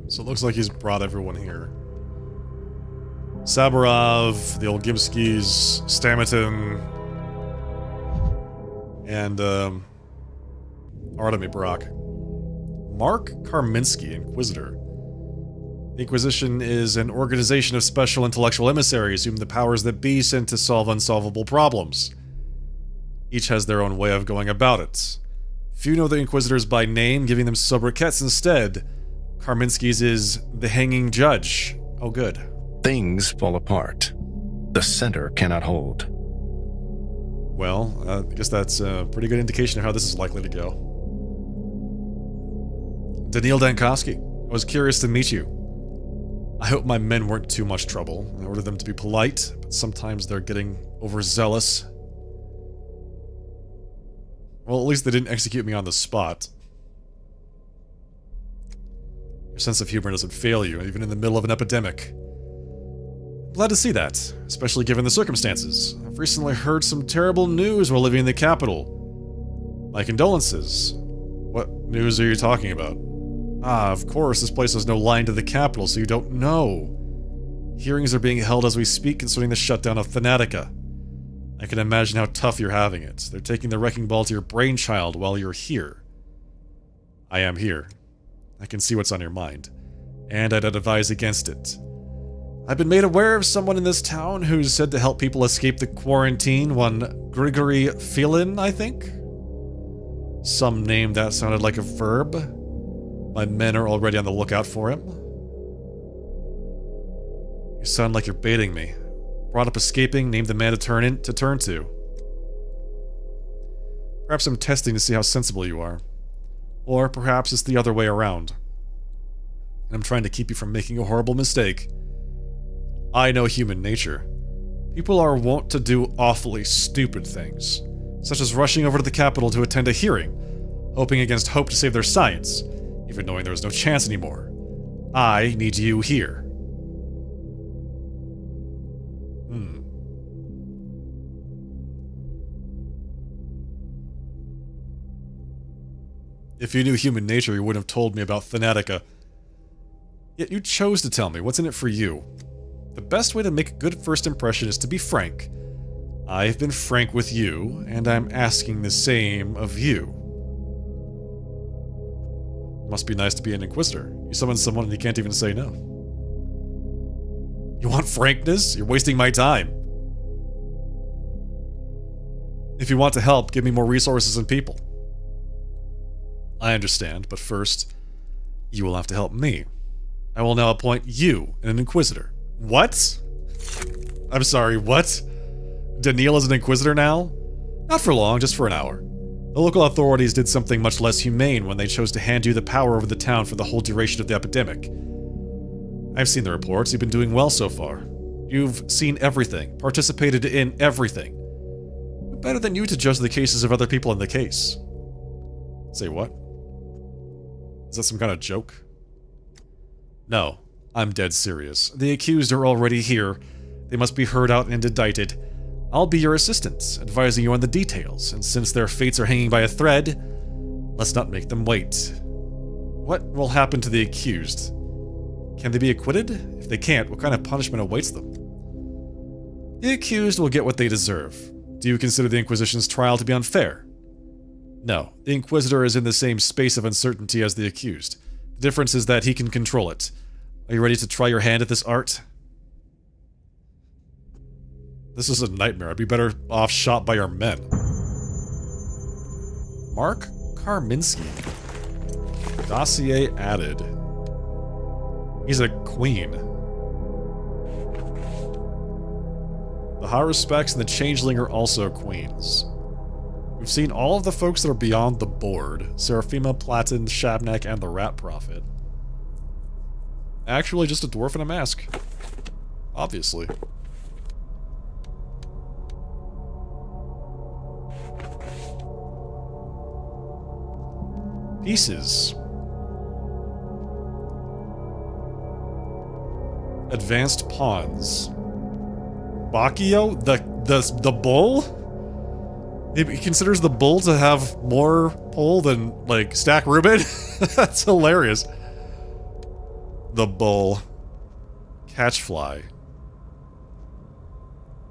So it looks like he's brought everyone here. Saburov, the Olgimskis, Stamatin, and Artemy Brock. Mark Karminski, Inquisitor. The Inquisition is an organization of special intellectual emissaries whom the powers that be send to solve unsolvable problems. Each has their own way of going about it. Few know the Inquisitors by name, giving them sobriquets instead. Karminski's is the Hanging Judge. Oh, good. things fall apart. The center cannot hold. Well, I guess that's a pretty good indication of how this is likely to go. Daniil Dankowski, I was curious to meet you. I hope my men weren't too much trouble. I ordered them to be polite, but sometimes they're getting overzealous. Well, at least they didn't execute me on the spot. Your sense of humor doesn't fail you, even in the middle of an epidemic. I'm glad to see that, especially given the circumstances. I've recently heard some terrible news while living in the capital. My condolences. What news are you talking about? Ah, of course, this place has no line to the capital, so you don't know. Hearings are being held as we speak concerning the shutdown of Thanatica. I can imagine how tough you're having it. They're taking the wrecking ball to your brainchild while you're here. I am here. I can see what's on your mind, and I'd advise against it. I've been made aware of someone in this town who's said to help people escape the quarantine, one Grigory Filin, I think? Some name that sounded like a verb. My men are already on the lookout for him. You sound like you're baiting me. Brought up escaping, named the man to turn to. Perhaps I'm testing to see how sensible you are. Or perhaps it's the other way around. I'm trying to keep you from making a horrible mistake. I know human nature. People are wont to do awfully stupid things, such as rushing over to the capital to attend a hearing, hoping against hope to save their science, even knowing there is no chance anymore. I need you here. If you knew human nature, you wouldn't have told me about Thanatica. Yet you chose to tell me. What's in it for you? The best way to make a good first impression is to be frank. I've been frank with you, and I'm asking the same of you. Must be nice to be an Inquisitor. You summon someone and you can't even say no. You want frankness? You're wasting my time. If you want to help, give me more resources and people. I understand, but first, you will have to help me. I will now appoint you an Inquisitor. What? I'm sorry, what? Daniil is an Inquisitor now? Not for long, just for an hour. The local authorities did something much less humane when they chose to hand you the power over the town for the whole duration of the epidemic. I've seen the reports. You've been doing well so far. You've seen everything, participated in everything. Better than you to judge the cases of other people in the case. Say what? Is that some kind of joke? No, I'm dead serious. The accused are already here. They must be heard out and indicted. I'll be your assistant, advising you on the details, and since their fates are hanging by a thread, let's not make them wait. What will happen to the accused? Can they be acquitted? If they can't, what kind of punishment awaits them? The accused will get what they deserve. Do you consider the Inquisition's trial to be unfair? No, the Inquisitor is in the same space of uncertainty as the accused. The difference is that he can control it. Are you ready to try your hand at this art? This is a nightmare. I'd be better off shot by our men. Mark Karminski. Dossier added. He's a queen. The High Respects and the Changeling are also queens. We've seen all of the folks that are beyond the board. Seraphima, Platin, Shabnak, and the Rat Prophet. Actually, just a dwarf in a mask. Obviously. Pieces. Advanced pawns. Bacchio? The bull? He considers the bull to have more pull than, like, Stack Reuben? That's hilarious. The bull. Catchfly.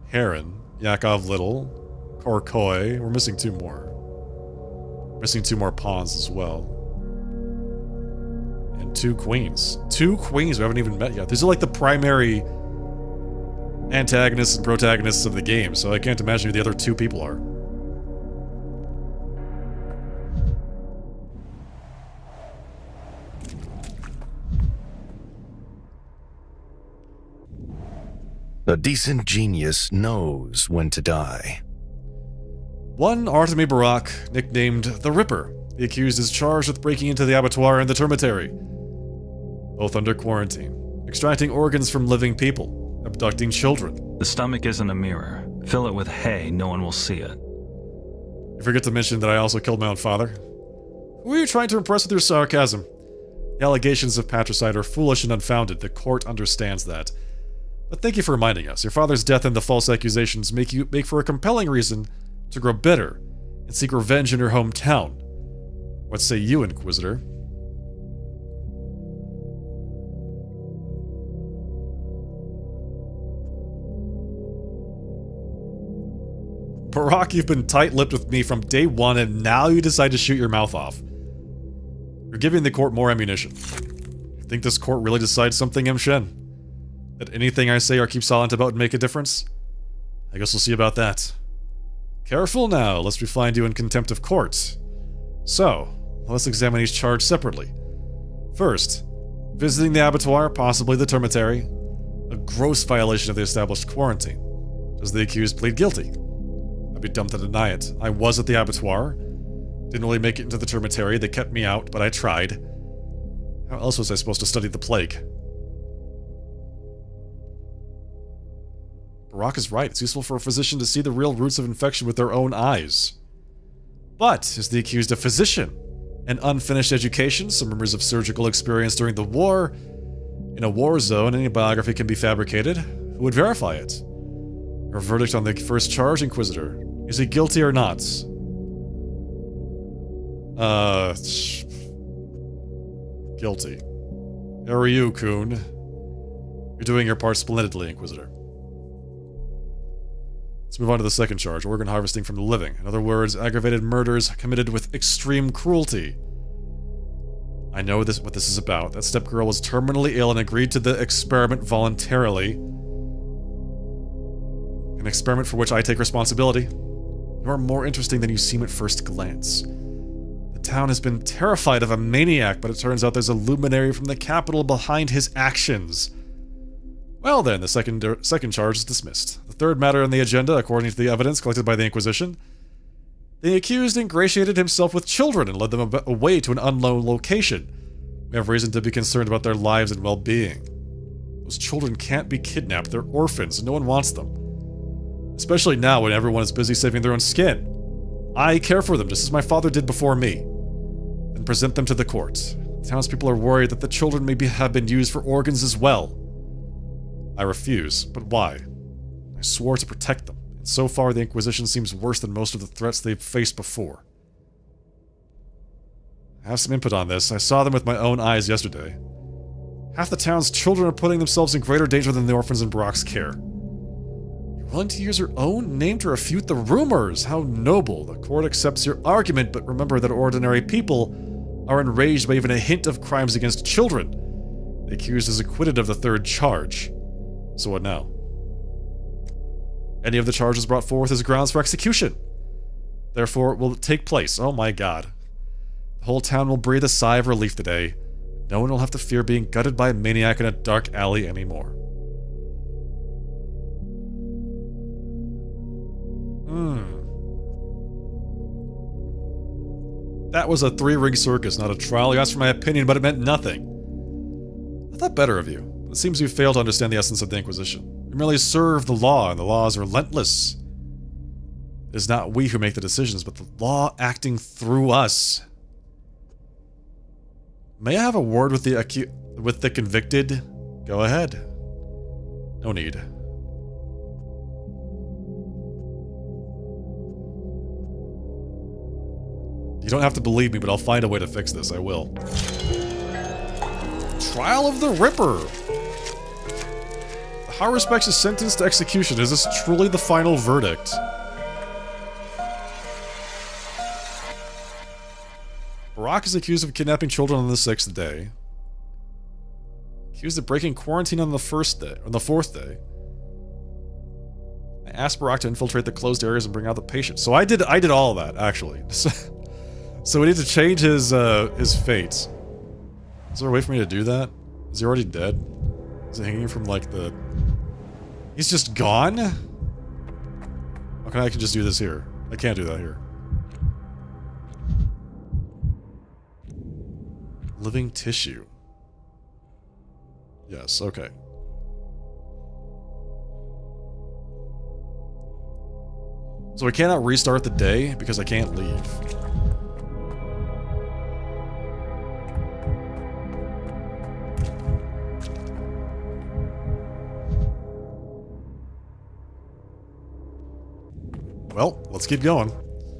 Heron. Yakov Little. Korkoi. We're missing two more. Missing two more pawns as well. And two queens. Two queens we haven't even met yet. These are like the primary antagonists and protagonists of the game, so I can't imagine who the other two people are. A decent genius knows when to die. One Artemy Barak, nicknamed the Ripper. The accused is charged with breaking into the abattoir and the termitary, both under quarantine, extracting organs from living people, abducting children. The stomach isn't a mirror. Fill it with hay, no one will see it. You forget to mention that I also killed my own father. Who are you trying to impress with your sarcasm? The allegations of patricide are foolish and unfounded. The court understands that. But thank you for reminding us. Your father's death and the false accusations make for a compelling reason to grow bitter and seek revenge in your hometown. What say you, Inquisitor? Barak, you've been tight-lipped with me from day one, and now you decide to shoot your mouth off. You're giving the court more ammunition. You think this court really decides something, M. Shen? That anything I say or keep silent about would make a difference? I guess we'll see about that. Careful now, lest we find you in contempt of court. So, let's examine each charge separately. First, visiting the abattoir, possibly the termitary. A gross violation of the established quarantine. Does the accused plead guilty? I'd be dumb to deny it. I was at the abattoir. Didn't really make it into the termitary. They kept me out, but I tried. How else was I supposed to study the plague? Barak is right. It's useful for a physician to see the real roots of infection with their own eyes. But is the accused a physician? An unfinished education? Some rumors of surgical experience during the war? In a war zone, any biography can be fabricated. Who would verify it? Your verdict on the first charge, Inquisitor. Is he guilty or not? Guilty. How are you, Kuhn? You're doing your part splendidly, Inquisitor. Let's move on to the second charge, organ harvesting from the living. In other words, aggravated murders committed with extreme cruelty. I know what this is about. That stepgirl was terminally ill and agreed to the experiment voluntarily. An experiment for which I take responsibility. You are more interesting than you seem at first glance. The town has been terrified of a maniac, but it turns out there's a luminary from the capital behind his actions. Well then, the second charge is dismissed. The third matter on the agenda, according to the evidence collected by the Inquisition, the accused ingratiated himself with children and led them away to an unknown location. We have reason to be concerned about their lives and well-being. Those children can't be kidnapped. They're orphans, and no one wants them. Especially now when everyone is busy saving their own skin. I care for them, just as my father did before me. Then present them to the court. The townspeople are worried that the children may have been used for organs as well. I refuse, but why? I swore to protect them, and so far the Inquisition seems worse than most of the threats they've faced before. I have some input on this. I saw them with my own eyes yesterday. Half the town's children are putting themselves in greater danger than the orphans in Barak's care. You're willing to use your own name to refute the rumors. How noble. The court accepts your argument, but remember that ordinary people are enraged by even a hint of crimes against children. The accused is acquitted of the third charge. So what now? Any of the charges brought forth as grounds for execution. Therefore, it will take place. Oh my god. The whole town will breathe a sigh of relief today. No one will have to fear being gutted by a maniac in a dark alley anymore. That was a three-ring circus, not a trial. You asked for my opinion, but it meant nothing. I thought better of you. It seems you fail to understand the essence of the Inquisition. We merely serve the law, and the law is relentless. It is not we who make the decisions, but the law acting through us. May I have a word with the convicted? Go ahead. No need. You don't have to believe me, but I'll find a way to fix this. I will. Trial of the Ripper! How respects is sentenced to execution. Is this truly the final verdict? Barak is accused of kidnapping children on the 6th day. Accused of breaking quarantine on the 4th day. I asked Barak to infiltrate the closed areas and bring out the patient. So I did all of that, actually. So we need to change his fate. Is there a way for me to do that? Is he already dead? Is he hanging from, like, the He's just gone? Okay, I can just do this here. I can't do that here. Living tissue. Yes, okay. So I cannot restart the day because I can't leave. Well, let's keep going.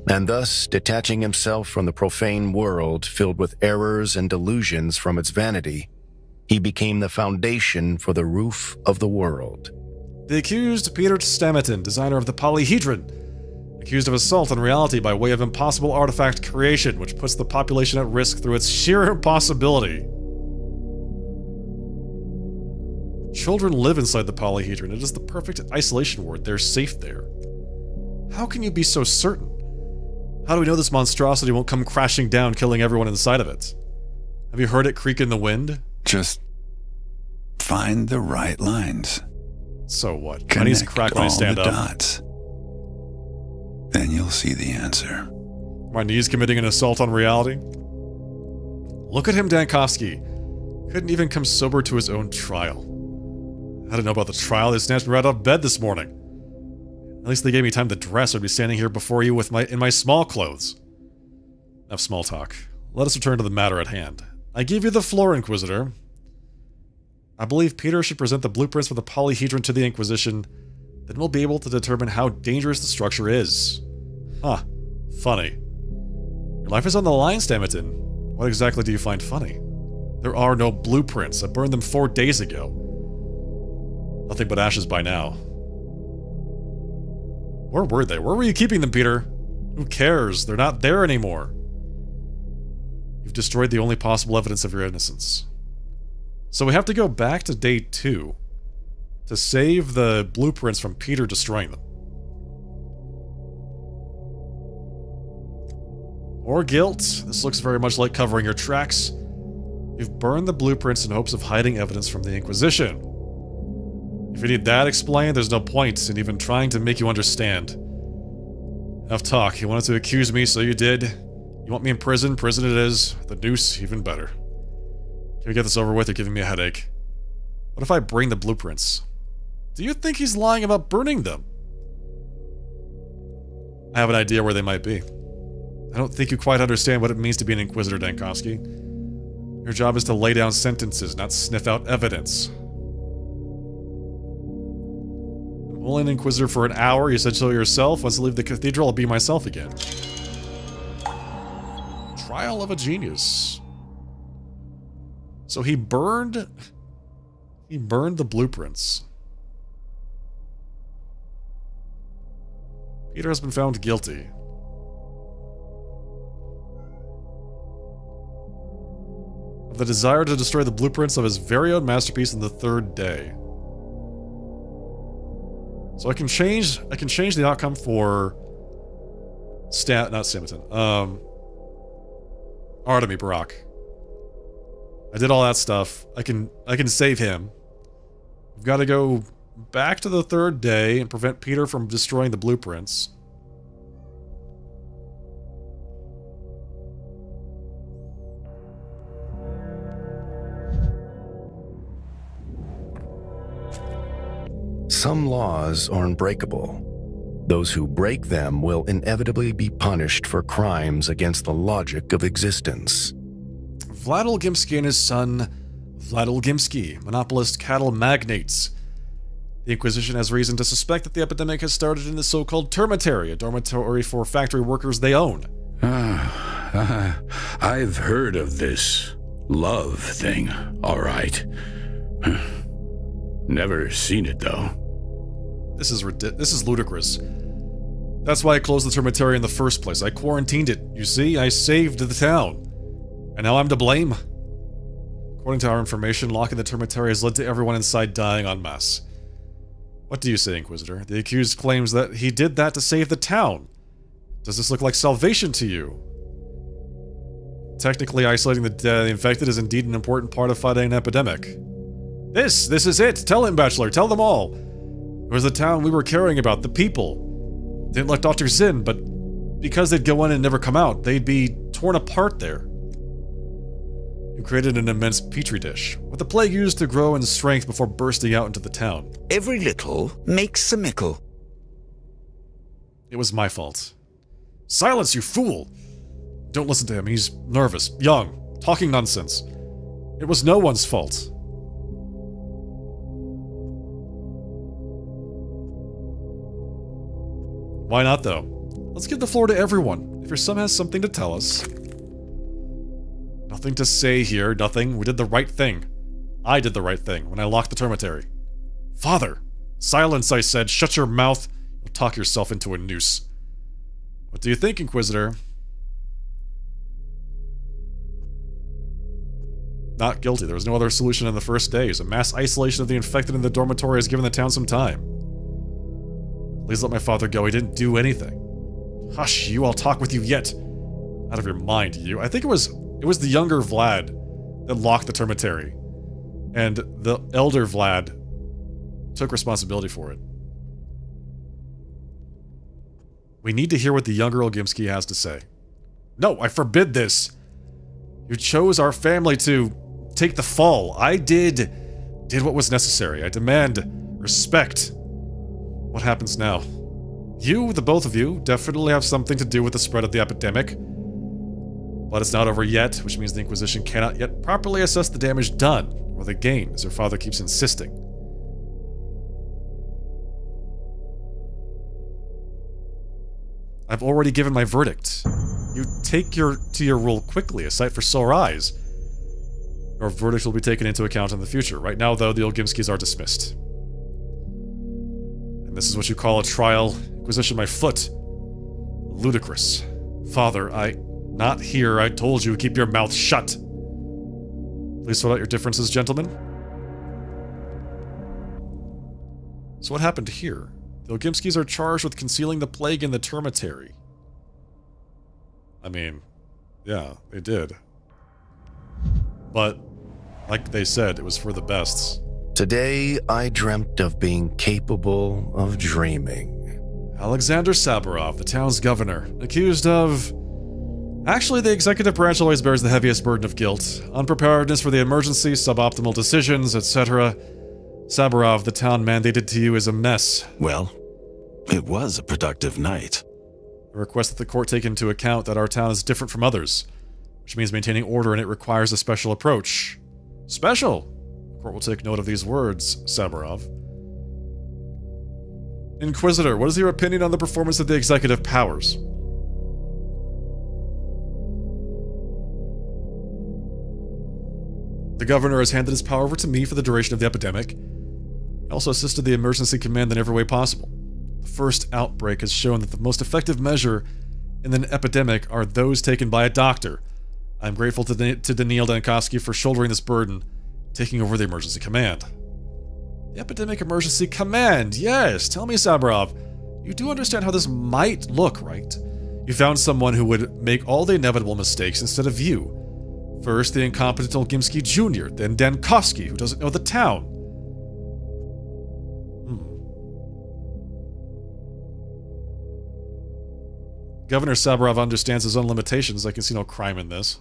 And thus, detaching himself from the profane world filled with errors and delusions from its vanity, he became the foundation for the roof of the world. The accused, Peter Stamatin, designer of the polyhedron, accused of assault on reality by way of impossible artifact creation, which puts the population at risk through its sheer impossibility. Children live inside the polyhedron. It is the perfect isolation ward. They're safe there. How can you be so certain? How do we know this monstrosity won't come crashing down, killing everyone inside of it? Have you heard it creak in the wind? Just find the right lines. So what? My knees crack when I stand up. Dots. Then you'll see the answer. My knees committing an assault on reality? Look at him, Dankovsky. Couldn't even come sober to his own trial. I didn't know about the trial. They snatched me right out of bed this morning. At least they gave me time to dress. I'd be standing here before you with in my small clothes. Enough small talk. Let us return to the matter at hand. I give you the floor, Inquisitor. I believe Peter should present the blueprints for the polyhedron to the Inquisition. Then we'll be able to determine how dangerous the structure is. Huh. Funny. Your life is on the line, Stamatin. What exactly do you find funny? There are no blueprints. I burned them 4 days ago. Nothing but ashes by now. Where were they? Where were you keeping them, Peter? Who cares? They're not there anymore. You've destroyed the only possible evidence of your innocence. So we have to go back to day 2 to save the blueprints from Peter destroying them. Or guilt. This looks very much like covering your tracks. You've burned the blueprints in hopes of hiding evidence from the Inquisition. If you need that explained, there's no point in even trying to make you understand. Enough talk. You wanted to accuse me, so you did. You want me in prison? Prison it is. The noose, even better. Can we get this over with? You're giving me a headache. What if I bring the blueprints? Do you think he's lying about burning them? I have an idea where they might be. I don't think you quite understand what it means to be an Inquisitor, Dankovsky. Your job is to lay down sentences, not sniff out evidence. I'm only an Inquisitor for an hour, you said so yourself. Once I leave the cathedral, I'll be myself again. Trial of a genius. So he burned the blueprints. Peter has been found guilty. Of the desire to destroy the blueprints of his very own masterpiece on the 3rd day. So I can change the outcome for not Stamatin. Artemy Barak. I did all that stuff. I can save him. We've got to go back to the 3rd day and prevent Peter from destroying the blueprints. Some laws are unbreakable. Those who break them will inevitably be punished for crimes against the logic of existence. Vladil Gimsky and his son, Vladil Gimsky, monopolist cattle magnates. The Inquisition has reason to suspect that the epidemic has started in the so-called termitary, a dormitory for factory workers they own. I've heard of this love thing, all right. Never seen it, though. This is ludicrous. That's why I closed the termitary in the first place. I quarantined it. You see, I saved the town. And now I'm to blame? According to our information, locking the termitary has led to everyone inside dying en masse. What do you say, Inquisitor? The accused claims that he did that to save the town. Does this look like salvation to you? Technically, isolating the infected is indeed an important part of fighting an epidemic. This is it! Tell him, Bachelor, tell them all! It was the town we were caring about, the people. They didn't let doctors in, but because they'd go in and never come out, they'd be torn apart there. You created an immense petri dish, with the plague used to grow in strength before bursting out into the town. Every little makes a mickle. It was my fault. Silence, you fool! Don't listen to him, he's nervous, young, talking nonsense. It was no one's fault. Why not, though? Let's give the floor to everyone. If your son has something to tell us. Nothing to say here, nothing. We did the right thing. I did the right thing when I locked the termitary. Father! Silence, I said. Shut your mouth. You'll talk yourself into a noose. What do you think, Inquisitor? Not guilty. There was no other solution in the first days. A mass isolation of the infected in the dormitory has given the town some time. Please let my father go. He didn't do anything. Hush, you. I'll talk with you yet. Out of your mind, you. I think it was the younger Vlad that locked the termitary. And the elder Vlad took responsibility for it. We need to hear what the younger Olgimsky has to say. No, I forbid this. You chose our family to take the fall. I did what was necessary. I demand respect. What happens now? You, the both of you, definitely have something to do with the spread of the epidemic. But it's not over yet, which means the Inquisition cannot yet properly assess the damage done, or the gain, as her father keeps insisting. I've already given my verdict. You take to your rule quickly, a sight for sore eyes. Your verdict will be taken into account in the future. Right now, though, the Olgimskis are dismissed. And this is what you call a trial? Inquisition my foot. Ludicrous. Father, not here. I told you, keep your mouth shut. Please sort out your differences, gentlemen. So what happened here? The Olgimskis are charged with concealing the plague in the termitary. I mean, yeah, they did. But, like they said, it was for the best. Today, I dreamt of being capable of dreaming. Alexander Saburov, the town's governor, accused of... Actually, the executive branch always bears the heaviest burden of guilt. Unpreparedness for the emergency, suboptimal decisions, etc. Saburov, the town mandated to you, is a mess. Well, it was a productive night. I request that the court take into account that our town is different from others, which means maintaining order and it requires a special approach. Special? The court will take note of these words, Saburov. Inquisitor, what is your opinion on the performance of the executive powers? The governor has handed his power over to me for the duration of the epidemic. He also assisted the emergency command in every way possible. The first outbreak has shown that the most effective measure in an epidemic are those taken by a doctor. I'm grateful to Daniil Dankovsky for shouldering this burden, taking over the emergency command. The Epidemic Emergency Command, yes! Tell me, Saburov, you do understand how this might look, right? You found someone who would make all the inevitable mistakes instead of you. First, the incompetent Olgimsky Jr., then Dankovsky, who doesn't know the town. Governor Saburov understands his own limitations. I can see no crime in this.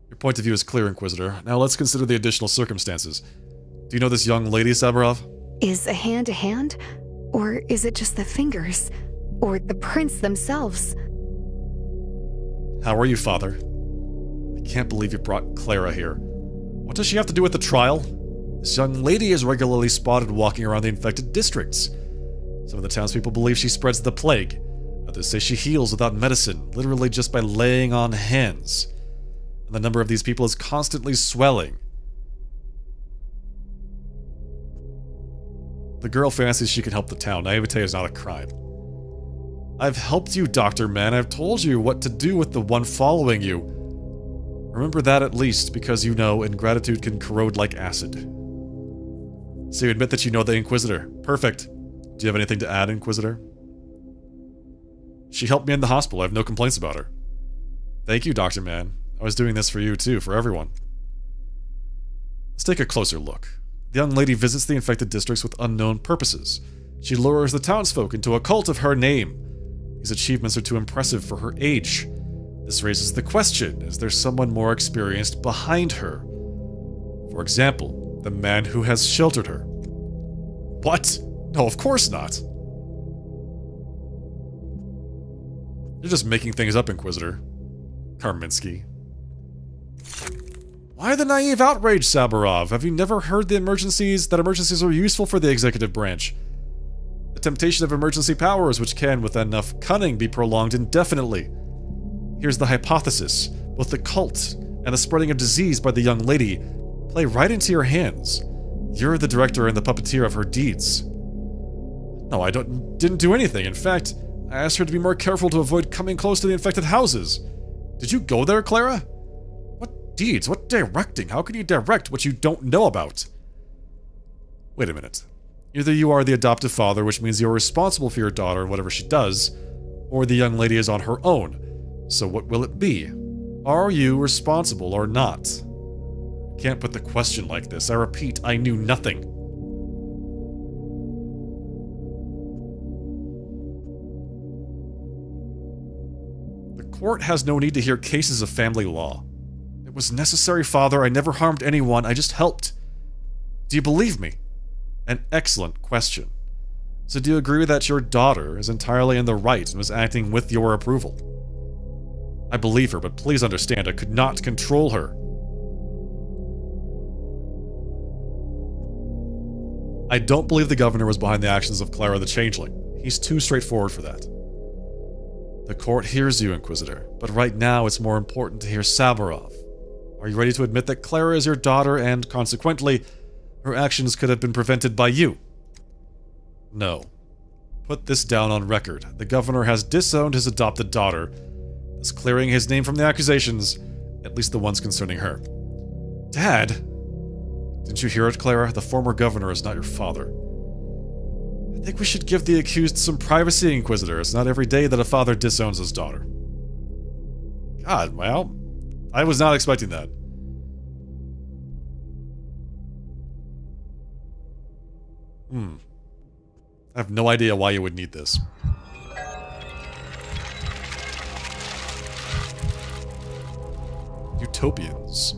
Your point of view is clear, Inquisitor. Now let's consider the additional circumstances. Do you know this young lady, Saburov? Is a hand a hand? Or is it just the fingers? Or the prints themselves? How are you, Father? I can't believe you brought Clara here. What does she have to do with the trial? This young lady is regularly spotted walking around the infected districts. Some of the townspeople believe she spreads the plague. Others say she heals without medicine, literally just by laying on hands. And the number of these people is constantly swelling. The girl fancies she can help the town. Naivete is not a crime. I've helped you, Dr. Man. I've told you what to do with the one following you. Remember that at least, because you know ingratitude can corrode like acid. So you admit that you know the Inquisitor. Perfect. Do you have anything to add, Inquisitor? She helped me in the hospital. I have no complaints about her. Thank you, Dr. Man. I was doing this for you too, for everyone. Let's take a closer look. The young lady visits the infected districts with unknown purposes. She lures the townsfolk into a cult of her name. These achievements are too impressive for her age. This raises the question, is there someone more experienced behind her? For example, the man who has sheltered her. What? No, of course not. You're just making things up, Inquisitor. Karminski. Why the naive outrage, Saburov? Have you never heard that emergencies are useful for the executive branch? The temptation of emergency powers, which can, with enough cunning, be prolonged indefinitely. Here's the hypothesis. Both the cult and the spreading of disease by the young lady play right into your hands. You're the director and the puppeteer of her deeds. No, I didn't do anything. In fact, I asked her to be more careful to avoid coming close to the infected houses. Did you go there, Clara? What deeds? What directing? How can you direct what you don't know about? Wait a minute. Either you are the adoptive father, which means you're responsible for your daughter and whatever she does, or the young lady is on her own. So what will it be? Are you responsible or not? You can't put the question like this. I repeat, I knew nothing. The court has no need to hear cases of family law. It was necessary, Father. I never harmed anyone. I just helped. Do you believe me? An excellent question. So do you agree that your daughter is entirely in the right and was acting with your approval? I believe her, but please understand, I could not control her. I don't believe the governor was behind the actions of Clara the Changeling. He's too straightforward for that. The court hears you, Inquisitor, but right now it's more important to hear Saburov. Are you ready to admit that Clara is your daughter and, consequently, her actions could have been prevented by you? No. Put this down on record. The governor has disowned his adopted daughter, thus clearing his name from the accusations, at least the ones concerning her. Dad? Didn't you hear it, Clara? The former governor is not your father. I think we should give the accused some privacy, Inquisitor. It's not every day that a father disowns his daughter. God, well, I was not expecting that. I have no idea why you would need this. Utopians.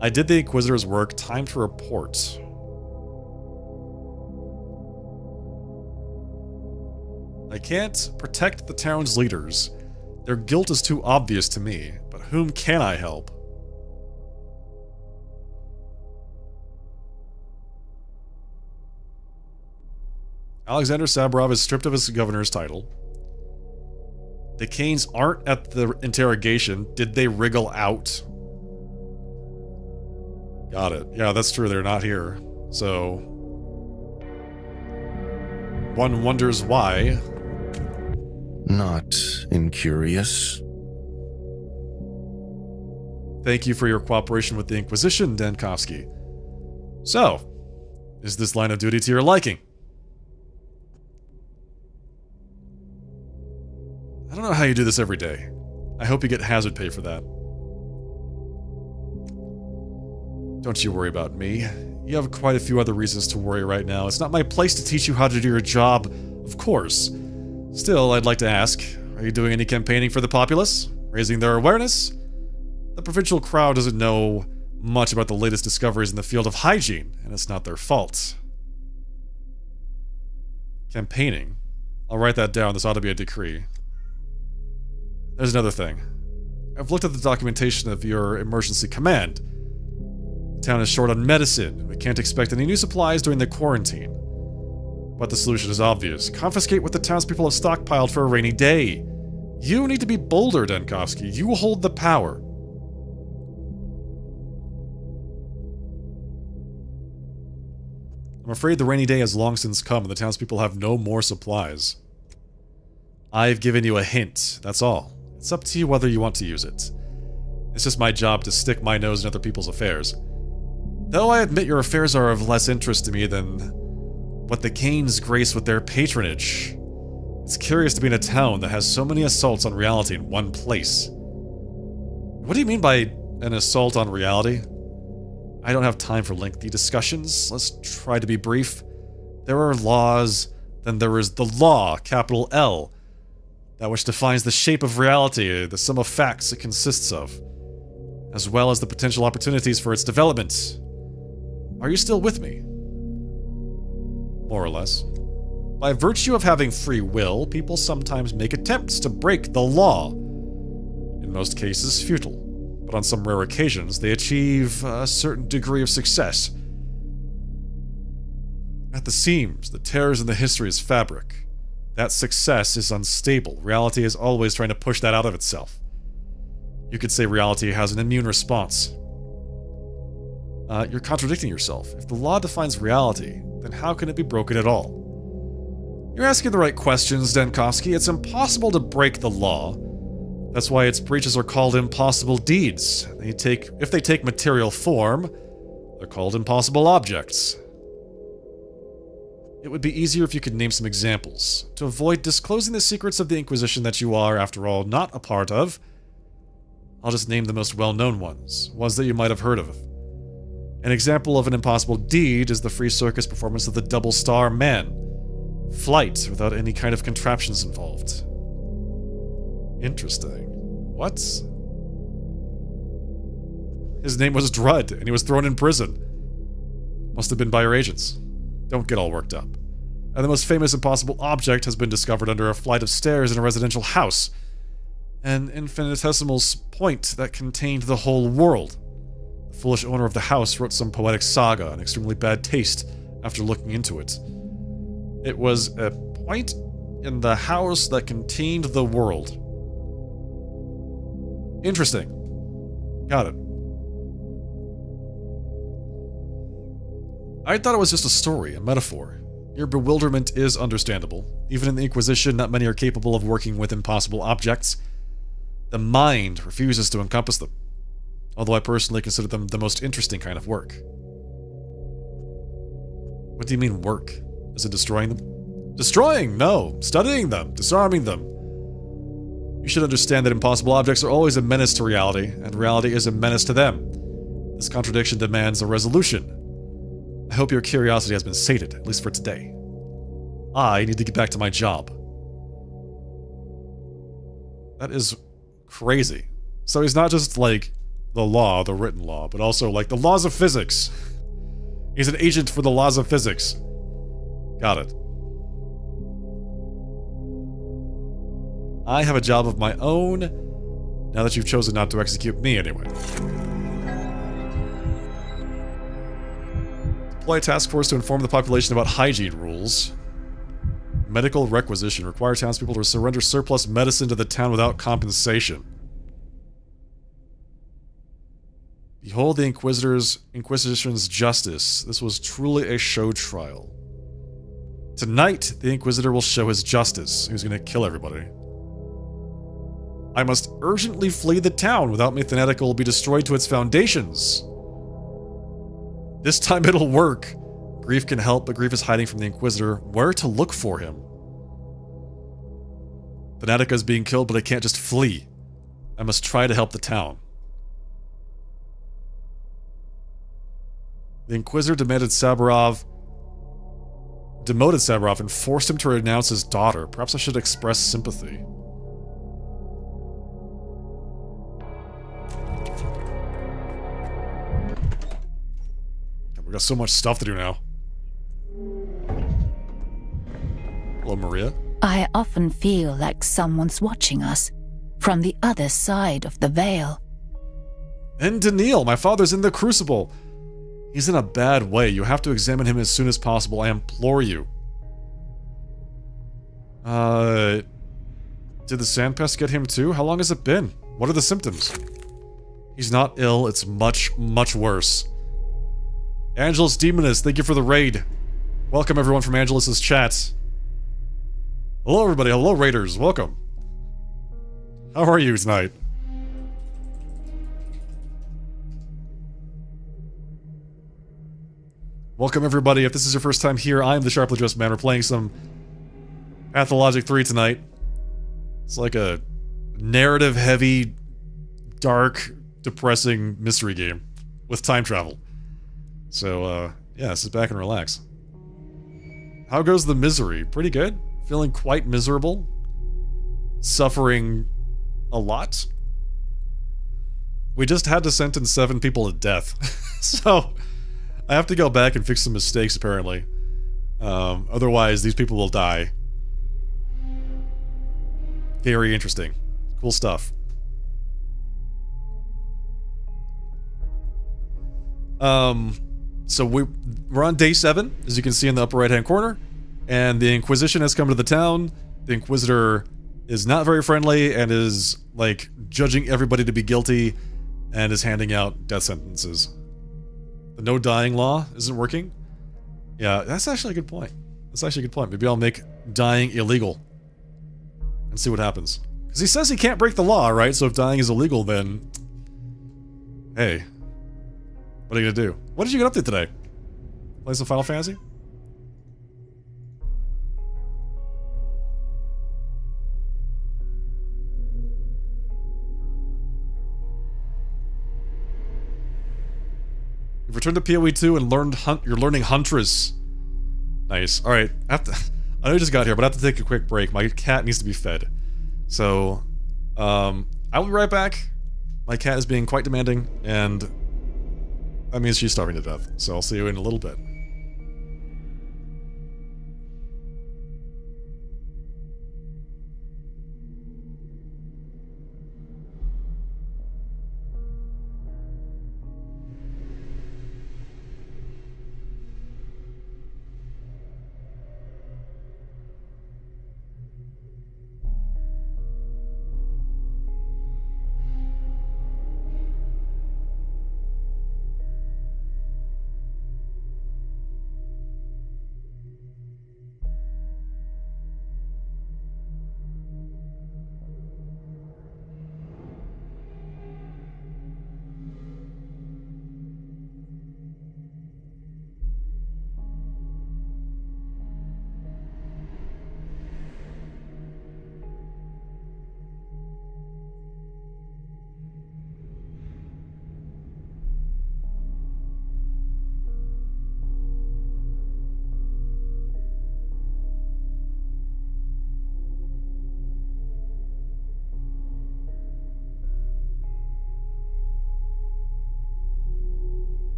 I did the Inquisitor's work. Time to report. I can't protect the town's leaders. Their guilt is too obvious to me, but whom can I help? Alexander Saburov is stripped of his governor's title. The Canes aren't at the interrogation. Did they wriggle out? Got it. Yeah, that's true. They're not here. So one wonders why. Not incurious. Thank you for your cooperation with the Inquisition, Dankovsky. So, is this line of duty to your liking? I don't know how you do this every day. I hope you get hazard pay for that. Don't you worry about me. You have quite a few other reasons to worry right now. It's not my place to teach you how to do your job, of course. Still, I'd like to ask, are you doing any campaigning for the populace? Raising their awareness? The provincial crowd doesn't know much about the latest discoveries in the field of hygiene, and it's not their fault. Campaigning? I'll write that down. This ought to be a decree. There's another thing. I've looked at the documentation of your emergency command. The town is short on medicine, and we can't expect any new supplies during the quarantine. But the solution is obvious. Confiscate what the townspeople have stockpiled for a rainy day. You need to be bolder, Dankovsky. You hold the power. I'm afraid the rainy day has long since come, and the townspeople have no more supplies. I've given you a hint, that's all. It's up to you whether you want to use it. It's just my job to stick my nose in other people's affairs. Though I admit your affairs are of less interest to me than what the Canes grace with their patronage. It's curious to be in a town that has so many assaults on reality in one place. What do you mean by an assault on reality? I don't have time for lengthy discussions. Let's try to be brief. There are laws, then there is the law, capital L, that which defines the shape of reality, the sum of facts it consists of, as well as the potential opportunities for its development. Are you still with me? More or less. By virtue of having free will, people sometimes make attempts to break the law. In most cases, futile, but on some rare occasions, they achieve a certain degree of success. At the seams, the tears in the history's fabric. That success is unstable. Reality is always trying to push that out of itself. You could say reality has an immune response. You're contradicting yourself. If the law defines reality, then how can it be broken at all? You're asking the right questions, Denkovsky. It's impossible to break the law. That's why its breaches are called impossible deeds. If they take material form, they're called impossible objects. It would be easier if you could name some examples. To avoid disclosing the secrets of the Inquisition that you are, after all, not a part of, I'll just name the most well-known ones that you might have heard of. An example of an impossible deed is the free circus performance of the Double Star Man. Flight without any kind of contraptions involved. Interesting. What? His name was Drudd, and he was thrown in prison. Must have been by your agents. Don't get all worked up. And the most famous impossible object has been discovered under a flight of stairs in a residential house. An infinitesimal point that contained the whole world. The foolish owner of the house wrote some poetic saga in extremely bad taste after looking into it. It was a point in the house that contained the world. Interesting. Got it. I thought it was just a story, a metaphor. Your bewilderment is understandable. Even in the Inquisition, not many are capable of working with impossible objects. The mind refuses to encompass them, although I personally consider them the most interesting kind of work. What do you mean, work? Is it destroying them? Destroying? No. Studying them. Disarming them. You should understand that impossible objects are always a menace to reality, and reality is a menace to them. This contradiction demands a resolution. I hope your curiosity has been sated, at least for today. I need to get back to my job. That is crazy. So he's not just like the law, the written law, but also like the laws of physics. He's an agent for the laws of physics. Got it. I have a job of my own, now that you've chosen not to execute me anyway. Deploy a task force to inform the population about hygiene rules. Medical requisition. Require townspeople to surrender surplus medicine to the town without compensation. Behold the Inquisition's justice. This was truly a show trial. Tonight, the Inquisitor will show his justice. He's gonna kill everybody. I must urgently flee the town, without me Thanatica will be destroyed to its foundations. This time it'll work. Grief can help, but Grief is hiding from the Inquisitor. Where to look for him? Thanatica is being killed, but I can't just flee. I must try to help the town. The Inquisitor demoted Saburov and forced him to renounce his daughter. Perhaps I should express sympathy. We got so much stuff to do now. Hello, Maria. I often feel like someone's watching us from the other side of the veil. And Daniil, my father's in the Crucible. He's in a bad way. You have to examine him as soon as possible. I implore you. Did the Sandpest get him too? How long has it been? What are the symptoms? He's not ill. It's much, much worse. Angelus Demonus, thank you for the raid. Welcome everyone from Angelus's chat. Hello everybody, hello raiders, welcome. How are you tonight? Welcome everybody, if this is your first time here, I am the Sharply Dressed Man. We're playing some Pathologic 3 tonight. It's like a narrative-heavy, dark, depressing mystery game with time travel. So, yeah, sit back and relax. How goes the misery? Pretty good. Feeling quite miserable. Suffering a lot. We just had to sentence 7 people to death. So, I have to go back and fix some mistakes, apparently. Otherwise, these people will die. Very interesting. Cool stuff. So we're on day 7, as you can see in the upper right-hand corner, and the Inquisition has come to the town. The Inquisitor is not very friendly and is, like, judging everybody to be guilty and is handing out death sentences. The no dying law isn't working. Yeah, that's actually a good point. That's actually a good point. Maybe I'll make dying illegal and see what happens. Because he says he can't break the law, right? So if dying is illegal, then... Hey. What are you gonna do? What did you get up to today? Play some Final Fantasy? You've returned to PoE 2 and you're learning Huntress. Nice. Alright, I know you just got here, but I have to take a quick break. My cat needs to be fed. So, I will be right back. My cat is being quite demanding, and that means she's starving to death. So I'll see you in a little bit.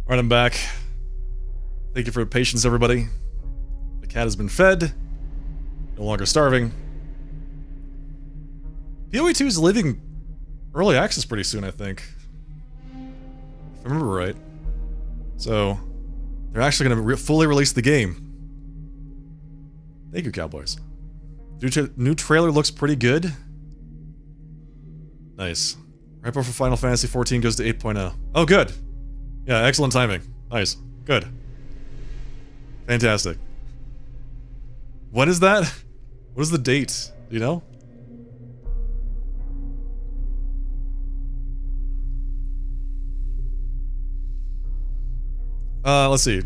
Alright, I'm back. Thank you for your patience, everybody. The cat has been fed. No longer starving. PoE 2 is leaving early access pretty soon, I think. If I remember right. So, they're actually going to fully release the game. Thank you, Cowboys. New trailer looks pretty good. Nice. Right before Final Fantasy 14 goes to 8.0. Oh, good. Yeah, excellent timing. Nice. Good. Fantastic. When is that? What is the date? Do you know? Let's see.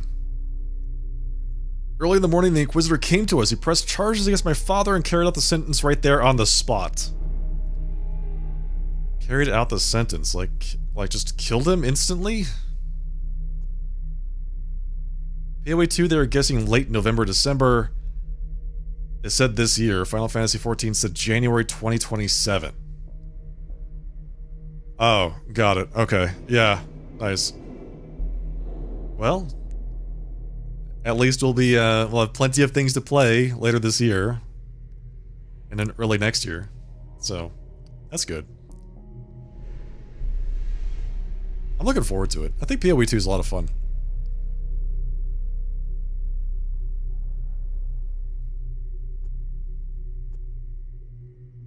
Early in the morning, the Inquisitor came to us. He pressed charges against my father and carried out the sentence right there on the spot. Carried out the sentence? Like just killed him instantly? PoE 2, they were guessing late November, December. It said this year. Final Fantasy 14 said January 2027. Oh, got it. Okay. Yeah. Nice. Well, at least we'll have plenty of things to play later this year. And then early next year. So, that's good. I'm looking forward to it. I think PoE 2 is a lot of fun.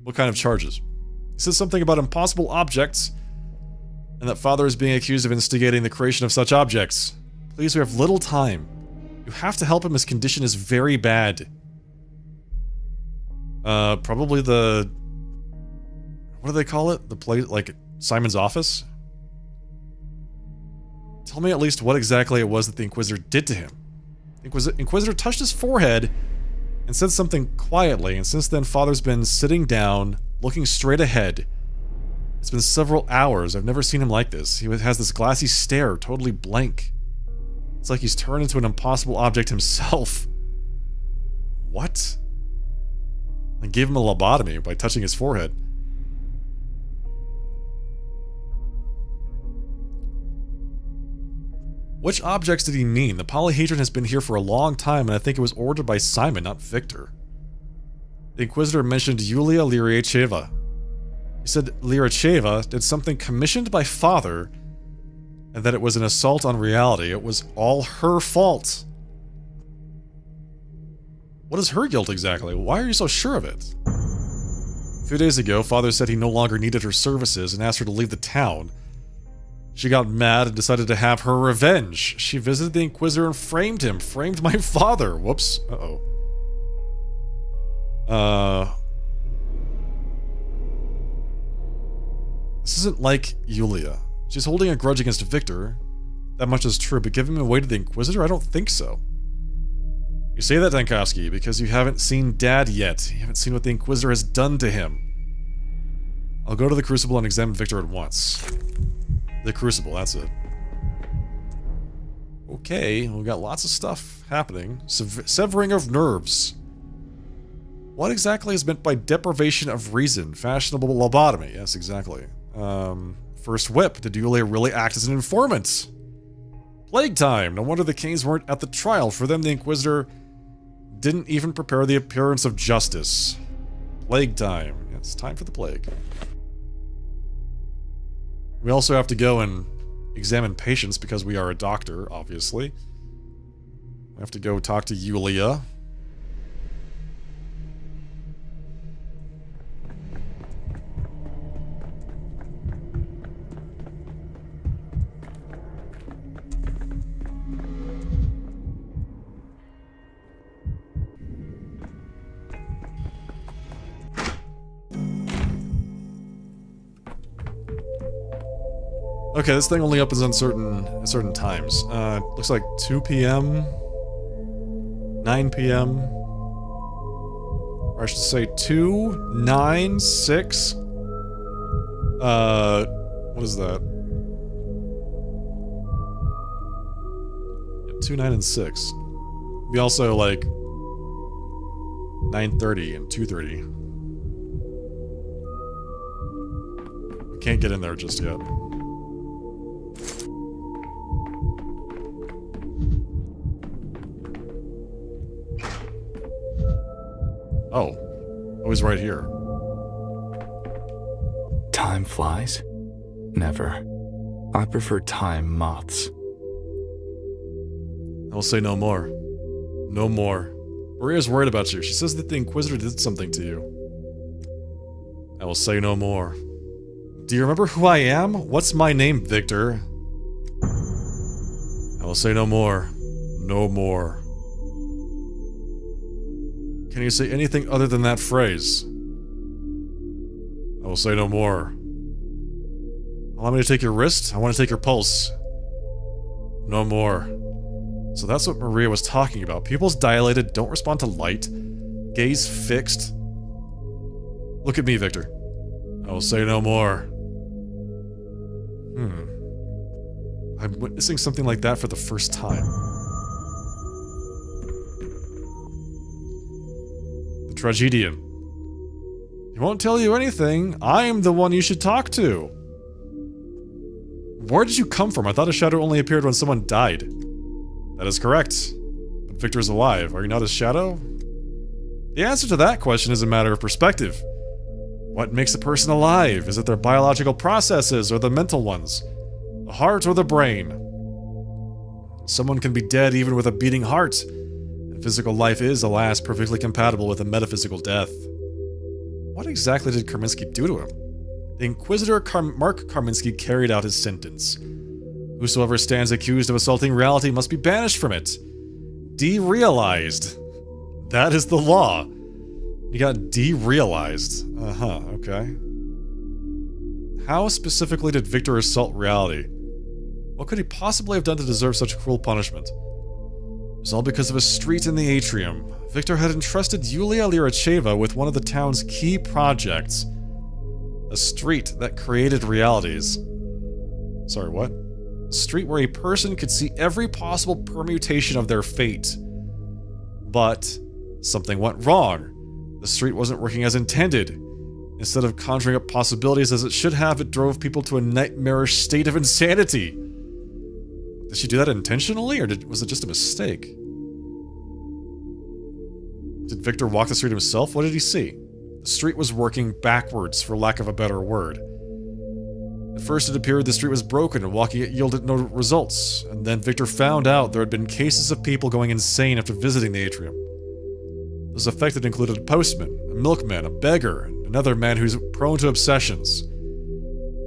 What kind of charges? He says something about impossible objects, and that father is being accused of instigating the creation of such objects. Please, we have little time. You have to help him, his condition is very bad. Probably the... What do they call it? The place, like, Simon's office? Tell me at least what exactly it was that the Inquisitor did to him. The Inquisitor touched his forehead and said something quietly, and since then Father's been sitting down, looking straight ahead, It's been several hours. I've never seen him like this. He has this glassy stare, totally blank. It's like he's turned into an impossible object himself. What? I gave him a lobotomy by touching his forehead. Which objects did he mean? The polyhedron has been here for a long time, and I think it was ordered by Simon, not Victor. The Inquisitor mentioned Yulia Lyryacheva. He said Lyryacheva did something commissioned by Father, and that it was an assault on reality. It was all her fault. What is her guilt exactly? Why are you so sure of it? A few days ago, Father said he no longer needed her services and asked her to leave the town. She got mad and decided to have her revenge. She visited the Inquisitor and framed him. Framed my father. Whoops. Uh-oh. This isn't like Yulia. She's holding a grudge against Victor. That much is true, but giving him away to the Inquisitor? I don't think so. You say that, Dankovsky, because you haven't seen Dad yet. You haven't seen what the Inquisitor has done to him. I'll go to the Crucible and examine Victor at once. The Crucible, that's it. Okay, we got lots of stuff happening. Severing of nerves. What exactly is meant by deprivation of reason? Fashionable lobotomy. Yes, exactly. First whip. Did Yulia really act as an informant? Plague time. No wonder the Kings weren't at the trial. For them, the Inquisitor didn't even prepare the appearance of justice. Plague time. It's time for the plague. We also have to go and examine patients because we are a doctor, obviously. We have to go talk to Yulia. Okay, this thing only opens on certain times. Looks like 2 p.m., 9 p.m., or I should say 2, 9, 6. What is that? 2, 9, and 6. Be also like 9:30 and 2:30. We can't get in there just yet. Oh, he's right here. Time flies? Never. I prefer time moths. I will say no more. No more. Maria's worried about you. She says that the Inquisitor did something to you. I will say no more. Do you remember who I am? What's my name, Victor? I will say no more. No more. Can you say anything other than that phrase? I will say no more. Allow me to take your wrist? I want to take your pulse. No more. So that's what Maria was talking about. Pupils dilated, don't respond to light. Gaze fixed. Look at me, Victor. I will say no more. I'm witnessing something like that for the first time. The tragedian. He won't tell you anything. I'm the one you should talk to. Where did you come from? I thought a shadow only appeared when someone died. That is correct. But Victor's alive. Are you not his shadow? The answer to that question is a matter of perspective. What makes a person alive? Is it their biological processes or the mental ones? The heart or the brain? Someone can be dead even with a beating heart. And physical life is, alas, perfectly compatible with a metaphysical death. What exactly did Karminski do to him? The Inquisitor Mark Karminski carried out his sentence. Whosoever stands accused of assaulting reality must be banished from it. Derealized. That is the law. He got derealized. Okay. How specifically did Victor assault reality? What could he possibly have done to deserve such cruel punishment? It was all because of a street in the atrium. Victor had entrusted Yulia Lyryacheva with one of the town's key projects. A street that created realities. Sorry, what? A street where a person could see every possible permutation of their fate. But something went wrong. The street wasn't working as intended. Instead of conjuring up possibilities as it should have, it drove people to a nightmarish state of insanity. Did she do that intentionally, or was it just a mistake? Did Victor walk the street himself? What did he see? The street was working backwards, for lack of a better word. At first it appeared the street was broken and walking it yielded no results, and then Victor found out there had been cases of people going insane after visiting the atrium. Those affected included a postman, a milkman, a beggar, and another man who's prone to obsessions.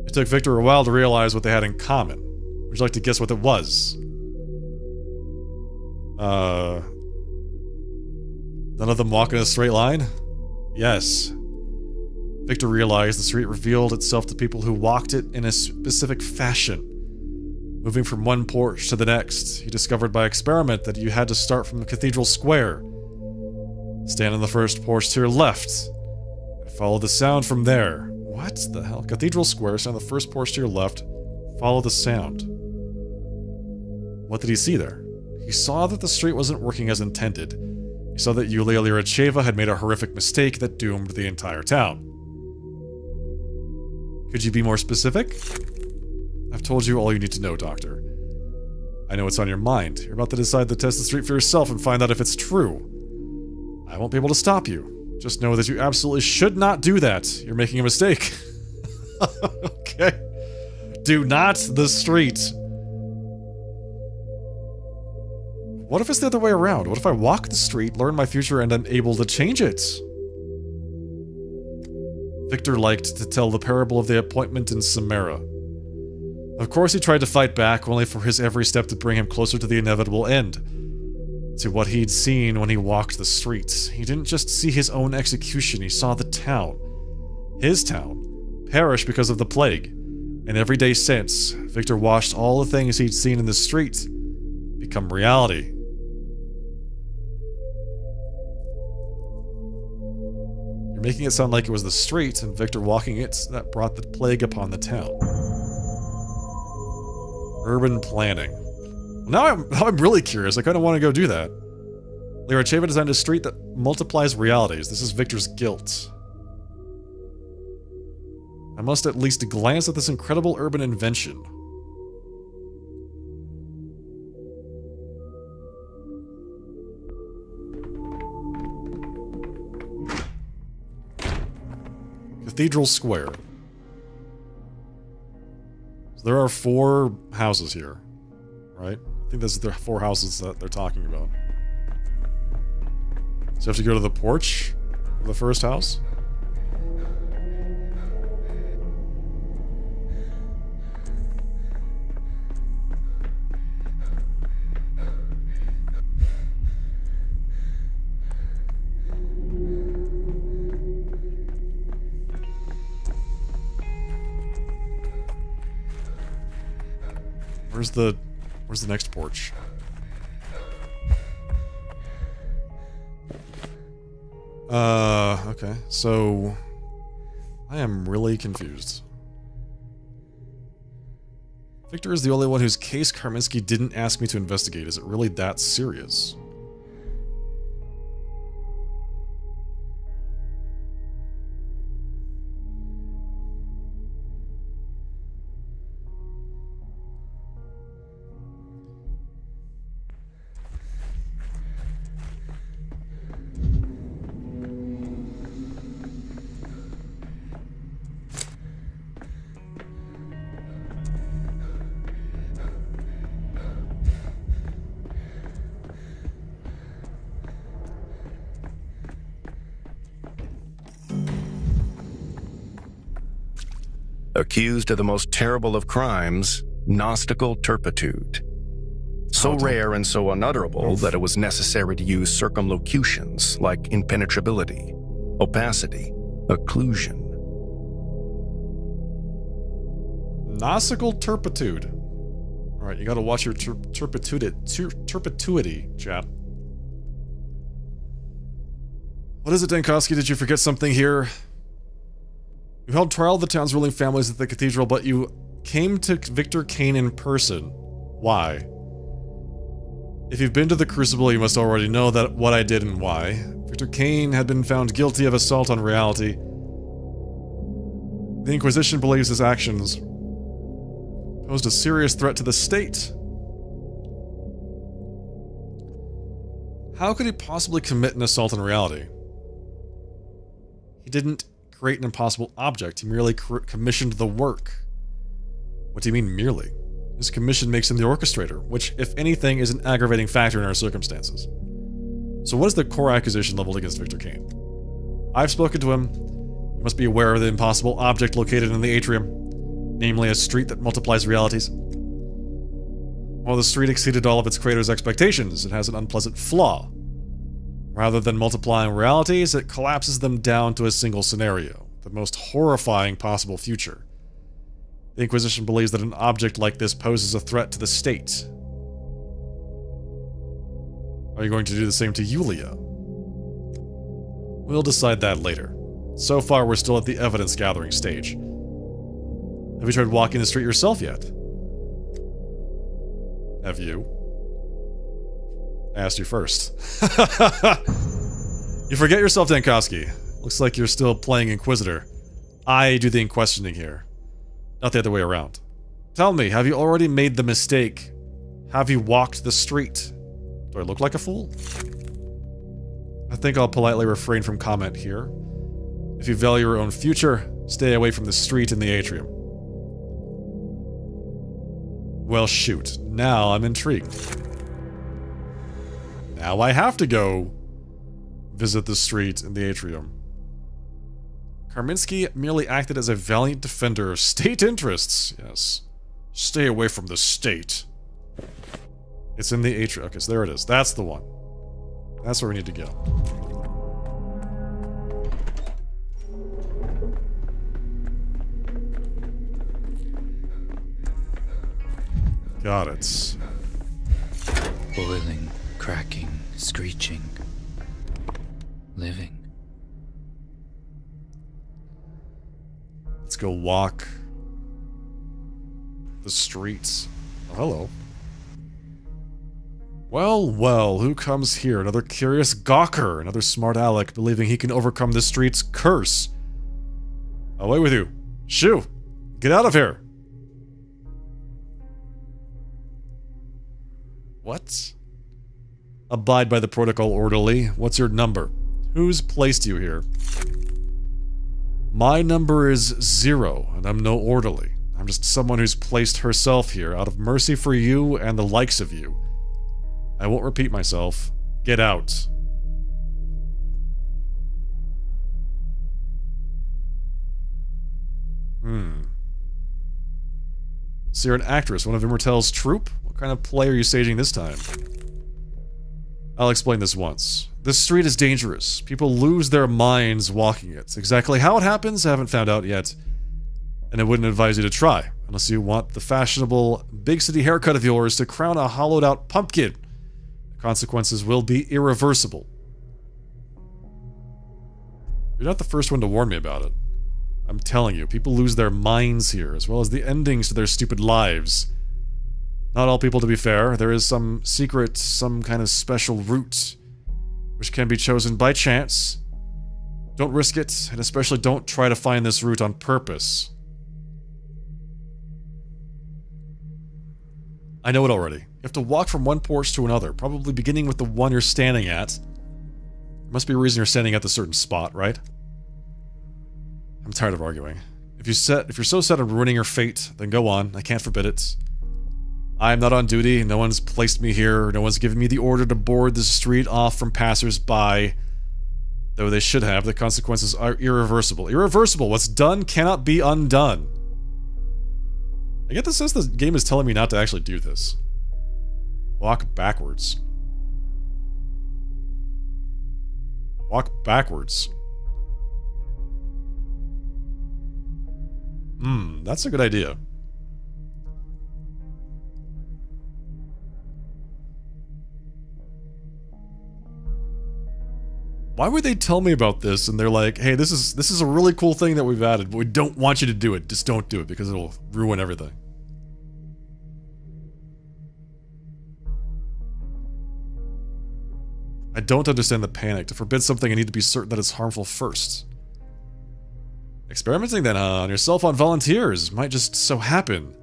It took Victor a while to realize what they had in common. Would you like to guess what it was? None of them walk in a straight line? Yes. Victor realized the street revealed itself to people who walked it in a specific fashion. Moving from one porch to the next, he discovered by experiment that you had to start from the Cathedral Square. Stand on the first porch to your left, and follow the sound from there. What the hell? Cathedral Square, stand on the first porch to your left, follow the sound. What did he see there? He saw that the street wasn't working as intended. He saw that Yulia Lyracheva had made a horrific mistake that doomed the entire town. Could you be more specific? I've told you all you need to know, Doctor. I know what's on your mind. You're about to decide to test the street for yourself and find out if it's true. I won't be able to stop you. Just know that you absolutely should not do that. You're making a mistake. Okay. Do not the street. What if it's the other way around? What if I walk the street, learn my future, and I'm able to change it? Victor liked to tell the parable of the appointment in Samara. Of course he tried to fight back, only for his every step to bring him closer to the inevitable end. To what he'd seen when he walked the streets. He didn't just see his own execution, he saw the town. His town. Perish because of the plague. And every day since, Victor watched all the things he'd seen in the street become reality. You're making it sound like it was the street and Victor walking it that brought the plague upon the town. Urban planning. Now I'm really curious. I kind of want to go do that. Lyracheva designed a street that multiplies realities. This is Victor's guilt. I must at least glance at this incredible urban invention. Cathedral Square. So there are 4 houses here, right? I think this is the 4 houses that they're talking about. So you have to go to the porch of the first house. Where's the next porch? Okay, so I am really confused. Victor is the only one whose case Karminski didn't ask me to investigate. Is it really that serious? Accused of the most terrible of crimes, Gnostical turpitude. So rare and so unutterable that it was necessary to use circumlocutions like impenetrability, opacity, occlusion. Gnostical turpitude. Alright, you gotta watch your turpituity, chap. What is it, Dankowski? Did you forget something here? You held trial of the town's ruling families at the cathedral, but you came to Victor Kane in person. Why? If you've been to the Crucible, you must already know that what I did and why. Victor Kane had been found guilty of assault on reality. The Inquisition believes his actions posed a serious threat to the state. How could he possibly commit an assault on reality? He didn't create an impossible object, he merely commissioned the work. What do you mean, merely? His commission makes him the orchestrator, which, if anything, is an aggravating factor in our circumstances. So what is the core accusation leveled against Victor Kane? I've spoken to him. You must be aware of the impossible object located in the atrium, namely a street that multiplies realities. While the street exceeded all of its creator's expectations, it has an unpleasant flaw. Rather than multiplying realities, it collapses them down to a single scenario, the most horrifying possible future. The Inquisition believes that an object like this poses a threat to the state. Are you going to do the same to Yulia? We'll decide that later. So far, we're still at the evidence-gathering stage. Have you tried walking the street yourself yet? Have you? I asked you first. You forget yourself, Dankovsky. Looks like you're still playing Inquisitor. I do the questioning here. Not the other way around. Tell me, have you already made the mistake? Have you walked the street? Do I look like a fool? I think I'll politely refrain from comment here. If you value your own future, stay away from the street and the atrium. Well, shoot. Now I'm intrigued. Now I have to go visit the street and the atrium. Karminski merely acted as a valiant defender of state interests. Yes. Stay away from the state. It's in the atrium. Okay, so there it is. That's the one. That's where we need to go. Got it. Boiling, cracking, screeching. Living. Let's go walk the streets. Oh, hello. Well, well, who comes here? Another curious gawker, another smart aleck believing he can overcome the street's curse. Away with you. Shoo! Get out of here! What? Abide by the protocol, orderly. What's your number? Who's placed you here? My number is 0, and I'm no orderly. I'm just someone who's placed herself here out of mercy for you and the likes of you. I won't repeat myself. Get out. So you're an actress, one of Immortel's troupe? What kind of play are you staging this time? I'll explain this once. This street is dangerous. People lose their minds walking it. Exactly how it happens, I haven't found out yet. And I wouldn't advise you to try, unless you want the fashionable big city haircut of yours to crown a hollowed out pumpkin. The consequences will be irreversible. You're not the first one to warn me about it. I'm telling you, people lose their minds here, as well as the endings to their stupid lives. Not all people, to be fair. There is some secret, some kind of special route, which can be chosen by chance. Don't risk it, and especially don't try to find this route on purpose. I know it already. You have to walk from one porch to another, probably beginning with the one you're standing at. There must be a reason you're standing at the certain spot, right? I'm tired of arguing. If you're so set on ruining your fate, then go on. I can't forbid it. I am not on duty. No one's placed me here. No one's given me the order to board the street off from passers-by. Though they should have. The consequences are irreversible. Irreversible. What's done cannot be undone. I get the sense the game is telling me not to actually do this. Walk backwards. Walk backwards. That's a good idea. Why would they tell me about this and they're like, hey, this is a really cool thing that we've added, but we don't want you to do it. Just don't do it because it'll ruin everything. I don't understand the panic. To forbid something, I need to be certain that it's harmful first. Experimenting then on yourself on volunteers might just so happen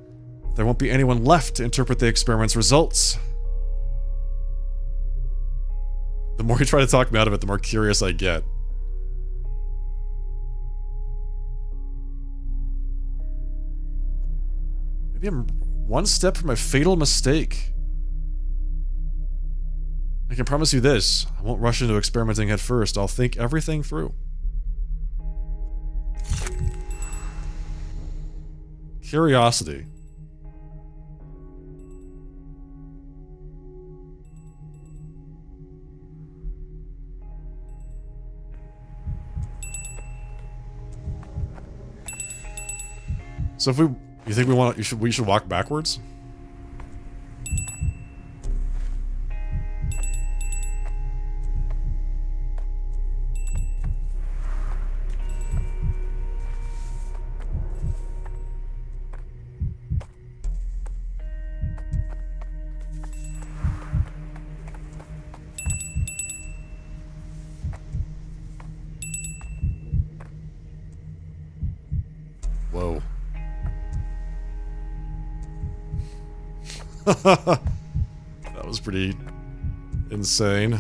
there won't be anyone left to interpret the experiment's results. The more you try to talk me out of it, the more curious I get. Maybe I'm one step from a fatal mistake. I can promise you this, I won't rush into experimenting head first. I'll think everything through. Curiosity. So if you think we should walk backwards? Whoa. That was pretty insane.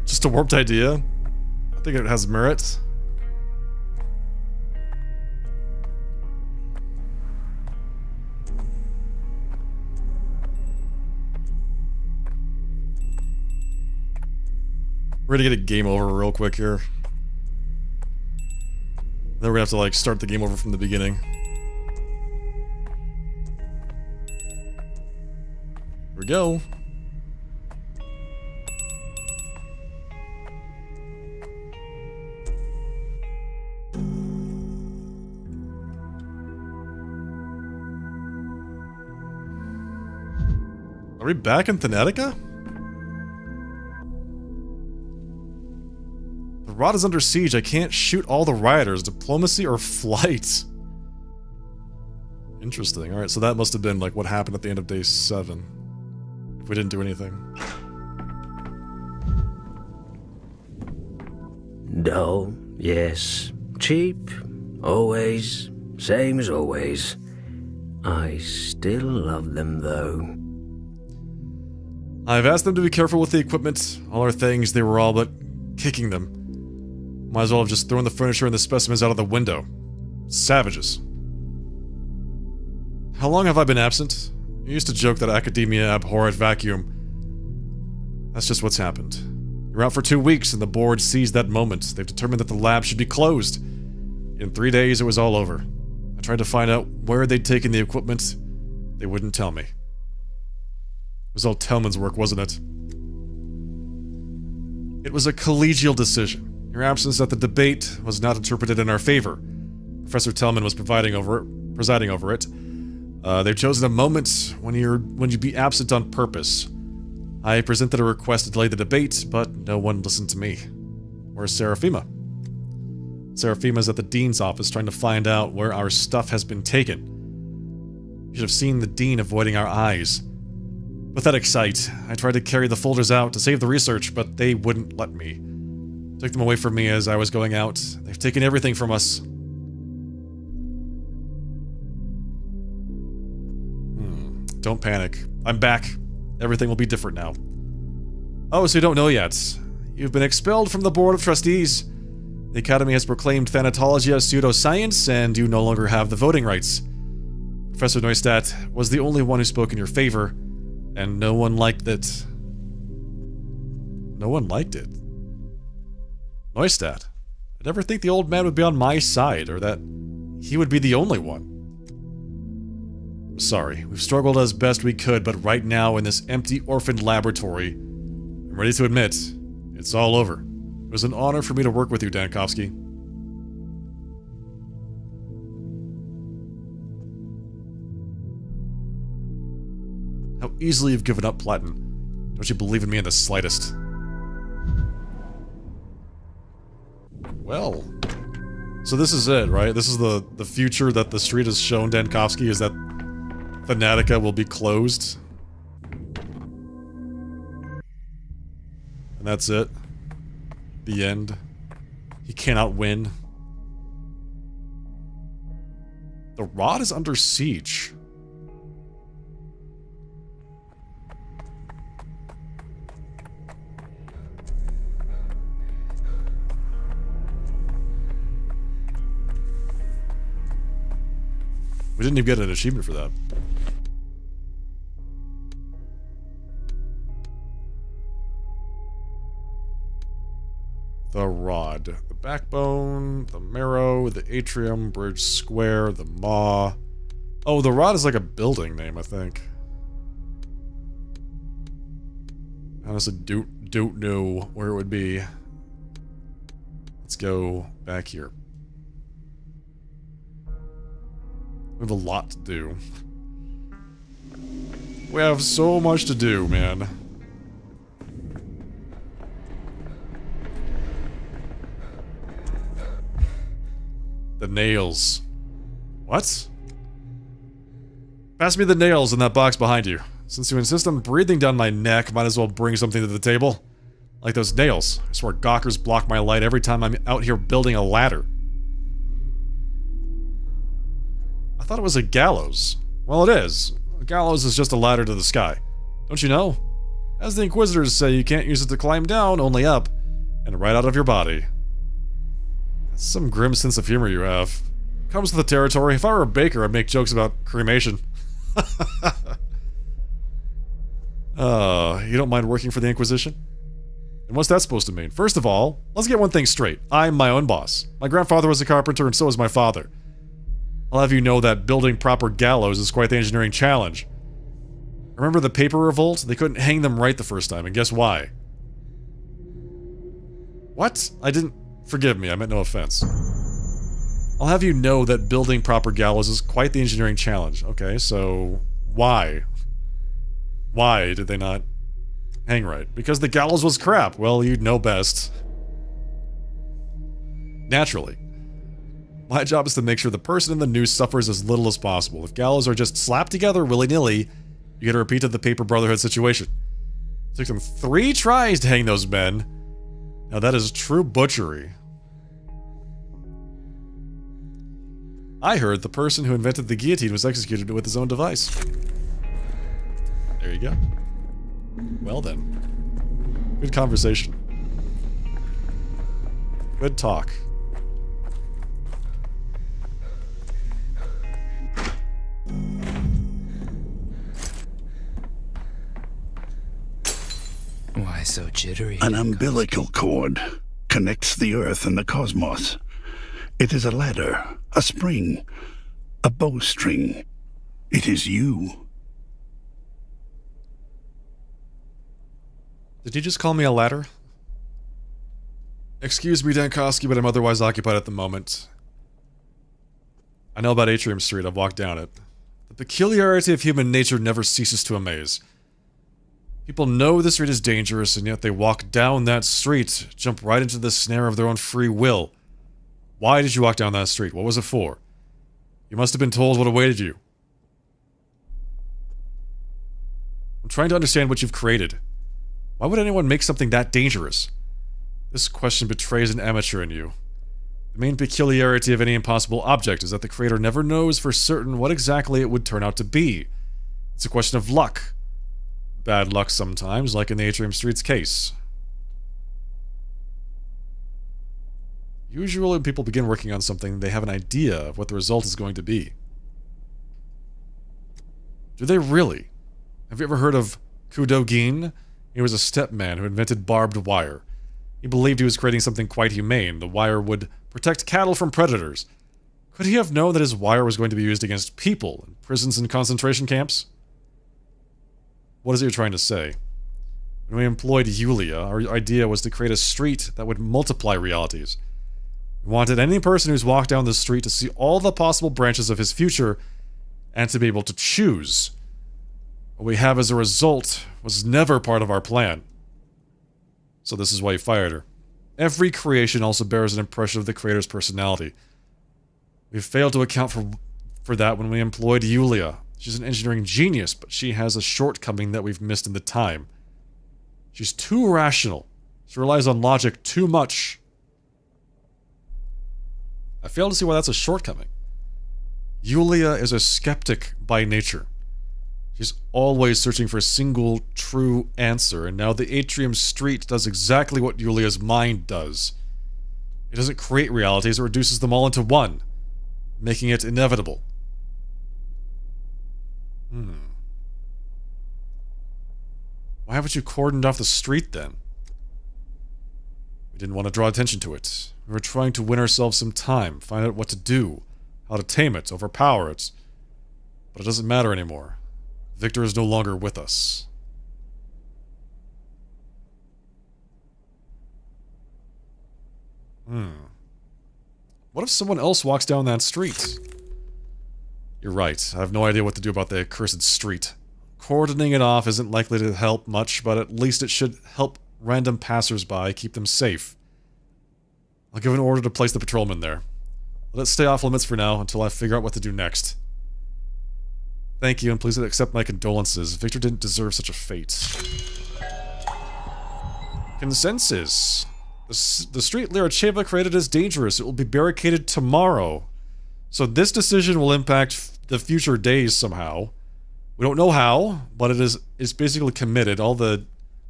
Just a warped idea. I think it has merit. We're gonna get a game over real quick here. Then we're gonna have to like start the game over from the beginning. Here we go. Are we back in Thanatica? The rod is under siege. I can't shoot all the rioters. Diplomacy or flight? Interesting. Alright, so that must have been like what happened at the end of day 7. If we didn't do anything. Dull, yes. Cheap, always. Same as always. I still love them though. I've asked them to be careful with the equipment. All our things, they were all but kicking them. Might as well have just thrown the furniture and the specimens out of the window. Savages. How long have I been absent? You used to joke that academia abhorred vacuum. That's just what's happened. You're out for 2 weeks and the board seized that moment. They've determined that the lab should be closed. In 3 days, it was all over. I tried to find out where they'd taken the equipment. They wouldn't tell me. It was all Tellman's work, wasn't it? It was a collegial decision. Your absence at the debate was not interpreted in our favor. Professor Tellman was presiding over it. They've chosen a moment when you'd be absent on purpose. I presented a request to delay the debate, but no one listened to me. Where's Seraphima? Seraphima's at the dean's office trying to find out where our stuff has been taken. You should have seen the Dean avoiding our eyes. Pathetic sight. I tried to carry the folders out to save the research, but they wouldn't let me. Took them away from me as I was going out. They've taken everything from us. Don't panic. I'm back. Everything will be different now. Oh, so you don't know yet. You've been expelled from the Board of Trustees. The Academy has proclaimed Thanatology as pseudoscience, and you no longer have the voting rights. Professor Neustadt was the only one who spoke in your favor, and no one liked it. No one liked it. Neustadt. I'd never think the old man would be on my side, or that he would be the only one. Sorry, we've struggled as best we could, but right now in this empty orphaned laboratory, I'm ready to admit, it's all over. It was an honor for me to work with you, Dankovsky. How easily you've given up, Platin. Don't you believe in me in the slightest? Well, so this is it, right? This is the future that the street has shown Dankovsky, is that Fanatica will be closed. And that's it. The end. He cannot win. The rod is under siege. We didn't even get an achievement for that. The rod. The backbone, the marrow, the atrium, bridge square, the maw. Oh, the rod is like a building name, I think. I honestly don't know where it would be. Let's go back here. We have a lot to do. We have so much to do, man. The nails. What? Pass me the nails in that box behind you. Since you insist on breathing down my neck, might as well bring something to the table. Like those nails. I swear gawkers block my light every time I'm out here building a ladder. I thought it was a gallows. Well, it is. A gallows is just a ladder to the sky. Don't you know? As the Inquisitors say, you can't use it to climb down, only up. And right out of your body. That's some grim sense of humor you have. Comes to the territory. If I were a baker, I'd make jokes about cremation. You don't mind working for the Inquisition? And what's that supposed to mean? First of all, let's get one thing straight. I'm my own boss. My grandfather was a carpenter, and so was my father. I'll have you know that building proper gallows is quite the engineering challenge. Remember the paper revolt? They couldn't hang them right the first time, and guess why? What? I didn't... Forgive me, I meant no offense. I'll have you know that building proper gallows is quite the engineering challenge. Okay, so... why? Why did they not hang right? Because the gallows was crap. Well, you'd know best. Naturally. My job is to make sure the person in the noose suffers as little as possible. If gallows are just slapped together willy-nilly, you get a repeat of the Paper Brotherhood situation. It took them 3 tries to hang those men. Now that is true butchery. I heard the person who invented the guillotine was executed with his own device. There you go. Well then. Good conversation. Good talk. Why so jittery? An umbilical cord connects the Earth and the cosmos. It is a ladder, a spring, a bowstring. It is you. Did you just call me a ladder? Excuse me, Dankovsky, but I'm otherwise occupied at the moment. I know about Atrium Street, I've walked down it. The peculiarity of human nature never ceases to amaze. People know the street is dangerous, and yet they walk down that street, jump right into the snare of their own free will. Why did you walk down that street? What was it for? You must have been told what awaited you. I'm trying to understand what you've created. Why would anyone make something that dangerous? This question betrays an amateur in you. The main peculiarity of any impossible object is that the creator never knows for certain what exactly it would turn out to be. It's a question of luck. Bad luck sometimes, like in the Atrium Street's case. Usually when people begin working on something, they have an idea of what the result is going to be. Do they really? Have you ever heard of Kudogin? He was a stepman who invented barbed wire. He believed he was creating something quite humane. The wire would protect cattle from predators. Could he have known that his wire was going to be used against people in prisons and concentration camps? What is it you're trying to say? When we employed Yulia, our idea was to create a street that would multiply realities. We wanted any person who's walked down the street to see all the possible branches of his future and to be able to choose. What we have as a result was never part of our plan. So this is why you fired her. Every creation also bears an impression of the creator's personality. We failed to account for that when we employed Yulia. She's an engineering genius, but she has a shortcoming that we've missed in the time. She's too rational. She relies on logic too much. I fail to see why that's a shortcoming. Yulia is a skeptic by nature. She's always searching for a single true answer, and now the Atrium Street does exactly what Yulia's mind does. It doesn't create realities, it reduces them all into one, making it inevitable. Why haven't you cordoned off the street then? We didn't want to draw attention to it. We were trying to win ourselves some time, find out what to do, how to tame it, overpower it. But it doesn't matter anymore. Victor is no longer with us. What if someone else walks down that street? You're right. I have no idea what to do about the accursed street. Cordoning it off isn't likely to help much, but at least it should help random passers-by keep them safe. I'll give an order to place the patrolman there. Let it stay off limits for now until I figure out what to do next. Thank you, and please accept my condolences. Victor didn't deserve such a fate. Consensus. The street Liracheva created is dangerous. It will be barricaded tomorrow. So this decision will impact the future days somehow. We don't know how, but it's basically committed. All the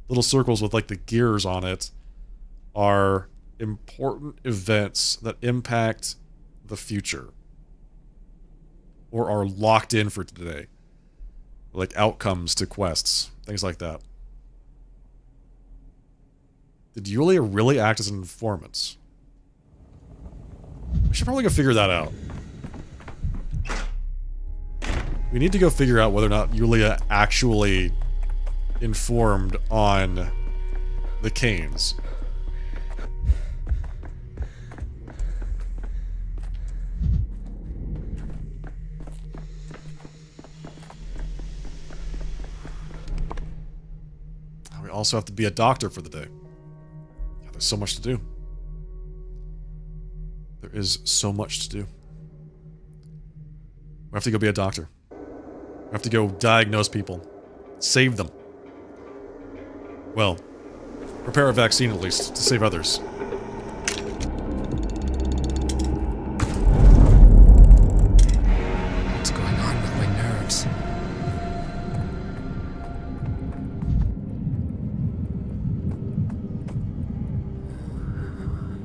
little circles with like the gears on it are important events that impact the future. Or are locked in for today. Like outcomes to quests. Things like that. Did Yulia really act as an informant? We should probably go figure that out. We need to go figure out whether or not Yulia actually informed on the Canes. We also have to be a doctor for the day. God, there's so much to do. There is so much to do. We have to go be a doctor. We have to go diagnose people. Save them. Well, prepare a vaccine at least, to save others. What's going on with my nerves?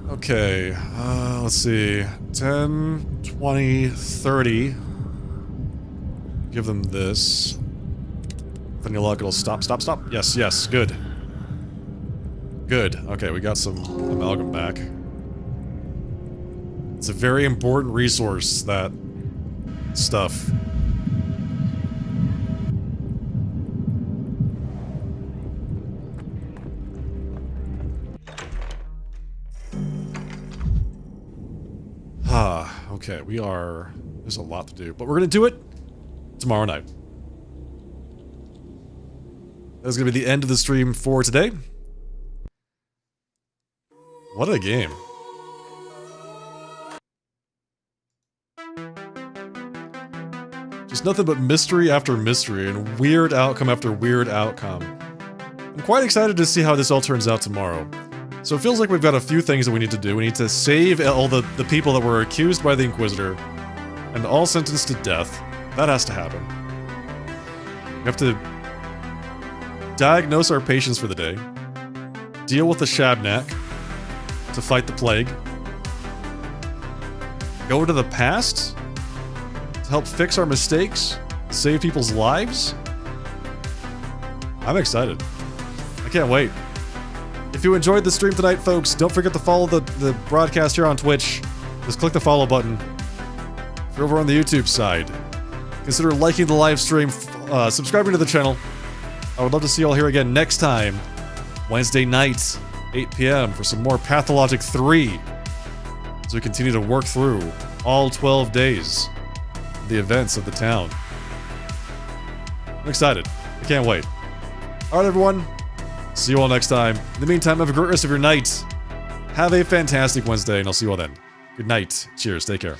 Okay, let's see. 10, 20, 30. Give them this. With any luck, it'll stop. Yes, yes, good. Good. Okay, we got some amalgam back. It's a very important resource, that stuff. Okay, there's a lot to do, but we're gonna do it tomorrow night. That's gonna be the end of the stream for today. What a game. Just nothing but mystery after mystery and weird outcome after weird outcome. I'm quite excited to see how this all turns out tomorrow. So it feels like we've got a few things that we need to do. We need to save all the people that were accused by the Inquisitor and all sentenced to death. That has to happen. We have to diagnose our patients for the day, deal with the Shabnak to fight the plague, go to the past to help fix our mistakes, save people's lives. I'm excited. I can't wait. If you enjoyed the stream tonight, folks, don't forget to follow the broadcast here on Twitch. Just click the follow button. If you're over on the YouTube side, consider liking the live stream, subscribing to the channel. I would love to see you all here again next time, Wednesday night, 8 p.m. for some more Pathologic 3 as we continue to work through all 12 days of the events of the town. I'm excited. I can't wait. All right, everyone. See you all next time. In the meantime, have a great rest of your night. Have a fantastic Wednesday, and I'll see you all then. Good night. Cheers. Take care.